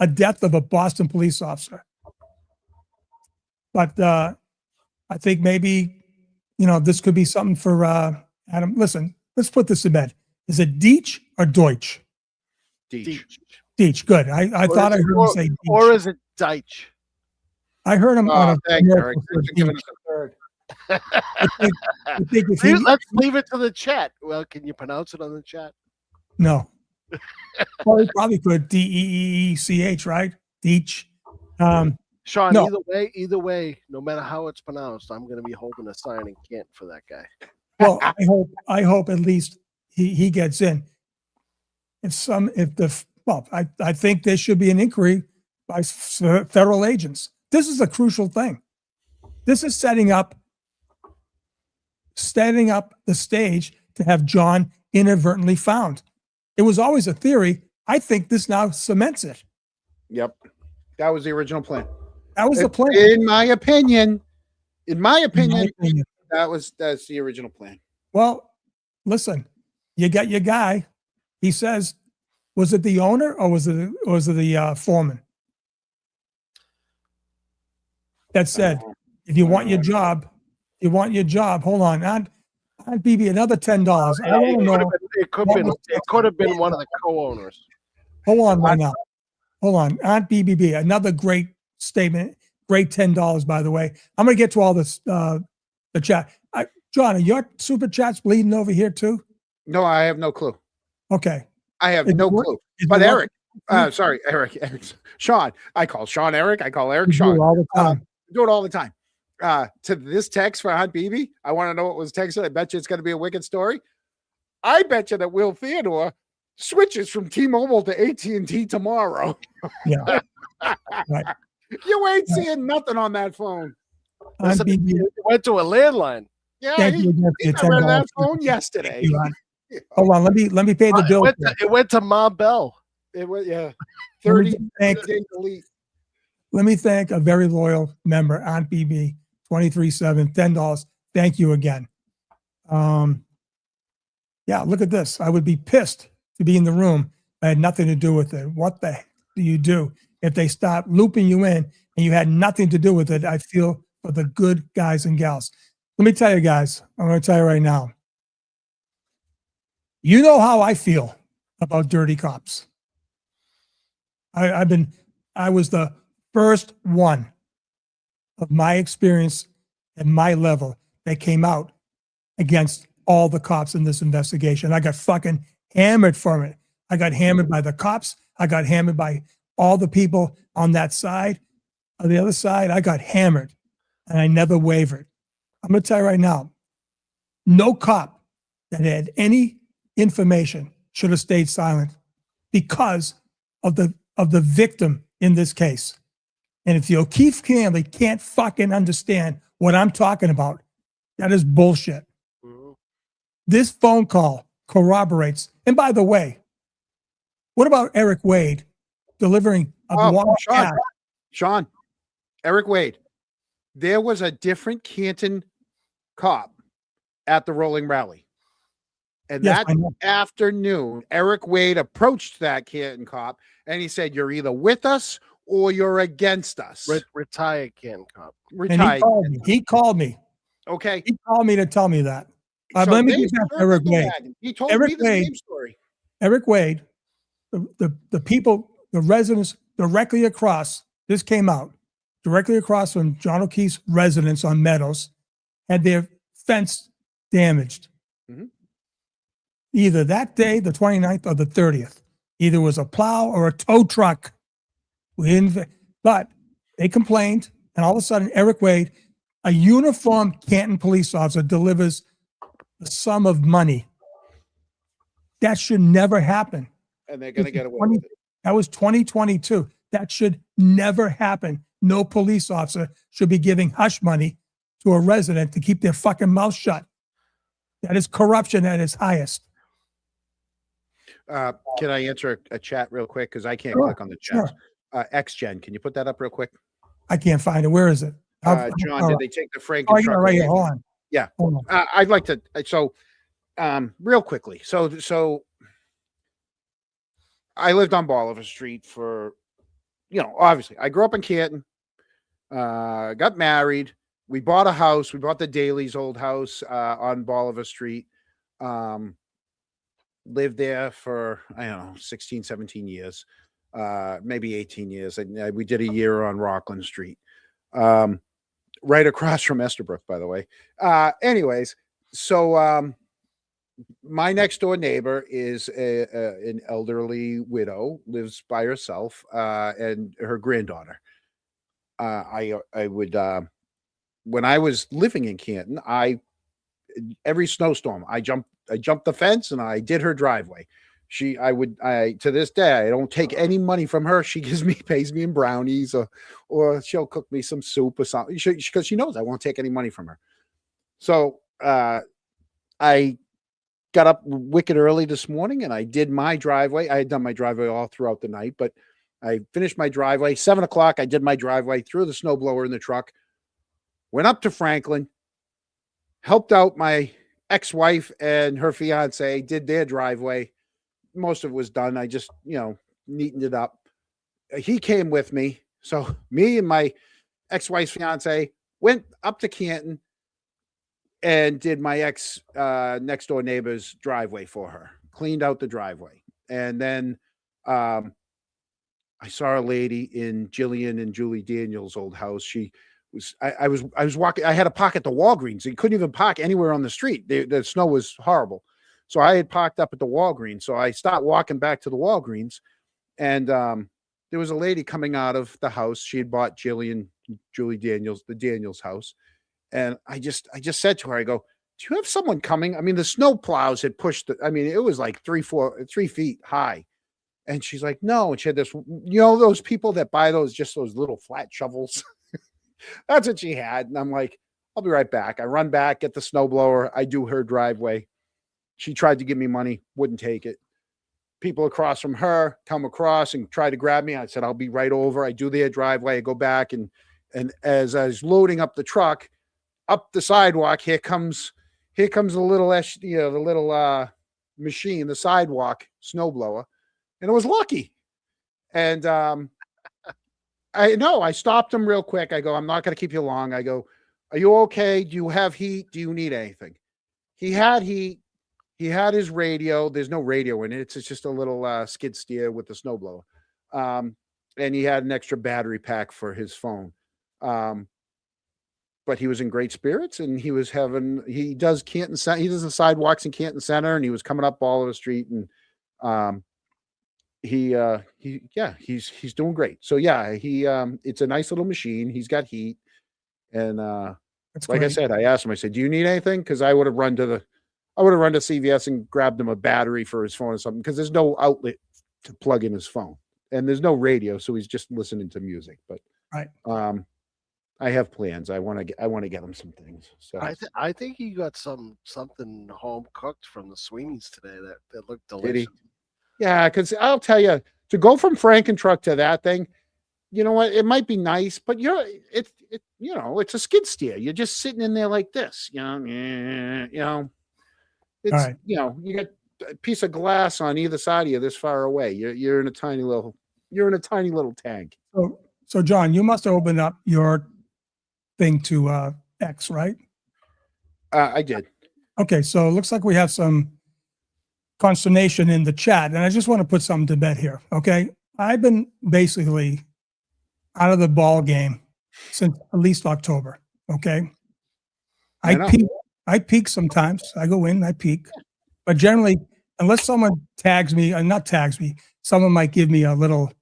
A death of a Boston police officer. But I think maybe, this could be something for Adam. Listen, let's put this to bed. Is it Deitch or Deutsch? Deitch. Deitch, good. I thought I heard him say Deitch. Or is it Deitch? I heard him on a Thank you, Eric. commercial for Thanks for giving Deitch. us a third. I think if he, Let's leave it to the chat. Well, can you pronounce it on the chat? no. Well, he probably could Deeech, right? Deitch. Sean, No. either way, no matter how it's pronounced, I'm going to be holding a sign in Canton for that guy. Well, I hope at least he gets in. I think there should be an inquiry by federal agents. This is a crucial thing. This is setting up the stage to have John inadvertently found. It was always a theory. I think this now cements it. Yep. That was the original plan. That was the plan. In my opinion, that's the original plan. Well, listen, you got your guy. He says, was it the owner or was it the foreman? That said, if you want your job, hold on. Aunt BB, another $10. I want to know. It could have been one of the co-owners. Hold on right now. Hold on. Aunt BBB, another great statement. Great $10, by the way. I'm going to get to all this, the chat. John, are your super chats bleeding over here too? No, I have no clue. Okay. I have no clue. But Eric, sorry, Eric, Sean. I call Sean Eric. I call Eric Sean. All the time. Do it all the time. To this text for Aunt BB, I want to know what was texted. I bet you it's going to be a wicked story. I bet you that Will Theodore switches from T-Mobile to AT&T tomorrow. Yeah. Right. You ain't seeing nothing on that phone. Aunt Listen, BB, it went to a landline. Yeah, thank you again for he your got rid of that $10. phone yesterday. Thank you, Aunt. Hold on, let me pay the bill. It went to Ma Bell. It was 30 Let me thank- day delete. Let me thank a very loyal member, Aunt BB, 23/7, $10. Thank you again. Yeah, look at this. I would be pissed to be in the room. I had nothing to do with it. What the heck do you do if they start looping you in and you had nothing to do with it? I feel for the good guys and gals. Let me tell you guys, I'm going to tell you right now. You know how I feel about dirty cops. I was the first one of my experience at my level that came out against all the cops in this investigation. I got fucking hammered from it. I got hammered by the cops. I got hammered by all the people on that side. On the other side, I got hammered and I never wavered. I'm going to tell you right now, no cop that had any information should have stayed silent because of the victim in this case. And if the O'Keefe family can't fucking understand what I'm talking about, that is bullshit. Mhm. This phone call corroborates. And by the way, what about Eric Wade delivering a water cat? Sean, Eric Wade, there was a different Canton cop at the Rolling Rally. And Yes, that I know. afternoon, Eric Wade approached that Canton cop and he said, "You're either with us or you're against us." Retired Canton cop. And Retired. he called me. Okay. He called me to tell me that. So Let me they get back to circled Eric the Wade. wagon. He told Eric me the Wade- same story. Eric Wade, the people, the residents directly across, this came out, directly across from John O'Keefe's residence on Meadows, had their fence damaged. Mhm. Either that day, the 29th, or the 30th. Either it was a plow or a tow truck. But they complained, and all of a sudden, Eric Wade, a uniformed Canton police officer, delivers a sum of money. That should never happen. And they're going to get away 20 with it. That was 2022. That should never happen. No police officer should be giving hush money to a resident to keep their fucking mouth shut. That is corruption at its highest. Can I answer a chat real quick? Because I can't Sure, click on the chat. sure. XGen, can you put that up real quick? I can't find it. Where is it? John, did they take the Frank Oh, and yeah, truck right here. away? Hold on. Yeah. Hold on. I'd like to, real quickly. So I lived on Bolivar Street for, obviously I grew up in Canton, got married. We bought a house. We bought the Daly's old house, on Bolivar Street. Lived there for, 16, 17 years, maybe 18 years. And we did a year on Rockland Street, right across from Estabrook, by the way. Anyways, so, my next door neighbor is an elderly widow, lives by herself, and her granddaughter. I would, when I was living in Canton, every snowstorm, I jumped the fence and I did her driveway. To this day, I don't take any money from her. She pays me in brownies, or she'll cook me some soup or something, because she knows I won't take any money from her. So, I got up wicked early this morning and I did my driveway. I had done my driveway all throughout the night, but I finished my driveway. 7 o'clock, I did my driveway, threw the snowblower in the truck, went up to Franklin, helped out my ex-wife and her fiance, did their driveway. Most of it was done. I just, neatened it up. He came with me. So me and my ex-wife's fiance went up to Canton and did my next door neighbor's driveway for her, cleaned out the driveway. And then I saw a lady in Jillian and Julie Daniels' old house. I was walking, I had to park at the Walgreens. You couldn't even park anywhere on the street. The snow was horrible. So I had parked up at the Walgreens. So I stopped walking back to the Walgreens, and there was a lady coming out of the house. She had bought Jillian, Julie Daniels, the Daniels house. And I just said to her, I go, "Do you have someone coming?" I mean, the snow plows had pushed it. I mean, it was like 3 feet high. And she's like, "No." And she had this, those people that buy those little flat shovels. That's what she had. And I'm like, "I'll be right back." I run back, get the snowblower. I do her driveway. She tried to give me money, wouldn't take it. People across from her come across and try to grab me. I said, "I'll be right over." I do their driveway. I go back, and as I was loading up the truck, up the sidewalk, here comes the little machine, the sidewalk snowblower, and it was Lucky. And I stopped him real quick. I go, "I'm not going to keep you long." I go, "Are you okay? Do you have heat? Do you need anything?" He had heat. He had his radio. There's no radio in it. It's just a little skid steer with the snowblower. And he had an extra battery pack for his phone. But he was in great spirits, and he does Canton Center. He does the sidewalks in Canton Center, and he was coming up Bolivar Street, and he's doing great. So yeah, it's a nice little machine. He's got heat. And That's like I great. said, I asked him, I said, "Do you need anything?" Because I would have run to CVS and grabbed him a battery for his phone or something, because there's no outlet to plug in his phone, and there's no radio, so he's just listening to music. But Right. I have plans. I want to get him some things. So I think he got something home cooked from the Sweeney's today that looked did he? delicious. Yeah, because I'll tell you, to go from Frankentruck to that thing, you know what? It might be nice, but it's a skid steer. You're just sitting in there like this, it's right. You got a piece of glass on either side of you this far away. You're in a tiny little tank. So John, you must have opened up your thing to X, right? I did. Okay, so it looks like we have some consternation in the chat, and I just want to put something to bed here. Okay, I've been basically out of the ball game since at least October. Okay, I peak sometimes. I go in, I peak, but generally, unless someone tags me, not tags me, someone might give me a little,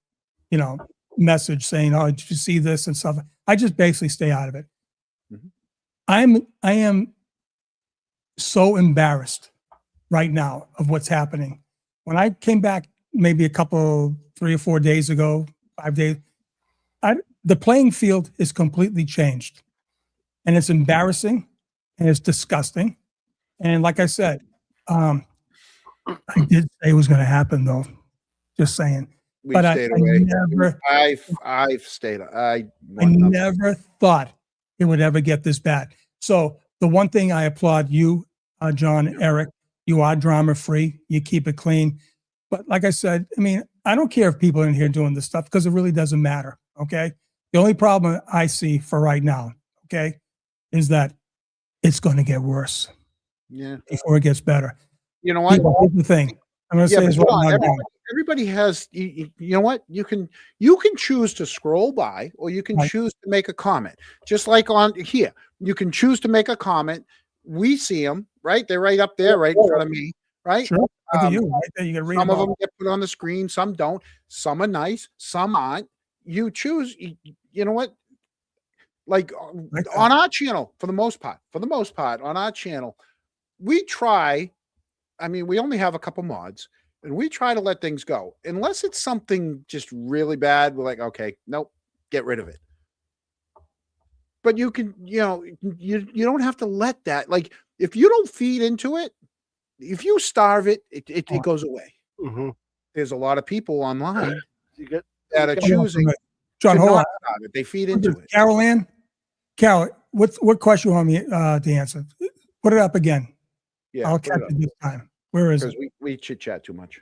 message saying, "Oh, did you see this?" and stuff. I just basically stay out of it. Mm-hmm. I am so embarrassed right now of what's happening. When I came back, maybe 3 or 4 days ago, 5 days, the playing field is completely changed, and it's embarrassing, and it's disgusting. And like I said, I did say it was going to happen, though. Just saying. We But stayed away. I've stayed. I never thought it would ever get this bad. So the one thing I applaud you, John, Eric, you are drama free. You keep it clean. But like I said, I don't care if people are in here doing this stuff because it really doesn't matter. Okay. The only problem I see for right now, okay, is that it's going to get worse. Yeah. Before it gets better. You know what? Here's the thing. I'm going to say this right now. Everybody has, you know what? You can choose to scroll by, or you can choose to make a comment. Just like on here, you can choose to make a comment. We see them, right? They're right up there, right in front of me, right? Sure. You can read some of them get put on the screen, some don't. Some are nice, some aren't. You choose. You know what? Like on our channel, for the most part, on our channel, we try. We only have a couple mods. And we try to let things go unless it's something just really bad. We're like, okay, nope, get rid of it. But you can, you don't have to let that, like, if you don't feed into it, if you starve it, it goes away. Mm-hmm. There's a lot of people online that are choosing. John, hold on. They feed into it. Carol, what question you want me to answer? Put it up again. Yeah, I'll catch it this time. Where is it? Because we chit chat too much.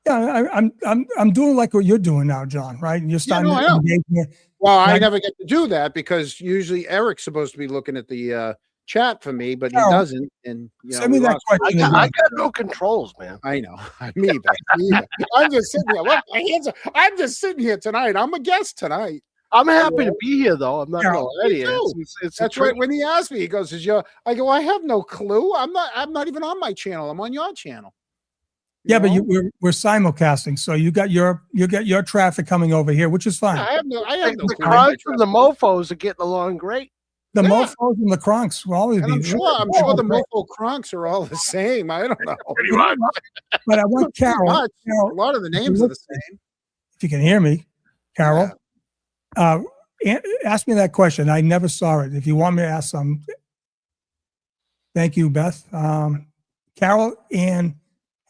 Yeah, I'm doing like what you're doing now, John. Right? You're starting to engage me. Well, I never get to do that because usually Eric's supposed to be looking at the chat for me, but he doesn't. And send me that question. I got no controls, man. I know. Me either. I'm just sitting here. Look, my hands I'm just sitting here tonight. I'm a guest tonight. I'm happy to be here, though. I'm not going to lie to you. That's right. When he asked me, he goes, I go, I have no clue. I'm not even on my channel. I'm on your channel. But we're simulcasting, so you got your traffic coming over here, which is fine. I have no the Cronks and the Mofos are getting along great. The Mofos and the Cronks will always be. I'm sure the Mofo Cronks are all the same. I don't know. Pretty much. But I want Carol. A lot of the names are the same. If you can hear me, Carol. Yeah. Ask me that question. I never saw it. If you want me to ask some, thank you, Beth. Carol Ann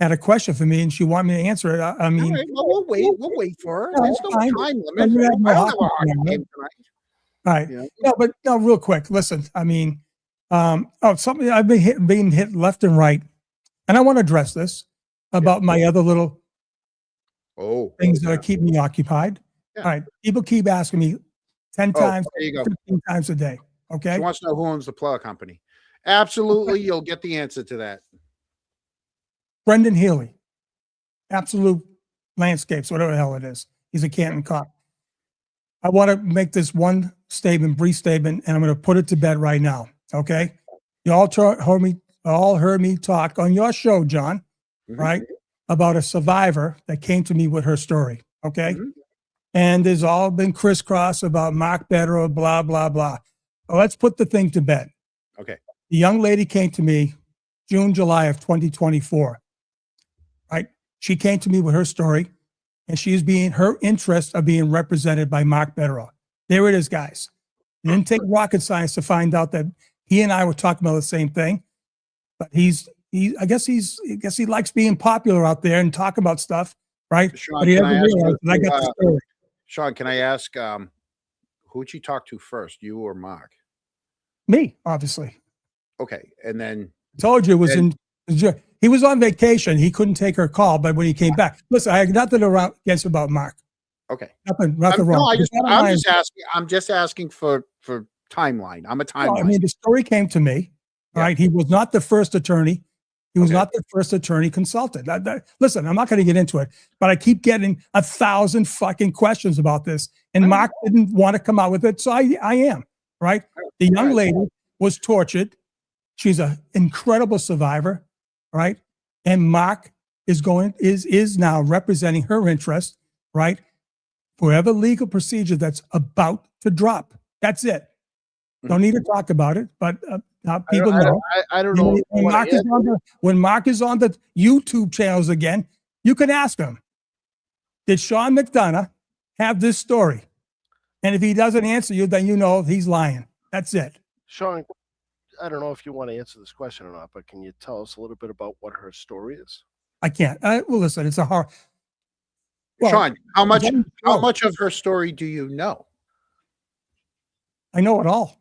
had a question for me, and she wanted me to answer it. All right, well, we'll wait for her. There's no time limit. All right. Yeah. No, real quick. Listen, something I've been being hit left and right, and I want to address this about my other little things that keep me occupied. Yeah. All right. People keep asking me 10 times, 15 times a day. Okay. She wants to know who owns the plow company. Absolutely. You'll get the answer to that. Brendan Healy, Absolute Landscapes, whatever the hell it is. He's a Canton cop. I want to make this one statement, brief statement, and I'm going to put it to bed right now. Okay. You all heard me talk on your show, John, right? About a survivor that came to me with her story. Okay. Mm-hmm. And there's all been crisscross about Mark Bedro, blah, blah, blah. Well, let's put the thing to bed. Okay. The young lady came to me June, July of 2024. Right? She came to me with her story, and her interests are being represented by Mark Bedro. There it is, guys. It didn't take rocket science to find out that he and I were talking about the same thing. But I guess he likes being popular out there and talking about stuff, right? Sean, But he can I doesn't ask realize you, that I got the story. Sean, can I ask, who'd you talk to first, you or Mark? Me, obviously. Okay, and then Told you it was And- he was on vacation. He couldn't take her call, but when he came back, listen, I had nothing against about Mark. okay, Nothing no, wrong. I'm just asking for timeline. I'm a timeline. Well, I mean, the story came to me, Yeah. right? He was not the first attorney. He was Okay. not the first attorney consultant. Listen, I'm not going to get into it, but I keep getting 1,000 fucking questions about this, and Mark didn't want to come out with it, so I am, right? The young lady was tortured. She's an incredible survivor, right? And Mark is now representing her interest, right? Whatever legal procedure that's about to drop. That's it. Don't need to talk about it, but now people know. I don't know. When Mark is on the YouTube channels again, you can ask him, did Sean McDonough have this story? And if he doesn't answer you, then you know he's lying. That's it. Sean, I don't know if you want to answer this question or not, but can you tell us a little bit about what her story is? I can't. Well, listen, it's a hard. Well, Sean, how much Oh. of her story do you know? I know it all.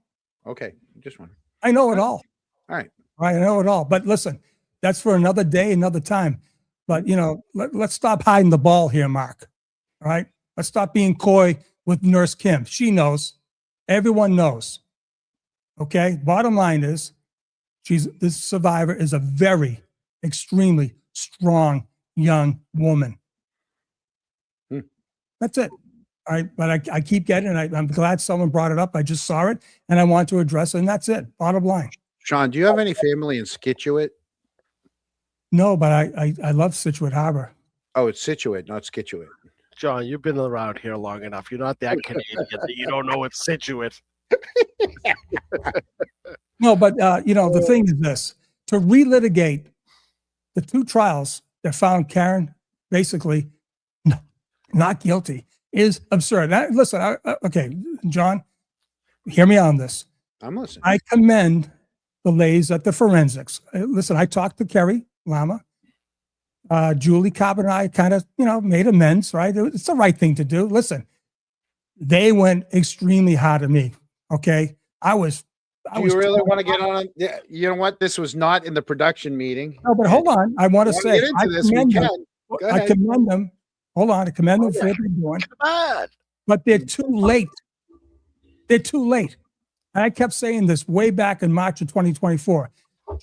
Okay, just one. I know it all. All right. Right, I know it all. But listen, that's for another day, another time. But let's stop hiding the ball here, Mark. All right, let's stop being coy with Nurse Kim. She knows. Everyone knows. Okay. Bottom line is, this survivor is a very, extremely strong young woman. That's it. All right, but I keep getting it. I'm glad someone brought it up. I just saw it and I want to address it, and that's it. Bottom line. Sean, do you have any family in Scituate? No, but I love Scituate Harbor. Oh, it's Scituate, not Scituate. John, you've been around here long enough. You're not that Canadian that you don't know it's Scituate. No, but the thing is this: to relitigate the two trials that found Karen basically not guilty is absurd. Listen, okay, John, hear me on this. I'm listening. I commend the ladies at the forensics. Listen, I talked to Kerry Lama. Julie Cobb and I kind of, made amends, right? It's the right thing to do. Listen, they went extremely hard at me. Okay. Do you really want to get on? Yeah, you know what? This was not in the production meeting. No, but hold on. I want to say, get into this. We can. Go I ahead. commend them. Hold on. I commend them for what they're doing. Come on. But they're too late. They're too late. And I kept saying this way back in March of 2024.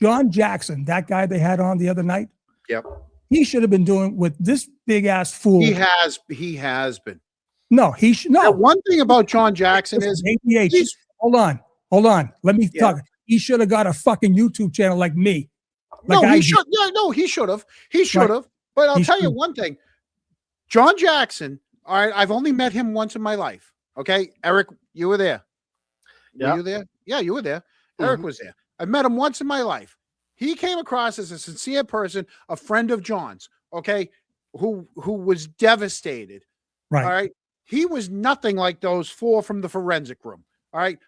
John Jackson, that guy they had on the other night. Yep. He should have been doing with this big ass fool. He has been. No, he should. No. Now, one thing about John Jackson is ADH. he's- Hold on. Let me Yeah. talk. He should have got a fucking YouTube channel like me. no, I he did. should. Yeah, no, he should have. He should have. But I'll He tell you should. one thing. John Jackson. All right, I've only met him once in my life. Okay, Eric, you were there. Yeah. Were you there? Yeah, you were there. Eric was there. I've met him once in my life. He came across as a sincere person, a friend of John's. Okay, who was devastated. Right. All right. He was nothing like those four from the forensic room. All right.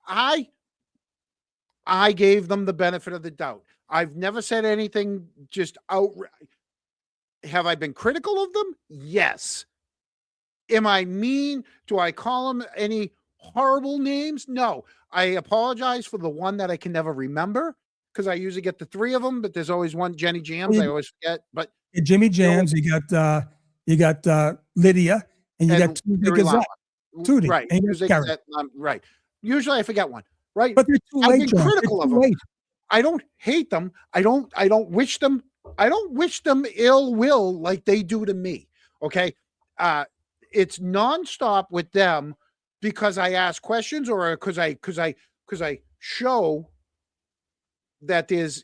I gave them the benefit of the doubt. I've never said anything just outright. Have I been critical of them? Yes. Am I mean? Do I call them any horrible names? No. I apologize for the one that I can never remember because I usually get the three of them, but there's always one Jenny Jams. I always forget. But Jimmy Jams, you got Lydia, and you got Tootie Gary Gazette. Lama. Tootie, Right. and you got Usually Karen. Gazette, right. Usually I forget one. Right. But they're too I've late, been John. critical They're of too them. late. I don't hate them. I don't wish them ill will like they do to me. Okay. It's nonstop with them because I ask questions or because I show that there's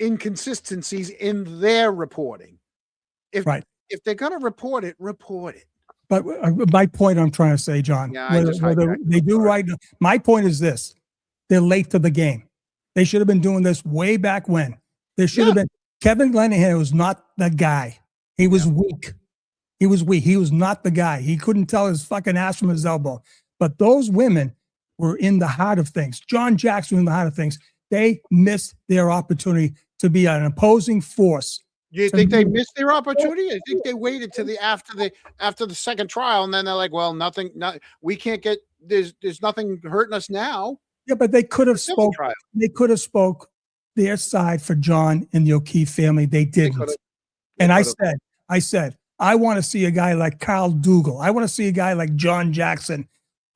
inconsistencies in their reporting. If they're gonna report it, report it. But my point I'm trying to say, John, Yeah, I just whether they do right. My point is this: they're late to the game. They should have been doing this way back when. There should have been. Kevin Lenihan was not the guy. He was weak. He was weak. He was not the guy. He couldn't tell his fucking ass from his elbow. But those women were in the heart of things. John Jackson was in the heart of things. They missed their opportunity to be an opposing force. Do you think they missed their opportunity? I think they waited to the after the second trial, and then they're like, "Well, we can't get there's nothing hurting us now." Yeah, but they could have Civil spoke. trial. They could have spoke their side for John and the O'Keefe family. They didn't. could've. And I could've. said, I want to see a guy like Carl Dougal. I want to see a guy like John Jackson.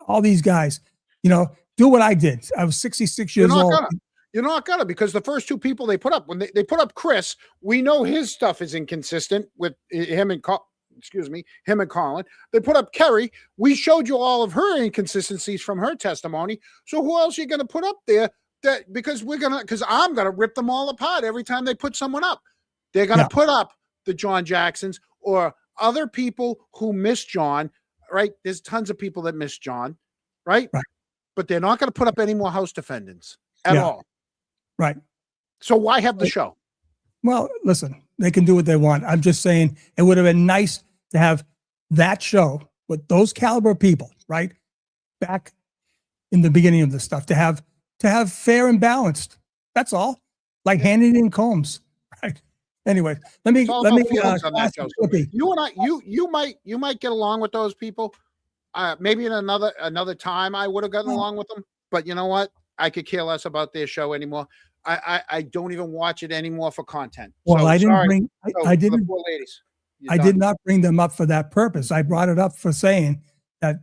All these guys, do what I did. I was 66 years old. You're not gonna, because the first two people they put up, when they put up Chris, we know his stuff is inconsistent with him and Colin. They put up Kerry. We showed you all of her inconsistencies from her testimony. So who else are you going to put up there? Because I'm gonna rip them all apart every time they put someone up. They're gonna put up the John Jacksons or other people who miss John. Right? There's tons of people that miss John. Right? But they're not going to put up any more House defendants at all. Right. So why have the show? Well, listen, they can do what they want. I'm just saying it would have been nice to have that show with those caliber of people, right? Back in the beginning of this stuff, to have fair and balanced. That's all. Like Hannity and Combs. Right. Anyway, let me on that, you might get along with those people. Maybe in another time I would have gotten along with them. But you know what? I could care less about their show anymore. I don't even watch it anymore for content. Well, so, I didn't sorry. bring. I didn't. The poor ladies. I did not bring them up for that purpose. I brought it up for saying that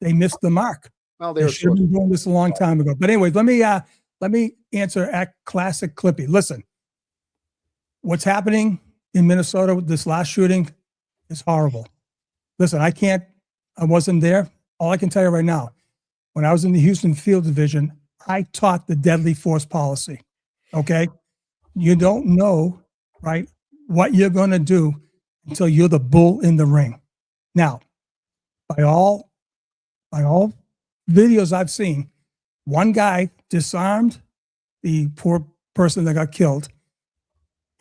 they missed the mark. Well, they should have been doing this a long time ago. But anyways, let me answer at Classic Clippy. Listen, what's happening in Minnesota with this last shooting is horrible. Listen, I wasn't there. All I can tell you right now, when I was in the Houston Field Division, I taught the deadly force policy. Okay. You don't know, right, what you're going to do until you're the bull in the ring. Now, by all videos I've seen, one guy disarmed the poor person that got killed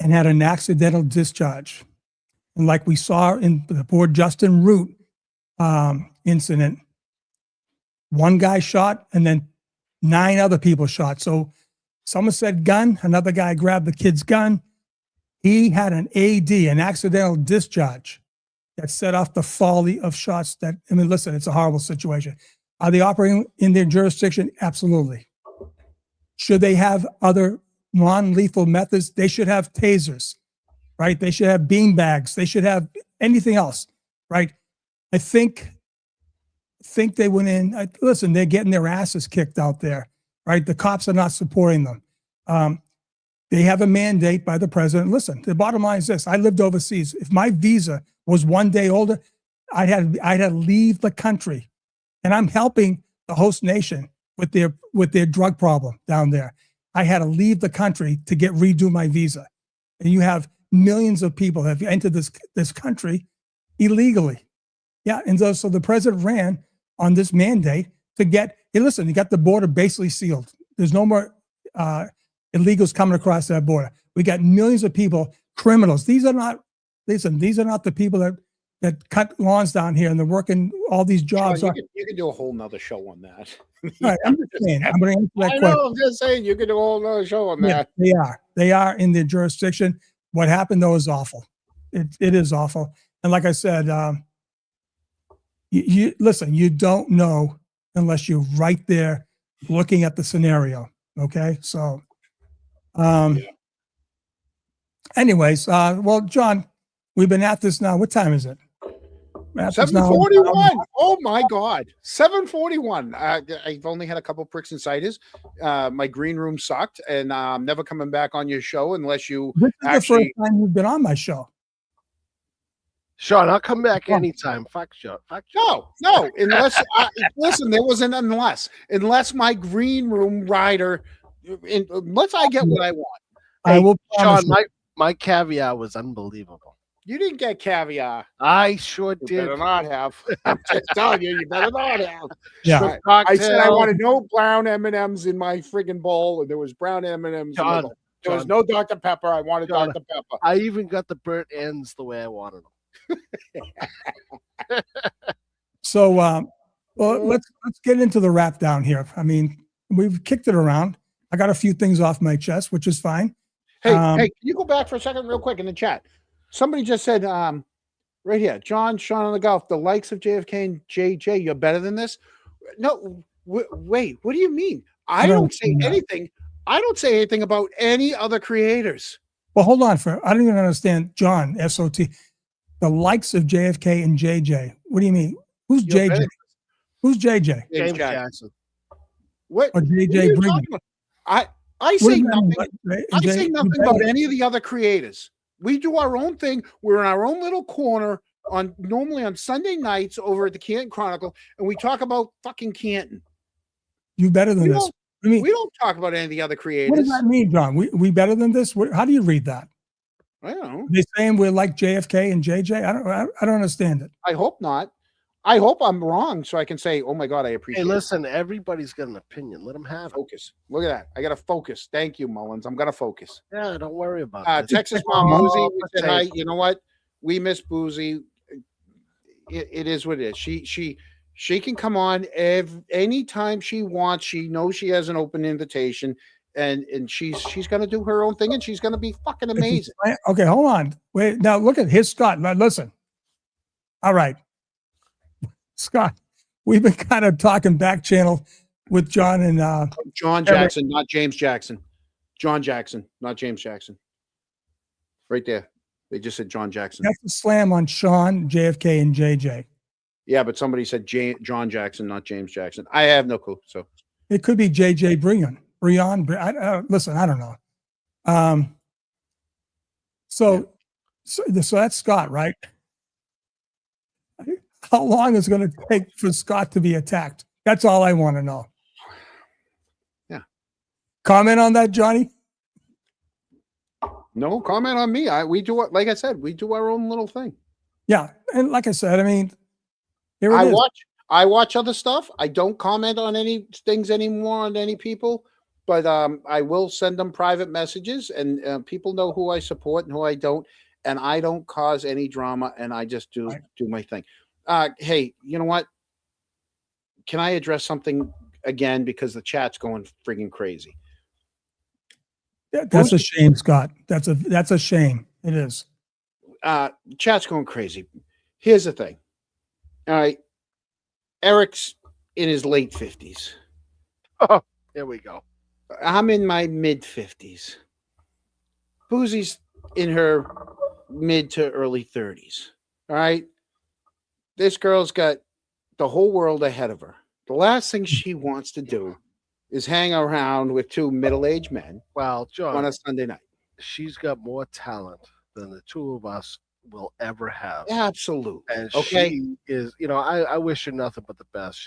and had an accidental discharge. And like we saw in the poor Justin Root incident, one guy shot and then 9 other people shot. So someone said gun, another guy grabbed the kid's gun. He had an AD, an accidental discharge, that set off the volley of shots listen, it's a horrible situation. Are they operating in their jurisdiction? Absolutely. Should they have other non-lethal methods? They should have tasers, right? They should have bean bags. They should have anything else, right? I think they went in. Listen, they're getting their asses kicked out there, right? The cops are not supporting them. They have a mandate by the president. Listen, the bottom line is this: I lived overseas. If my visa was one day older, I had to leave the country, and I'm helping the host nation with their drug problem down there. I had to leave the country to redo my visa, and you have millions of people that have entered this country illegally. Yeah, and so the president ran on this mandate to get. Hey, listen, you got the border basically sealed. There's no more illegals coming across that border. We got millions of people, criminals. These are not the people that cut lawns down here and they're working all these jobs. Sean, you can do a whole nother show on that. All right, I'm just saying. I'm going to answer that question. I know. I'm just saying you could do a whole nother show on that. They are in their jurisdiction. What happened though is awful. It is awful. And like I said, you listen. You don't know unless you're right there looking at the scenario. Okay, so. Anyways, well, John, we've been at this now. What time is it? 7:41. Oh my God, 7:41. I've only had a couple pricks and ciders. My green room sucked, and I'm never coming back on your show unless you. This is the first time you've been on my show. Sean, I'll come back anytime. Fuck Sean. No. Unless listen, there was an unless my green room rider. Unless I get what I want. I will. Sean, my caviar was unbelievable. You didn't get caviar. I sure You did. better not have. I'm just telling you better not have. Yeah. I said I wanted no brown M&Ms in my friggin' bowl, and there was brown M&Ms. John, there was no Dr. Pepper. I wanted John, Dr. Pepper. I even got the burnt ends the way I wanted them. So Well, let's get into the wrap down here. I mean, we've kicked it around. I got a few things off my chest, which is fine. Hey, can you go back for a second, real quick, in the chat? Somebody just said, right here, John, Sean on the golf, the likes of JFK and JJ, you're better than this. No, wait, what do you mean? I don't say anything. I don't say anything about any other creators. Well, hold on I don't even understand, John, SOT. The likes of JFK and JJ. What do you mean? Who's You're JJ? better. Who's JJ? James Jackson. What? Or What are JJ you Brigham? talking about? I What say does that nothing. mean? I say nothing about better. any of the other creators. We do our own thing. We're in our own little corner normally on Sunday nights over at the Canton Chronicle, and we talk about fucking Canton. You better than We this. don't- I mean, We don't talk about any of the other what creators. does that mean, John? We better than this? How do you read that? I don't know. Are they saying we're like JFK and JJ? I don't understand it. I hope not. I hope I'm wrong so I can say, oh my God, I appreciate Hey, it. listen, everybody's got an opinion. Let them have it. Focus. Look at that. I got to focus. Thank you, Mullins. I'm going to focus. Yeah, don't worry about it. Texas Mom Oh, Boozy we said, potato. hi. You know what? We miss Boozy. It is what it is. She can come on anytime she wants. She knows she has an open invitation, and she's going to do her own thing, and she's going to be fucking amazing. Okay, hold on. Wait, now look at his Scott. Now listen. All right. Scott, we've been kind of talking back channel with John and John Jackson, not James Jackson. John Jackson, not James Jackson. Right there. They just said John Jackson. that's a slam on Sean, JFK, and JJ. Yeah, but somebody said John Jackson, not James Jackson. I have no clue. So It could be JJ Brion. Listen, I don't know. So that's Scott, right? How long is it going to take for Scott to be attacked? That's all I want to know. Yeah. Comment on that, Johnny? no comment on me. We do what, like I said, we do our own little thing. Yeah. And like I said, I mean, here it is. I watch other stuff. I don't comment on any things anymore on any people, but I will send them private messages, and people know who I support and who I don't, and I don't cause any drama, and I just do my thing. Hey, you know what? Can I address something again, because the chat's going friggin' crazy? That's a shame, Scott. That's a shame. It is. Chat's going crazy. Here's the thing. All right. Eric's in his late 50s. Oh, here we go. I'm in my mid 50s. Boozy's in her mid to early 30s. All right. This girl's got the whole world ahead of her. The last thing she wants to do is hang around with two middle-aged men Well, John, on a Sunday night. she's got more talent than the two of us will ever have. Absolutely. And Okay. she is, I wish her nothing but the best.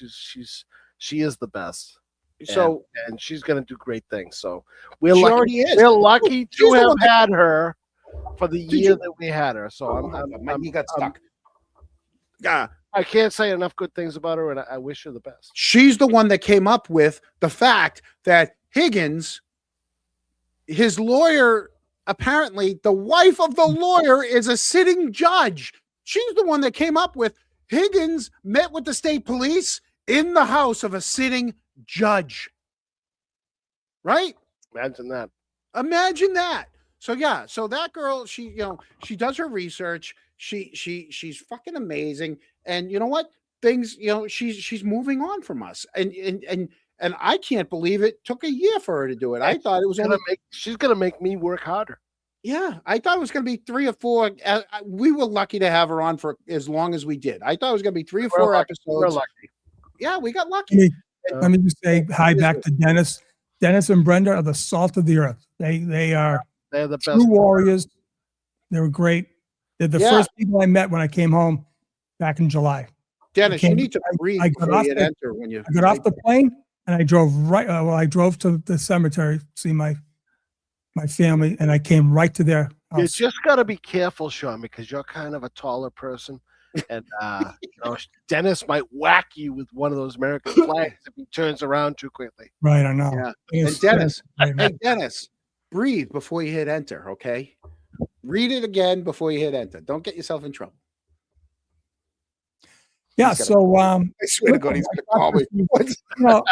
She is the best. So And she's gonna do great things. So we're she lucky. already is. We're lucky She's to the have one that- had her for the Did year you- that we had her. So my knee got stuck. Yeah. I can't say enough good things about her, and I wish her the best. She's the one that came up with the fact that Higgins, his lawyer, apparently the wife of the lawyer is a sitting judge. She's the one that came up with Higgins met with the state police in the house of a sitting judge. Right? Imagine that. Imagine that. So yeah, so that girl, she does her research. She's fucking amazing. And you know what? Things, she's moving on from us. And I can't believe it took a year for her to do it. I thought it was only She's gonna make me work harder. yeah, I thought it was going to be 3 or 4. We were lucky to have her on for as long as we did. I thought it was going to be 3 or 4 We're episodes. lucky. Yeah, we got lucky. Let me just say hi back to Dennis. Dennis and Brenda are the salt of the earth. They are They're the true best. warriors. They were great. They're the Yeah. first people I met when I came home back in July. Dennis, you came- need to breathe I got before off you the- enter when you I got off the plane and I drove right. I drove to the cemetery to see my family, and I came right to their You house. just got to be careful, Sean, because you're kind of a taller person, and Dennis might whack you with one of those American flags if he turns around too quickly. Right, I know. Yeah. Dennis- And Dennis, Dennis- hey Dennis, breathe before you hit enter, okay? Read it again before you hit enter. Don't get yourself in trouble. Yeah. He's So, I swear to God, he's going to call me. What's- you know,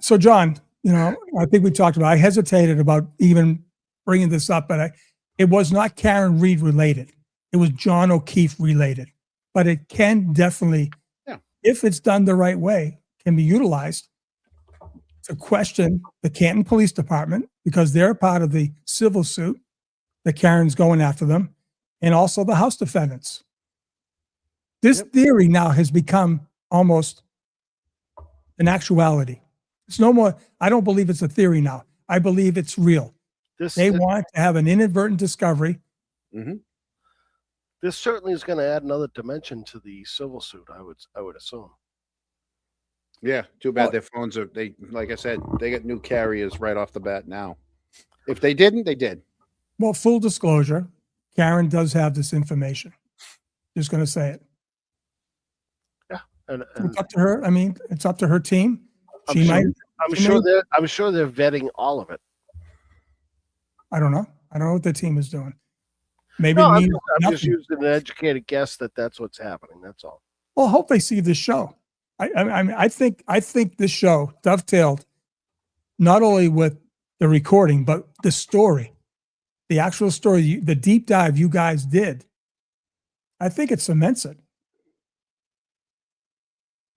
so John, I think we talked about, I hesitated about even bringing this up, but it was not Karen Reed related. It was John O'Keefe related, but it can definitely, Yeah. if it's done the right way, can be utilized to question the Canton Police Department because they're part of the civil suit that Karen's going after them, and also the House defendants. This theory now has become almost an actuality. It's no more, I don't believe it's a theory now. I believe it's real. They want to have an inadvertent discovery. This certainly is going to add another dimension to the civil suit, I would assume. Yeah, too bad their phones are, like I said, they get new carriers right off the bat now. If they didn't, they did. Well, full disclosure, Karen does have this information. Just going to say it. Yeah. And It's up to her. I mean, it's up to her team. I'm sure they're vetting all of it. I don't know. I don't know what the team is doing. Maybe No, it I'm means just nothing. using an educated guess that that's what's happening. That's all. Well, I hope they see this show. I think this show dovetailed not only with the recording, but the story, the actual story, the deep dive you guys did. I think it cements it.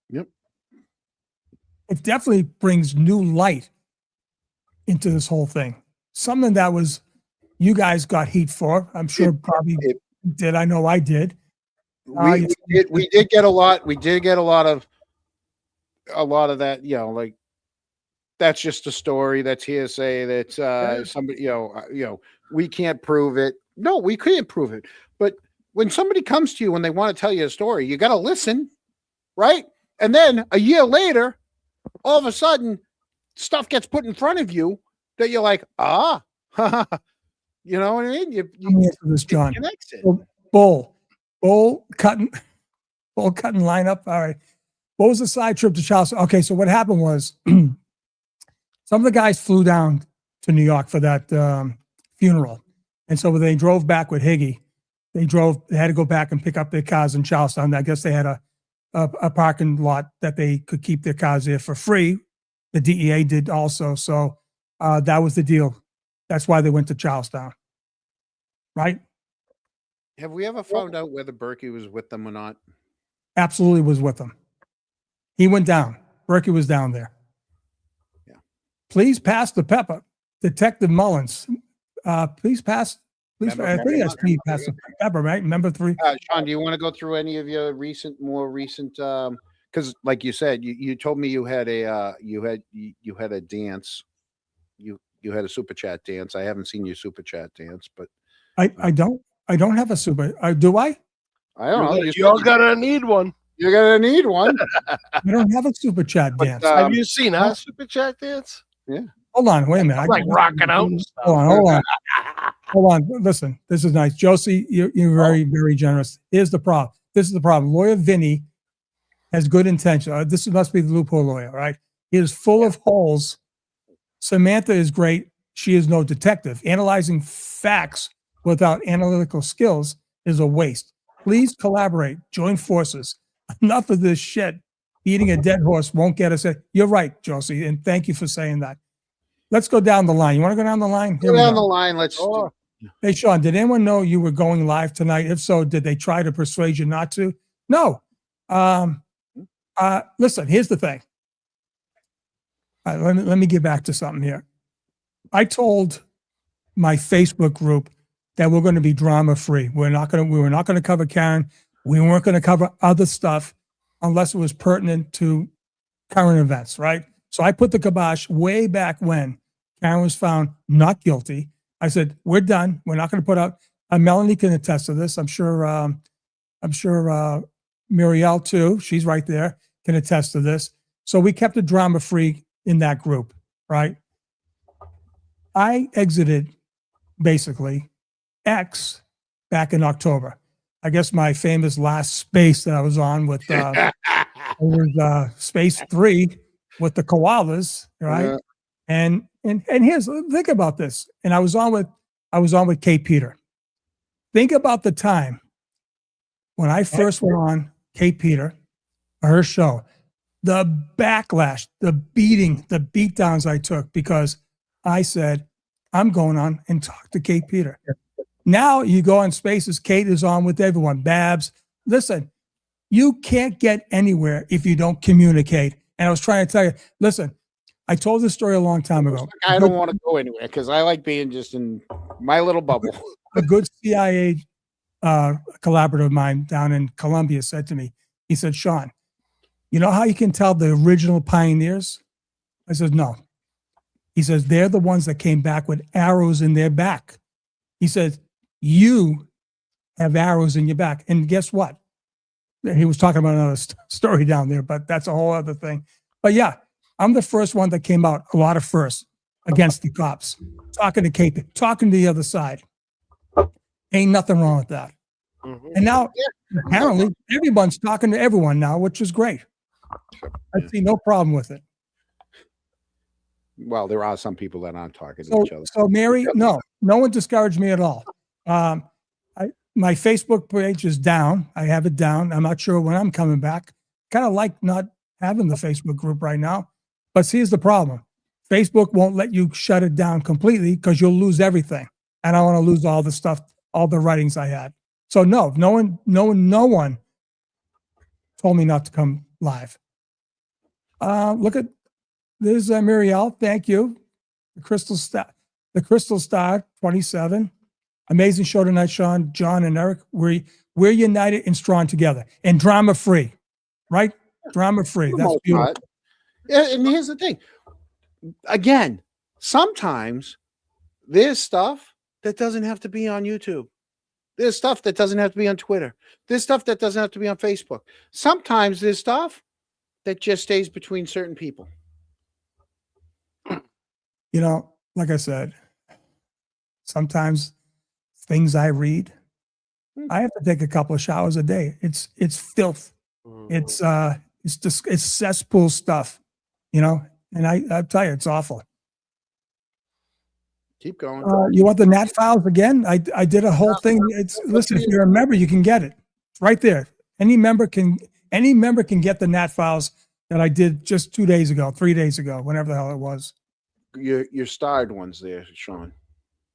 Yep. It definitely brings new light into this whole thing. Something that was, you guys got heat for. I'm sure probably did. I know I did. We did get a lot. We did get a lot of that, like that's just a story. That's hearsay. That's somebody, we can't prove it. No, we can't prove it. But when somebody comes to you and they want to tell you a story, you got to listen, right? And then a year later, all of a sudden, stuff gets put in front of you that you're like, you know what I mean? You answer this, John. connects it. Bull cutting lineup. All right. What was the side trip to Charleston? Okay, so what happened was some of the guys flew down to New York for that funeral. And so when they drove back with Higgy, they had to go back and pick up their cars in Charleston. I guess they had a parking lot that they could keep their cars there for free. The DEA did also. So that was the deal. That's why they went to Charlestown. Right? Have we ever found out whether Berkey was with them or not? Absolutely was with them. He went down. Berkey was down there. Yeah. Please pass the pepper. Detective Mullins. Please pass. Please, I think that's please pass the pepper, right? Number 3. Sean, do you want to go through any of your more recent, because like you said, you told me you had a dance. You had a super chat dance. I haven't seen your super chat dance, but I don't have a super. Do I? I don't know. You're gonna need one. You're gonna need one. I don't have a super chat dance. Have you seen our super chat dance? Yeah. Hold on, wait a minute. Like rocking out and stuff. Hold on. Listen, this is nice. Josie, you're very, very generous. Here's the problem. This is the problem. Lawyer Vinny has good intention. This must be the loophole lawyer, right? He is full of holes. Samantha is great. She is no detective. Analyzing facts without analytical skills is a waste. Please collaborate. Join forces. Enough of this shit. Beating a dead horse won't get us. You're right, Josie, and thank you for saying that. Let's go down the line. You want to go down the line? Go down the line. Let's. Hey, Sean, did anyone know you were going live tonight? If so, did they try to persuade you not to? No. Listen, here's the thing. Let me get back to something here. I told my Facebook group that we're going to be drama free. We were not going to cover Karen. We weren't going to cover other stuff unless it was pertinent to current events, right? So I put the kibosh way back when Karen was found not guilty. I said, we're done. We're not going to put out. Melanie can attest to this. I'm sure Muriel too. She's right there. Can attest to this. So we kept it drama free in that group, right? I exited basically X back in October. I guess my famous last space that I was on with space 3 with the koalas, right? And think about this. And I was on with Kate Peter. Think about the time when I first went on Kate Peter, her show, the backlash, the beating, the beatdowns I took because I said, I'm going on and talk to Kate Peter. Now you go on Spaces, Kate is on with everyone. Babs, listen, you can't get anywhere if you don't communicate. And I was trying to tell you, listen, I told this story a long time ago. I don't want to go anywhere because I like being just in my little bubble. A good CIA collaborator of mine down in Colombia said to me, he said, Sean, you know how you can tell the original pioneers? I said, no. He says, they're the ones that came back with arrows in their back. He says, you have arrows in your back. And guess what? He was talking about another story down there, but that's a whole other thing. But yeah, I'm the first one that came out, a lot of firsts, against the cops, talking to Kate, talking to the other side. Ain't nothing wrong with that. Mhm. And now, apparently, everyone's talking to everyone now, which is great. I see no problem with it. Well, there are some people that aren't talking to So, each other. so Mary, no one discouraged me at all. My Facebook page is down. I have it down. I'm not sure when I'm coming back. Kind of like not having the Facebook group right now. But here's the problem. Facebook won't let you shut it down completely because you'll lose everything. And I want to lose all the stuff, all the writings I had. So no one told me not to come live. Look at there's Muriel. Thank you. The Crystal Star 27. Amazing show tonight, Sean, John, and Eric. We're united and strong together and drama free, right? Drama free. That's beautiful. And here's the thing. Again, sometimes there's stuff that doesn't have to be on YouTube. There's stuff that doesn't have to be on Twitter. There's stuff that doesn't have to be on Facebook. Sometimes there's stuff that just stays between certain people. You know, like I said, sometimes things I read, I have to take a couple of showers a day. It's filth. It's cesspool stuff, you know, and I tell you, it's awful. Keep going. You want the Nat files again? I did a whole thing. Listen, if you're a member, you can get it. It's right there. Any member can get the Nat files that I did just 3 days ago, whenever the hell it was. Your starred ones there, Sean.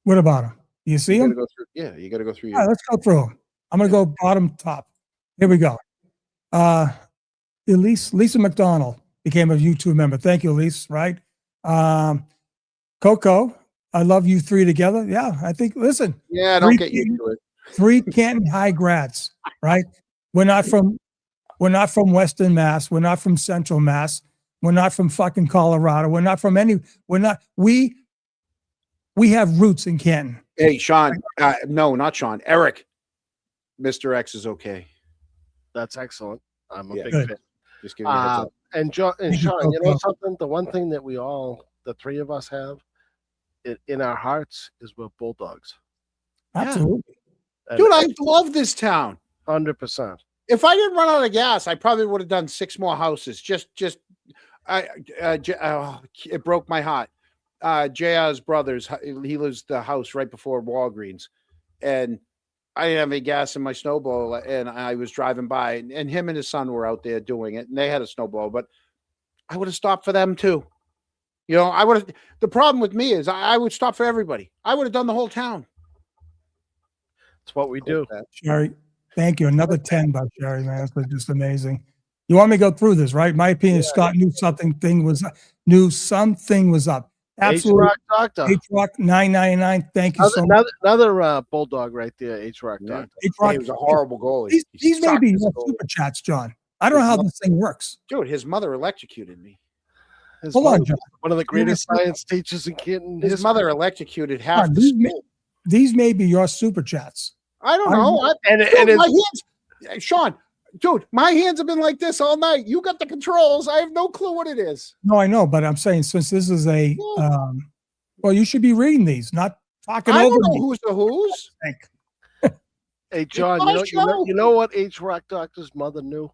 What about them? You see them? You got to go through. All right, let's go through them. I'm going to go bottom top. Here we go. Lisa McDonald became a YouTube member. Thank you, Elise. Right? Coco, I love you three together. Yeah, I think. Listen. Yeah, don't get used to it. 3 Canton High grads. Right? We're not from Western Mass. We're not from Central Mass. We're not from fucking Colorado. We're not from any. We have roots in Canton. Hey, Sean. No, not Sean. Eric. Mr. X is okay. That's excellent. I'm a big Good. fan. Just give me a heads up. And Sean, Thank you, you know Coco. something? The one thing that the three of us have in our hearts is we're bulldogs. Absolutely. Dude, I love this town. 100%. If I didn't run out of gas, I probably would have done 6 more houses. It broke my heart. JR's brothers, he lives the house right before Walgreens, and I didn't have any gas in my snowblower, and I was driving by, and him and his son were out there doing it, and they had a snowblower, but I would have stopped for them too. You know, I would have. The problem with me is I would stop for everybody. I would have done the whole town. It's what we do. Sherry, thank you. Another 10 by Sherry, man. That's just amazing. You want me to go through this, right? My opinion, Scott knew something was up. Absolutely. H-Rock Doctor. H-Rock 999. Thank you so much. Another bulldog right there, H-Rock Yeah. Doctor. H-Rock, He was a horrible goalie. these may sucked be as a your goalie. super chats, John. I don't know how this thing works. Dude, his mother electrocuted me. His Hold on, mother- John. One of the greatest Maybe- science teachers in Canton. His mother electrocuted half John, the school. these may be your super chats. I don't I- know. and Dude, my it's, hands, Sean, dude, my hands have been like this all night. You got the controls. I have no clue what it is. No, I know, but I'm saying since this is a, well, you should be reading these, not talking I over don't know me. who's the who's. hey, John, my you know show. what H-Rock Doctor's mother knew?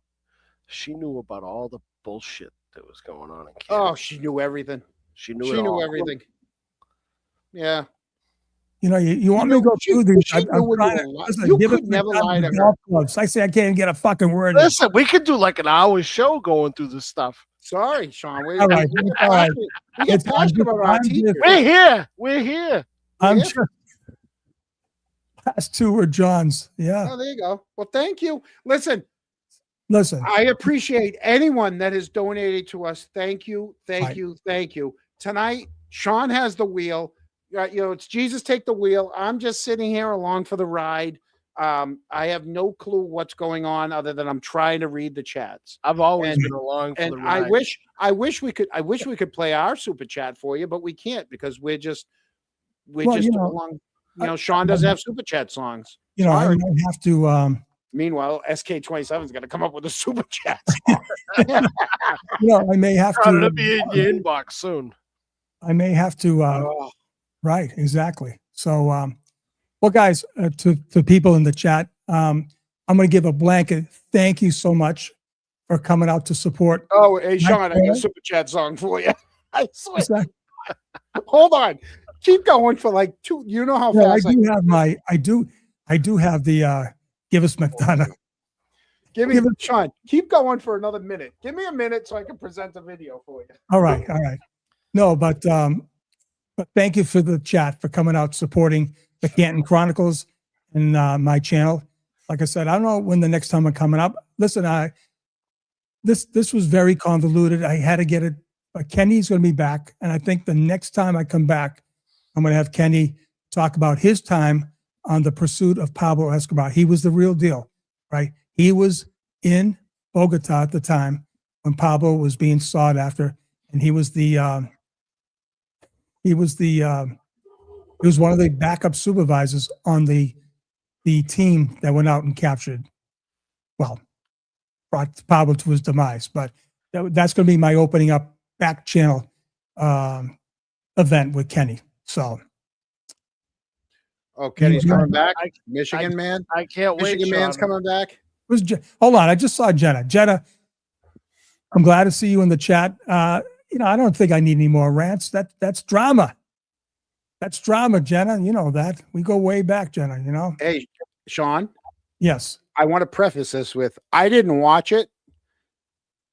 She knew about all the bullshit that was going on in Canton. Oh, she knew everything. She knew She it knew all. everything. Yeah. You know, you want me to go through these? You I'm knew trying you to were lying. listen, You give could us never the lie to her. golf clubs. I say I can't get a fucking word in. Listen, we could do like an hour show going through this stuff. Sorry, Sean. All right, we get all right. passionate. We get I'm passionate just- about our I'm just- teachers. We're here. We're here. I'm Yeah. just last two were John's. Yeah. Oh, there you go. Well, thank you. Listen, Listen, I appreciate anyone that has donated to us. Thank you. Thank Right. you. Thank you. Tonight, Sean has the wheel. You know, it's Jesus take the wheel. I'm just sitting here along for the ride. I have no clue what's going on other than I'm trying to read the chats. I've always And- been along for And the ride. I wish we could play our super chat for you, but we can't because we're just Well, you know, along. You know, Sean doesn't have super chat songs. you know, I Sorry. might have to. Meanwhile, SK27 is going to come up with a super chat. You know, I may have It'll to. be in your inbox soon. I may have to. Oh, Right, exactly. So, well, guys, to people in the chat, I'm going to give a blanket thank you so much for coming out to support. oh, hey Sean, I got a Taylor? super chat song for you. I swear. What's that? Hold on, keep going for like two. You know how Yeah, I fast do have my. I do have the. Give us McDonough. Give me give it- Sean. Keep going for another minute. Give me a minute so I can present the video for you. All right, all right. No, but thank you for the chat for coming out supporting the Canton Chronicles and my channel. Like I said, I don't know when the next time I'm coming up. Listen, this was very convoluted. I had to get it, but Kenny's going to be back, and I think the next time I come back, I'm going to have Kenny talk about his time on the pursuit of Pablo Escobar. He was the real deal, right? He was in Bogota at the time when Pablo was being sought after, and he was one of the backup supervisors on the team that went out and captured, well, brought Pablo to his demise. But that's going to be my opening up back channel event with Kenny. So Oh, Kenny's Yeah. coming back. I- Michigan man. I can't wait. Michigan man's Sean. coming back. hold on, I just saw Jenna. Jenna, I'm glad to see you in the chat. You know, I don't think I need any more rants. That's drama. That's drama, Jenna. You know that. We go way back, Jenna, you know? Hey, Sean. Yes. I want to preface this with I didn't watch it,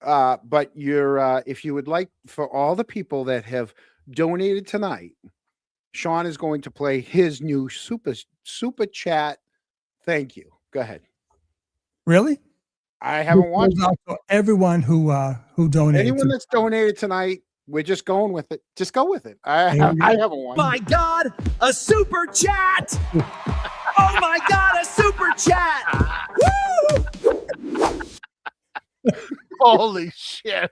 but if you would like, for all the people that have donated tonight, Sean is going to play his new super chat. Thank you. Go ahead. Really? I haven't watched Goes out to everyone who donated. anyone that's donated tonight. We're just going with it. Just go with it. I There you go. haven't watched. My God, a super chat! Oh my God, a super chat! Woo! Holy shit.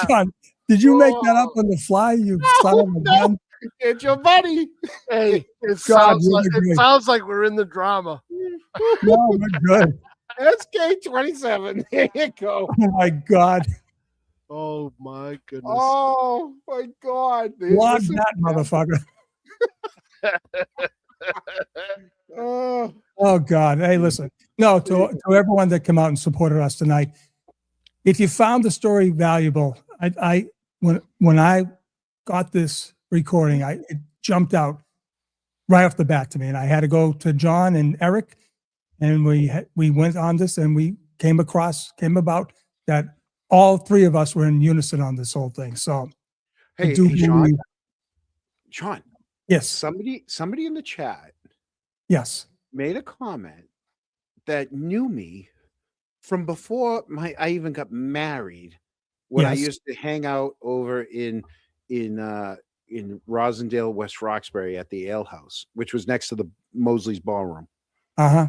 John, did you make that up on the fly? You son of a no. gun. It's your buddy. Hey, God, you're it great. sounds like we're in the drama. No, we're good. SK27. There you go. Oh my God. Oh my goodness. Oh my God. Log Listen- that motherfucker. Oh, Oh God. Hey, listen. No, to everyone that came out and supported us tonight. If you found the story valuable, when I got this recording, it jumped out right off the bat to me, and I had to go to John and Eric, and we went on this, and we came about that all three of us were in unison on this whole thing. So I hey, do hey, Sean. believe- Sean, yes, somebody in the chat yes, made a comment that knew me from before I even got married, when I Yes. used to hang out over in Rosendale, West Roxbury at the Ale House, which was next to the Mosley's Ballroom. uh-huh.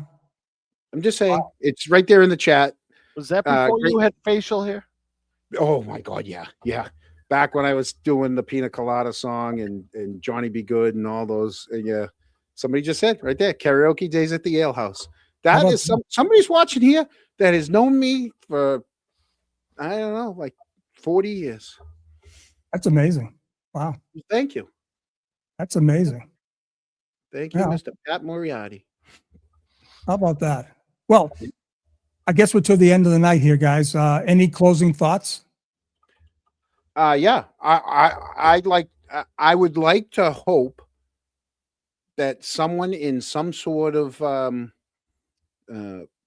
I'm just saying, it's right there in the chat. Was that before great- you had facial hair? Oh my God, yeah. Back when I was doing the Pina Colada song and Johnny Be Good and all those, yeah. Somebody just said right there, karaoke days at the Ale House. How That about is somebody's watching here that has known me for, I don't know, like 40 years. That's amazing. Wow, Thank you. that's amazing. Thank you, Yeah. Mr. Pat Moriarty. How about that? Well, I guess we're to the end of the night here, guys. Any closing thoughts? Yeah, I would like to hope that someone in some sort of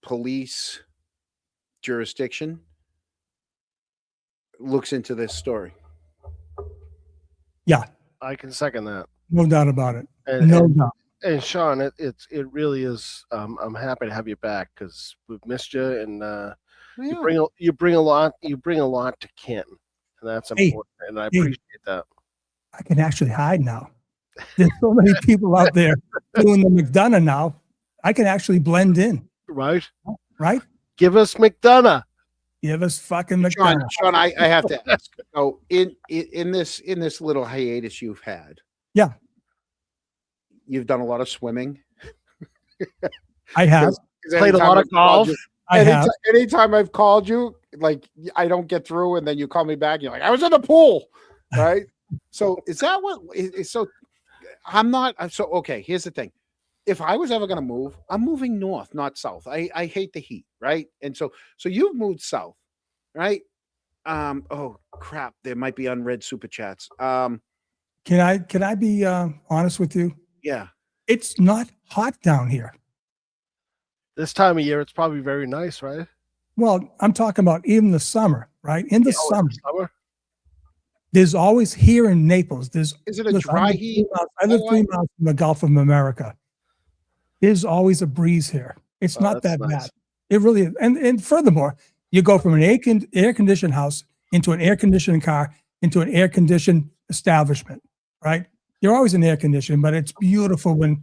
police jurisdiction looks into this story. Yeah, I can second that. no doubt about it. And, No and, doubt. and Sean, it really is. I'm happy to have you back because we've missed you, and Yeah. you bring a lot to Canton, and that's Hey, important. And I hey. appreciate that. I can actually hide now. There's so many people out there doing the McDonough now. I can actually blend in, Right? right? Give us McDonough. Give us fucking Sean, McDonough. Sean, I have to ask. So in this little hiatus you've had, Yeah. you've done a lot of swimming. I have. 'Cause Played a anytime lot of I've called golf. you- I have. Anytime I've called you, like I don't get through, and then you call me back. You're like, I was in the pool, right? So is that what? So I'm not. So okay. Here's the thing. If I was ever going to move, I'm moving north, not south. I hate the heat, right? And so you've moved south, right? Oh crap, there might be unread super chats. Can I be honest with you? Yeah. It's not hot down here. This time of year, it's probably very nice, right? Well, I'm talking about even the summer, right? In the Oh, summer, it's summer. there's always here in Naples. Is it a dry heat? I live 3 miles from the Gulf of America. There's always a breeze here. It's Oh, not that's that nice. bad. It really is. And furthermore, you go from an air conditioned house into an air conditioned car into an air conditioned establishment, right? You're always in air conditioning, but it's beautiful when you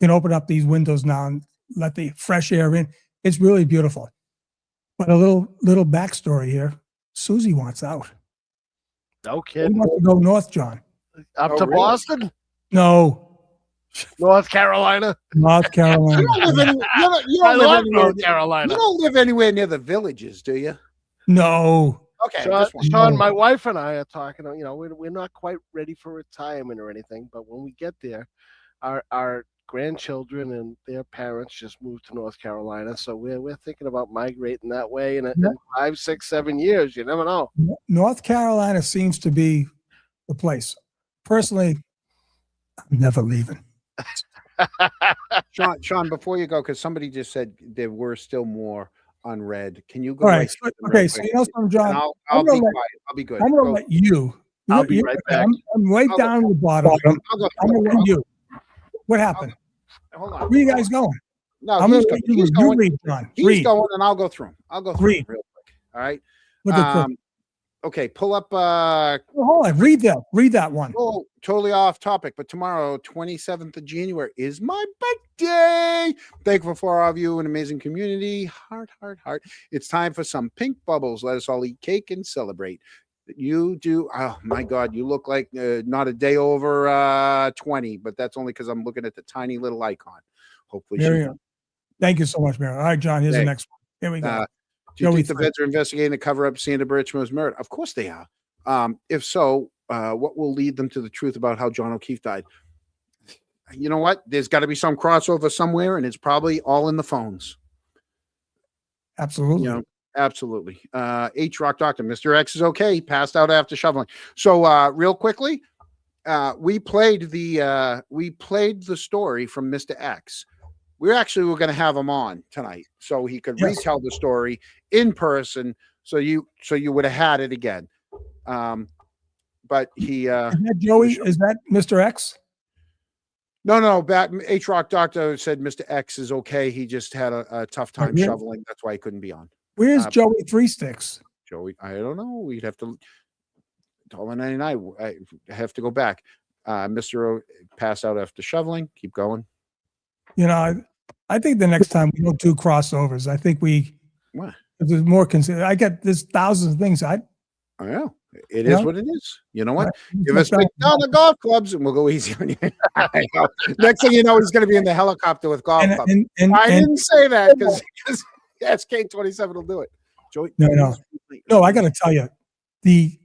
can open up these windows now and let the fresh air in. It's really beautiful. But a little backstory here. Susie wants out. No She kidding. wants to go north, John. Up Oh, to really? Boston, No, North Carolina. North Carolina. You don't live, you I don't live love anywhere. North Carolina. You don't live anywhere near the villages, do you? No. Okay. Sean, just one. Sean, my wife and I are talking. You know, we're not quite ready for retirement or anything, but when we get there, our grandchildren and their parents just moved to North Carolina, so we're thinking about migrating that way in, in 5, 6, 7 years. You never know. North Carolina seems to be the place. Personally, I'm never leaving. Sean, before you go, because somebody just said there were still more unread. Can you go? All right right. through them Okay. real So quick? you know something, John? And I'll I'm be gonna let- quiet. I'll be good. I'm going to Go. let you. I'll be right back. I'm way I'll go. down at the bottom. I'll go. I'm going to let you. What happened? Hold on. Where you guys going? No, I'm going he's, to go- let you, he's you going. read, John. He's Read. going, and I'll go through him. I'll go through Read. him real quick. All right. Look at this. Okay. Pull up. Well, hold on. Read that. Read that one. Oh, totally off topic, but tomorrow, 27th of January, is my birthday. Thankful for all of you, an amazing community. Heart, heart, heart. It's time for some pink bubbles. Let us all eat cake and celebrate. You do. Oh my God, you look like not a day over 20, but that's only because I'm looking at the tiny little icon. Hopefully, There she- you go. Thank you so much, Mary. All right, John. Here's the Hey. next one. Here we go. Do you Joey think the Frank. feds are investigating the cover up Sandra Birchmill's murder? Of course they are. If so, what will lead them to the truth about how John O'Keefe died? You know what? There's got to be some crossover somewhere, and it's probably all in the phones. Absolutely. You know, absolutely. H Rock Doctor, Mr. X is okay. He passed out after shoveling. So, real quickly, we played the story from Mr. X. We actually were going to have him on tonight, so he could Yes. retell the story in person. So you would have had it again. But he Is that Joey? Is that Mr. X? no, back H Rock Doctor said Mr. X is okay. He just had a tough time really? shoveling. That's why he couldn't be on. Where's Joey Three Sticks? Joey, I don't know. We'd have to $1.99. I have to go back. Mr. O passed out after shoveling. Keep going. You know, I think the next time we don't do crossovers, I think What? there's more consider. I get there's thousands of things. I know. It Yeah. is what it is. You know what? Right. Give us McDonough golf clubs and we'll go easy on you. I know. Next thing you know, he's going to be in the helicopter with golf clubs. I didn't say that because SK27 will do it. Joey, No. No, I got to tell you, the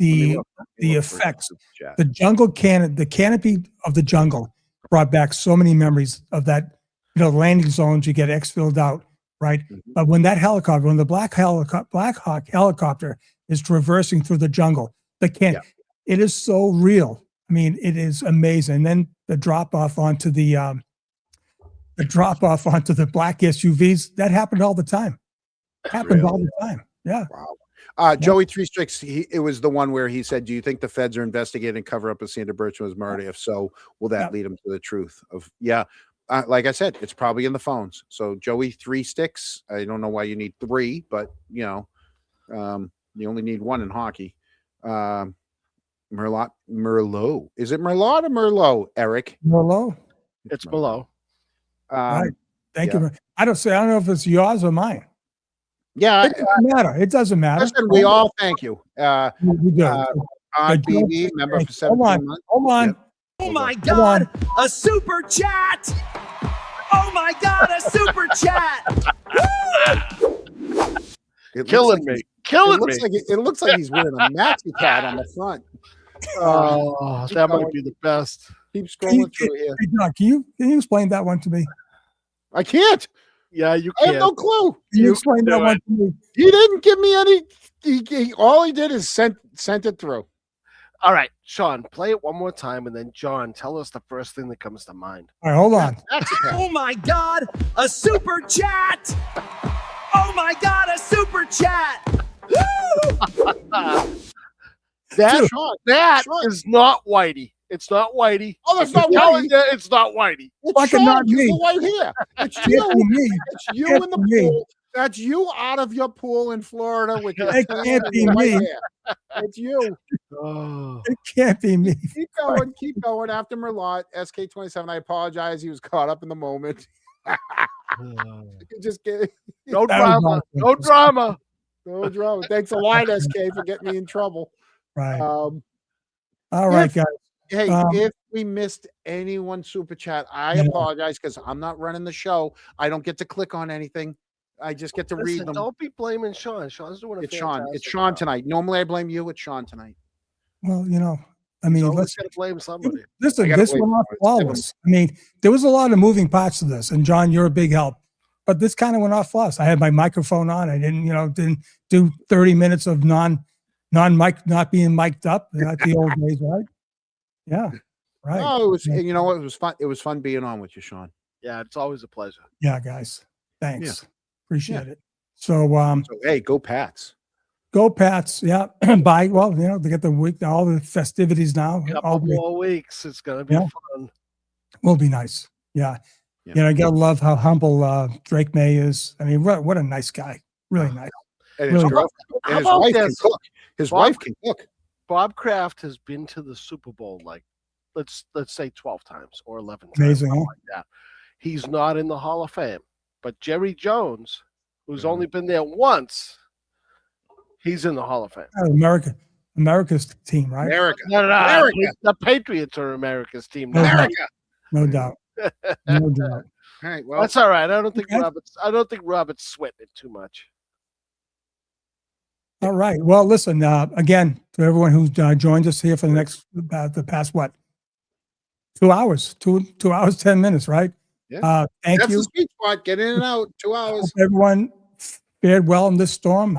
Let me look for effects, super chat. the the canopy of the jungle brought back so many memories of that. You know, landing zones you get exfilled out, right? Mhm. But when the Black Hawk helicopter is traversing through the jungle, it is so real. I mean, it is amazing. And then the drop off onto the black SUVs, that happened all the time. Happened all the time. Yeah. Wow. Joey Three Sticks, it was the one where he said, do you think the feds are investigating cover up of Sandra Birchman's murder? If so, will that lead them to the truth of, like I said, it's probably in the phones. So Joey Three Sticks, I don't know why you need three, but you only need one in hockey. Merlot. Is it Merlot or Merlot, Eric? Merlot. It's below. Right. Thank you. I don't know if it's yours or mine. Yeah. It doesn't matter. It doesn't matter. Listen, we all thank you. We do. Aunt BB, member for 17 months. Hold on. Yep. Oh my God, a super chat! Oh my God, a super chat! Killing me. It looks like he's wearing a maxi pad on the front. That might be the best. Keep scrolling through here. Hey, Doc, can you explain that one to me? I can't. Yeah, you I can. have no clue. Can you explain that one to me? He didn't give me any. All he did is sent it through. All right, Sean, play it one more time, and then John, tell us the first thing that comes to mind. All right, hold on. Oh my God, a super chat! Oh my God, a super chat! Woo! That is not Whitey. It's not Whitey. Oh, that's not Telling Whitey. you, it's not Whitey. It's Fucking Sean, not just me. the white hair. It's Can't you. be me. It's you Can't in the be me. pool. That's you out of your pool in Florida with your It tan can't and be your white me. hair. It's you. Oh. It can't be me. Keep going. After Merlot, SK27. I apologize. He was caught up in the moment. You just get No That was drama. awesome. No drama. no drama. Thanks a lot, SK, for getting me in trouble. Right. Um, All right, guys. Hey, Um, if we missed anyone super chat, I apologize because I'm not running the show. I don't get to click on anything. I just get to read Listen, them. don't be blaming Sean. Sean's doing a It's Sean. fantastic It's Sean job. tonight. Normally I blame you. It's Sean tonight. Well, I He's mean, always let's got to blame somebody. listen. I gotta This wait went off for it. flawless. I mean, there was a lot of moving parts to this, and John, you're a big help. But this kind of went off flawless. I had my microphone on. I didn't do 30 minutes of not being mic'd up like the old days, right? Yeah, right. No, it was. You know what? It was fun. It was fun being on with you, Sean. Yeah, it's always a pleasure. Yeah, guys. Thanks. Appreciate Yeah. it. So, So hey, go Pats. go Pats. Yeah. Bye. Well, they get the week, all the festivities now. All Couple the, more weeks. It's gonna be Yeah. fun. will be nice. Yeah. Yeah. I gotta love how humble Drake May is. I mean, what a nice guy. Really nice. And his Really? girlfriend. How And his about wife can this? cook. His Bob- wife can cook. Bob Kraft has been to the Super Bowl like let's say 12 times or 11 times. Amazing, something huh? like that. He's not in the Hall of Fame. But Jerry Jones, who's only been there once, he's in the Hall of Fame. America's team, right? America. No, America. the Patriots are America's team. No now. doubt. America. No doubt. No doubt. All right. Well, That's all right. I don't think Okay. Robert's sweating it too much. All right. Well, listen, again, to everyone who's joined us here for the past, what? 2 hours, 2 hours, 10 minutes, right? Yeah. Thank that's you. the sweet spot. Get in and out. 2 hours. Hope everyone fared well in this storm.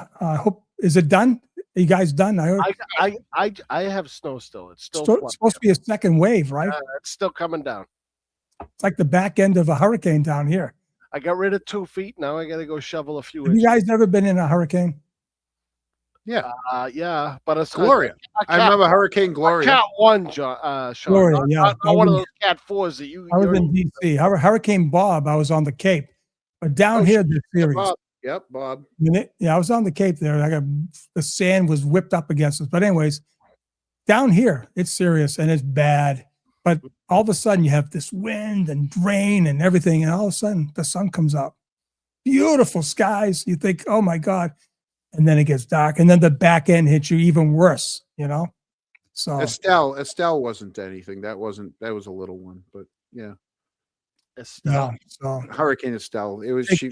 Is it done? Are you guys done? I heard I have snow still. It's still it's supposed to be a second wave, right? it's still coming down. It's like the back end of a hurricane down here. I got rid of 2 feet. Now I got to go shovel a few Have you inches. guys never been in a hurricane? Yeah. Yeah, but it's Gloria. I remember Hurricane Gloria. Cat 1, Sean. Gloria, yeah. Not one of those Cat 4s that you. I was you're- in DC. Hurricane Bob, I was on the Cape. But down Oh, here, the series. Bob. Yep, Bob. I was on the Cape there. The sand was whipped up against us. But anyways, down here, it's serious and it's bad. But all of a sudden, you have this wind and rain and everything, and all of a sudden, the sun comes out. Beautiful skies. You think, oh my God. And then it gets dark. And then the back end hits you even worse, So, Estelle wasn't anything. That was a little one, but yeah. yeah. So, Hurricane Estelle. It was Take, she.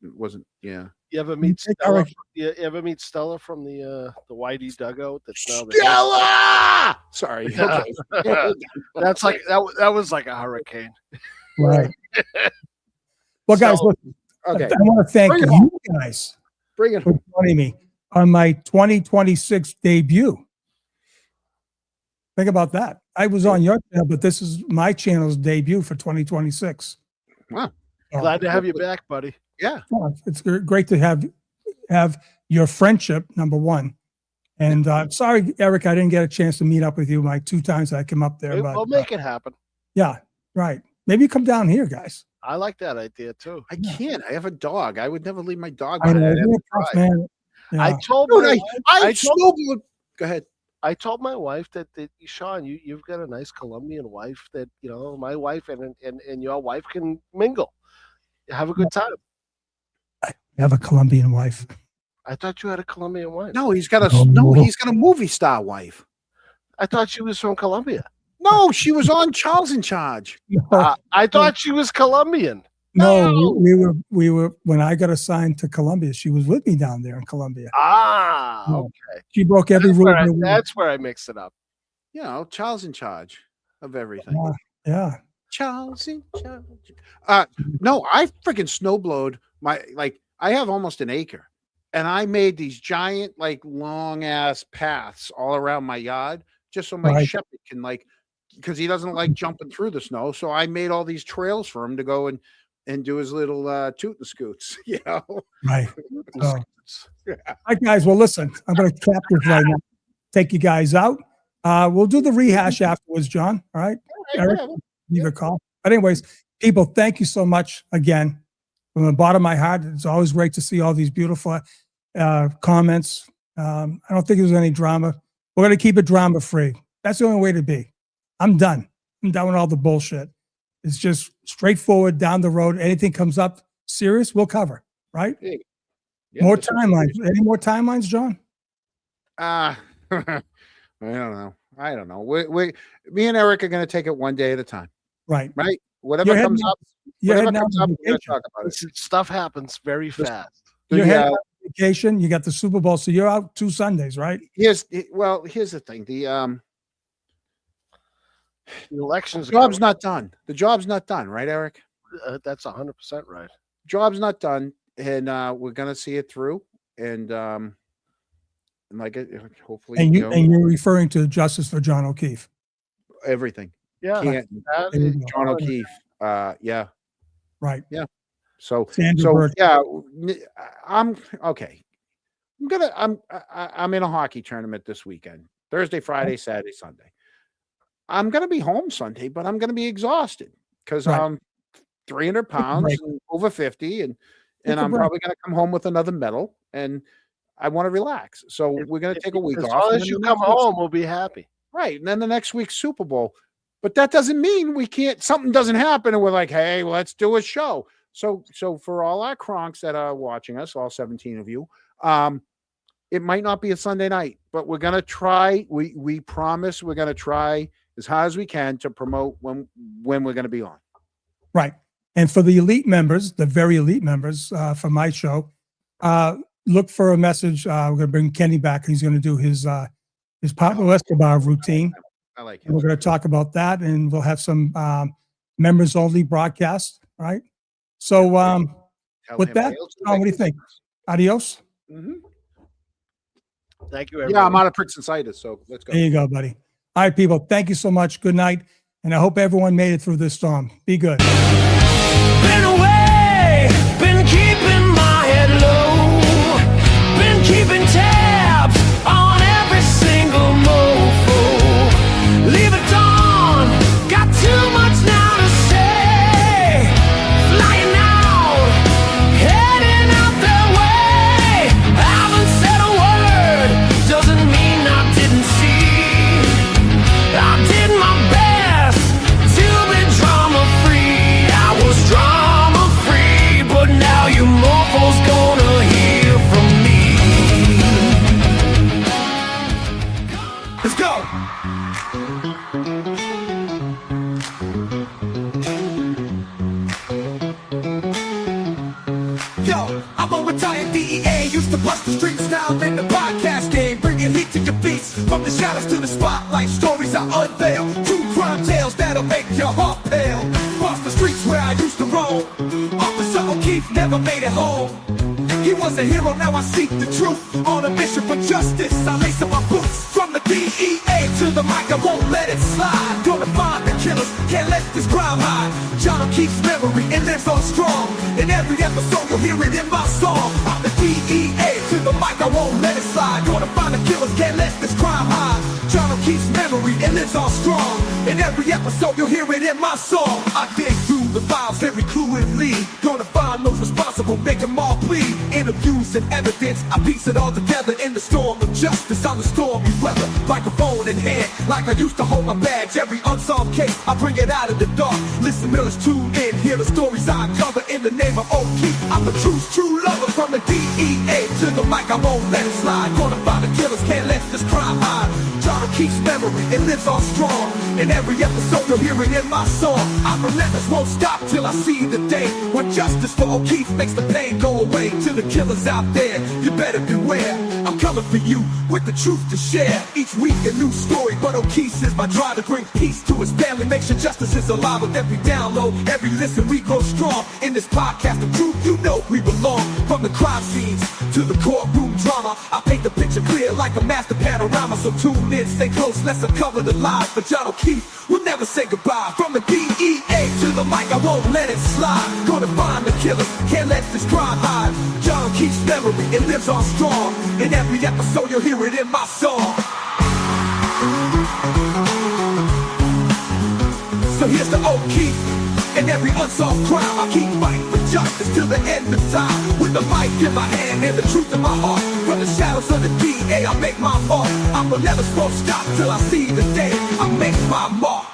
It wasn't. Yeah. You ever meet Take Stella? Eric. You ever meet Stella from the Whitey dugout? That's now the Stella. Sorry. Yeah. Okay. That's like that was like a hurricane. right. Well, guys, So- listen, Okay. I want to thank Bring it you guys Bring it for home. joining me on my 2026 debut. Think about that. I was on your channel, but this is my channel's debut for 2026. Wow. Glad to have you back, buddy. Yeah. Well, it's great to have your friendship, number one. And sorry, Eric, I didn't get a chance to meet up with you my 2 times I came up there. But We'll make it happen. yeah, right. Maybe come down here, guys. I like that idea too. I can't. I have a dog. I would never leave my dog I behind. know, I'd have you're to a tough drive. man. Yeah. I told Dude, my wife, I told- snowboard. Go ahead. I told my wife that Sean, you've got a nice Colombian wife that my wife and your wife can mingle, have a good time. I have a Colombian wife. I thought you had a Colombian wife. No, he's got a Oh. he's got a movie star wife. I thought she was from Colombia. No, she was on Charles in Charge. I thought she was Colombian. No, we were when I got assigned to Colombia. She was with me down there in Colombia. Ah, Yeah. okay. She broke every That's rule. where, in the world. that's where I mixed it up. You know, Charles in Charge of everything. Yeah. Charles in Charge. No, I freaking snowblowed I have almost an acre, and I made these giant, long ass paths all around my yard just so my Right. shepherd can because he doesn't like jumping through the snow. So I made all these trails for him to go and do his little toot and scoots. Right. So, all right, guys. Well, listen, I'm going to cap this right now. Take you guys out. We'll do the rehash afterwards, John. All right. Eric, leave a call. But anyways, people, thank you so much again. From the bottom of my heart, it's always great to see all these beautiful comments. I don't think there's any drama. We're going to keep it drama free. That's the only way to be. I'm done. I'm done with all the bullshit. It's just straightforward down the road. Anything comes up serious, we'll cover. Right? Yeah, More that's- timelines. Any more timelines, John? I don't know. Me and Eric are going to take it one day at a time. Right. Right? Whatever You're comes heading up, You're whatever heading out comes on up, we're going to vacation. talk about it. Listen, stuff happens very fast. You're The, heading out on vacation. You got the Super Bowl, so you're out 2 Sundays, right? here's the thing. The The elections. are job's coming. not done. The job's not done, right, Eric? That's 100% right. Job's not done, and we're gonna see it through. And hopefully, And you know, you're referring to justice for John O'Keefe. everything. Yeah. Canton, that There you is- go. John O'Keefe. Yeah. Right. So Sandra Burke. yeah, I'm okay. I'm in a hockey tournament this weekend. Thursday, Friday, Saturday, Sunday. I'm gonna be home Sunday, but I'm gonna be exhausted because Right. I'm 300 break. pounds and over 50, and Take a I'm break. probably gonna come home with another medal, and I want to relax. So we're gonna take a week As off. long and as then you the come next week's- home, we'll be happy. right? And then the next week's Super Bowl. But that doesn't mean we can't. Something doesn't happen, and we're like, hey, let's do a show. So for all our cronks that are watching us, all 17 of you, it might not be a Sunday night, but we're gonna try. We promise we're gonna try as hard as we can to promote when we're gonna be on. Right. And for the elite members, the very elite members for my show, look for a message. We're going to bring Kenny back. He's going to do his Pablo Escobar routine. I like And we're it. going to talk about that, and we'll have some members only broadcast. Right. So Tell with him that, Wales John, what do you think? Adios. Mhm. Thank you, Yeah, everyone. I'm out of pricks and cider, so let's go. There you go, buddy. All right, people. Thank you so much. Good night. And I hope everyone made it through this storm. Be good. Been away, been keeping my head low, been keeping tabs on every single mofo. Leave it on, got too much now to say. Flying out, heading out their way. Haven't said a word, doesn't mean I didn't see. I did my best to be drama free. I was drama free, but now you mofos gonna hear from me. Let's go. Yo, I'm a retired DEA. Used to bust the streets, now I'm in the podcast game. Bringing heat to your beats. From the shadows to the spotlight, stories I unveil. True crime tales that'll make your heart pale. Cross the streets where I used to roam. Officer O'Keefe never made it home. He was a hero, now I seek the truth. On a mission for justice, I lace up my boots. From the DEA to the the mic, I won't let it slide. Gonna find the killers, can't let this crime hide. John O'Keefe's memory, and lives on strong. In every episode, you'll hear it in my song. I'm the DEA, to the mic, I won't let it slide. Gonna find the killers, can't let this crime hide. John O'Keefe's memory, and lives on strong. In every episode, you'll hear it in my song. I dig through the files, every clue and lead. Gonna find those responsible, make them all plead. Interviews and evidence, I piece it all together in the storm of justice. On the stormy weather, microphone in hand, like I used to hold my badge. Every unsolved case, I bring it out of the dark. Listeners tune in, hear the stories I uncover in the name of O'Keefe. I'm the true lover from the DEA. To the mic, I won't let it slide. Gonna find the killers, can't let this crime hide. John O'Keefe's memory, it lives on strong. In every episode, you'll hear it in my song. I'm relentless, won't stop till I see the day when justice for O'Keefe makes the pain go away. To the killers out there, you better beware. I'm coming for you with the truth to share. Each week a new story, but O'Keefe is my drive to bring peace to his family. Make sure justice is alive with every download, every listen. We grow strong in this podcast of truth. You know we belong. From the crime scenes to the courtroom drama, I paint the picture clear like a master panorama. So tune in, stay close, let's uncover the lies. For John O'Keefe, we'll never say goodbye. From the DEA to the mic, I won't let it slide. Gonna find the killers, can't let this crime hide. John O'Keefe's memory, it lives on strong. In every episode, you'll hear it in my song. So here's the O'Keefe. In every unsolved crime, I keep fighting for justice till the end of time. With the mic in my hand and the truth in my heart. From the shadows of the DA, I make my mark. I'm never supposed to stop till I see the day I make my mark.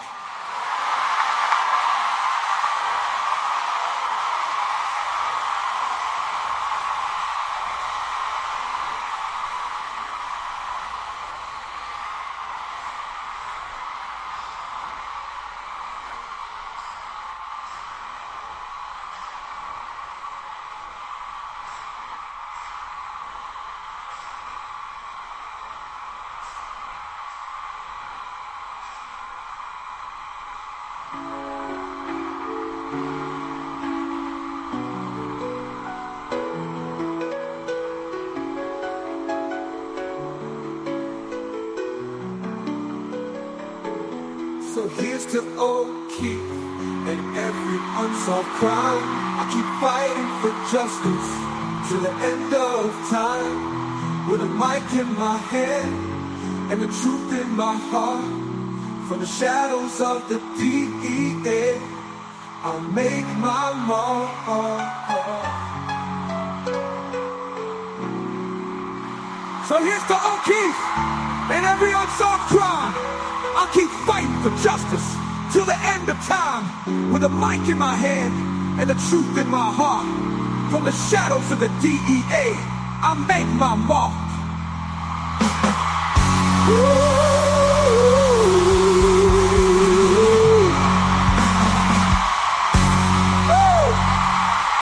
So here's to O'Keefe and every unsolved crime. I keep fighting for justice till the end of time. With a mic in my hand and the truth in my heart. From the shadows of the DEA, I'll make my mark. So here's to O'Keefe and every unsolved crime. I'll keep fighting for justice till the end of time. With a mic in my hand and the truth in my heart. From the shadows of the DEA, I'll make my mark. Woo!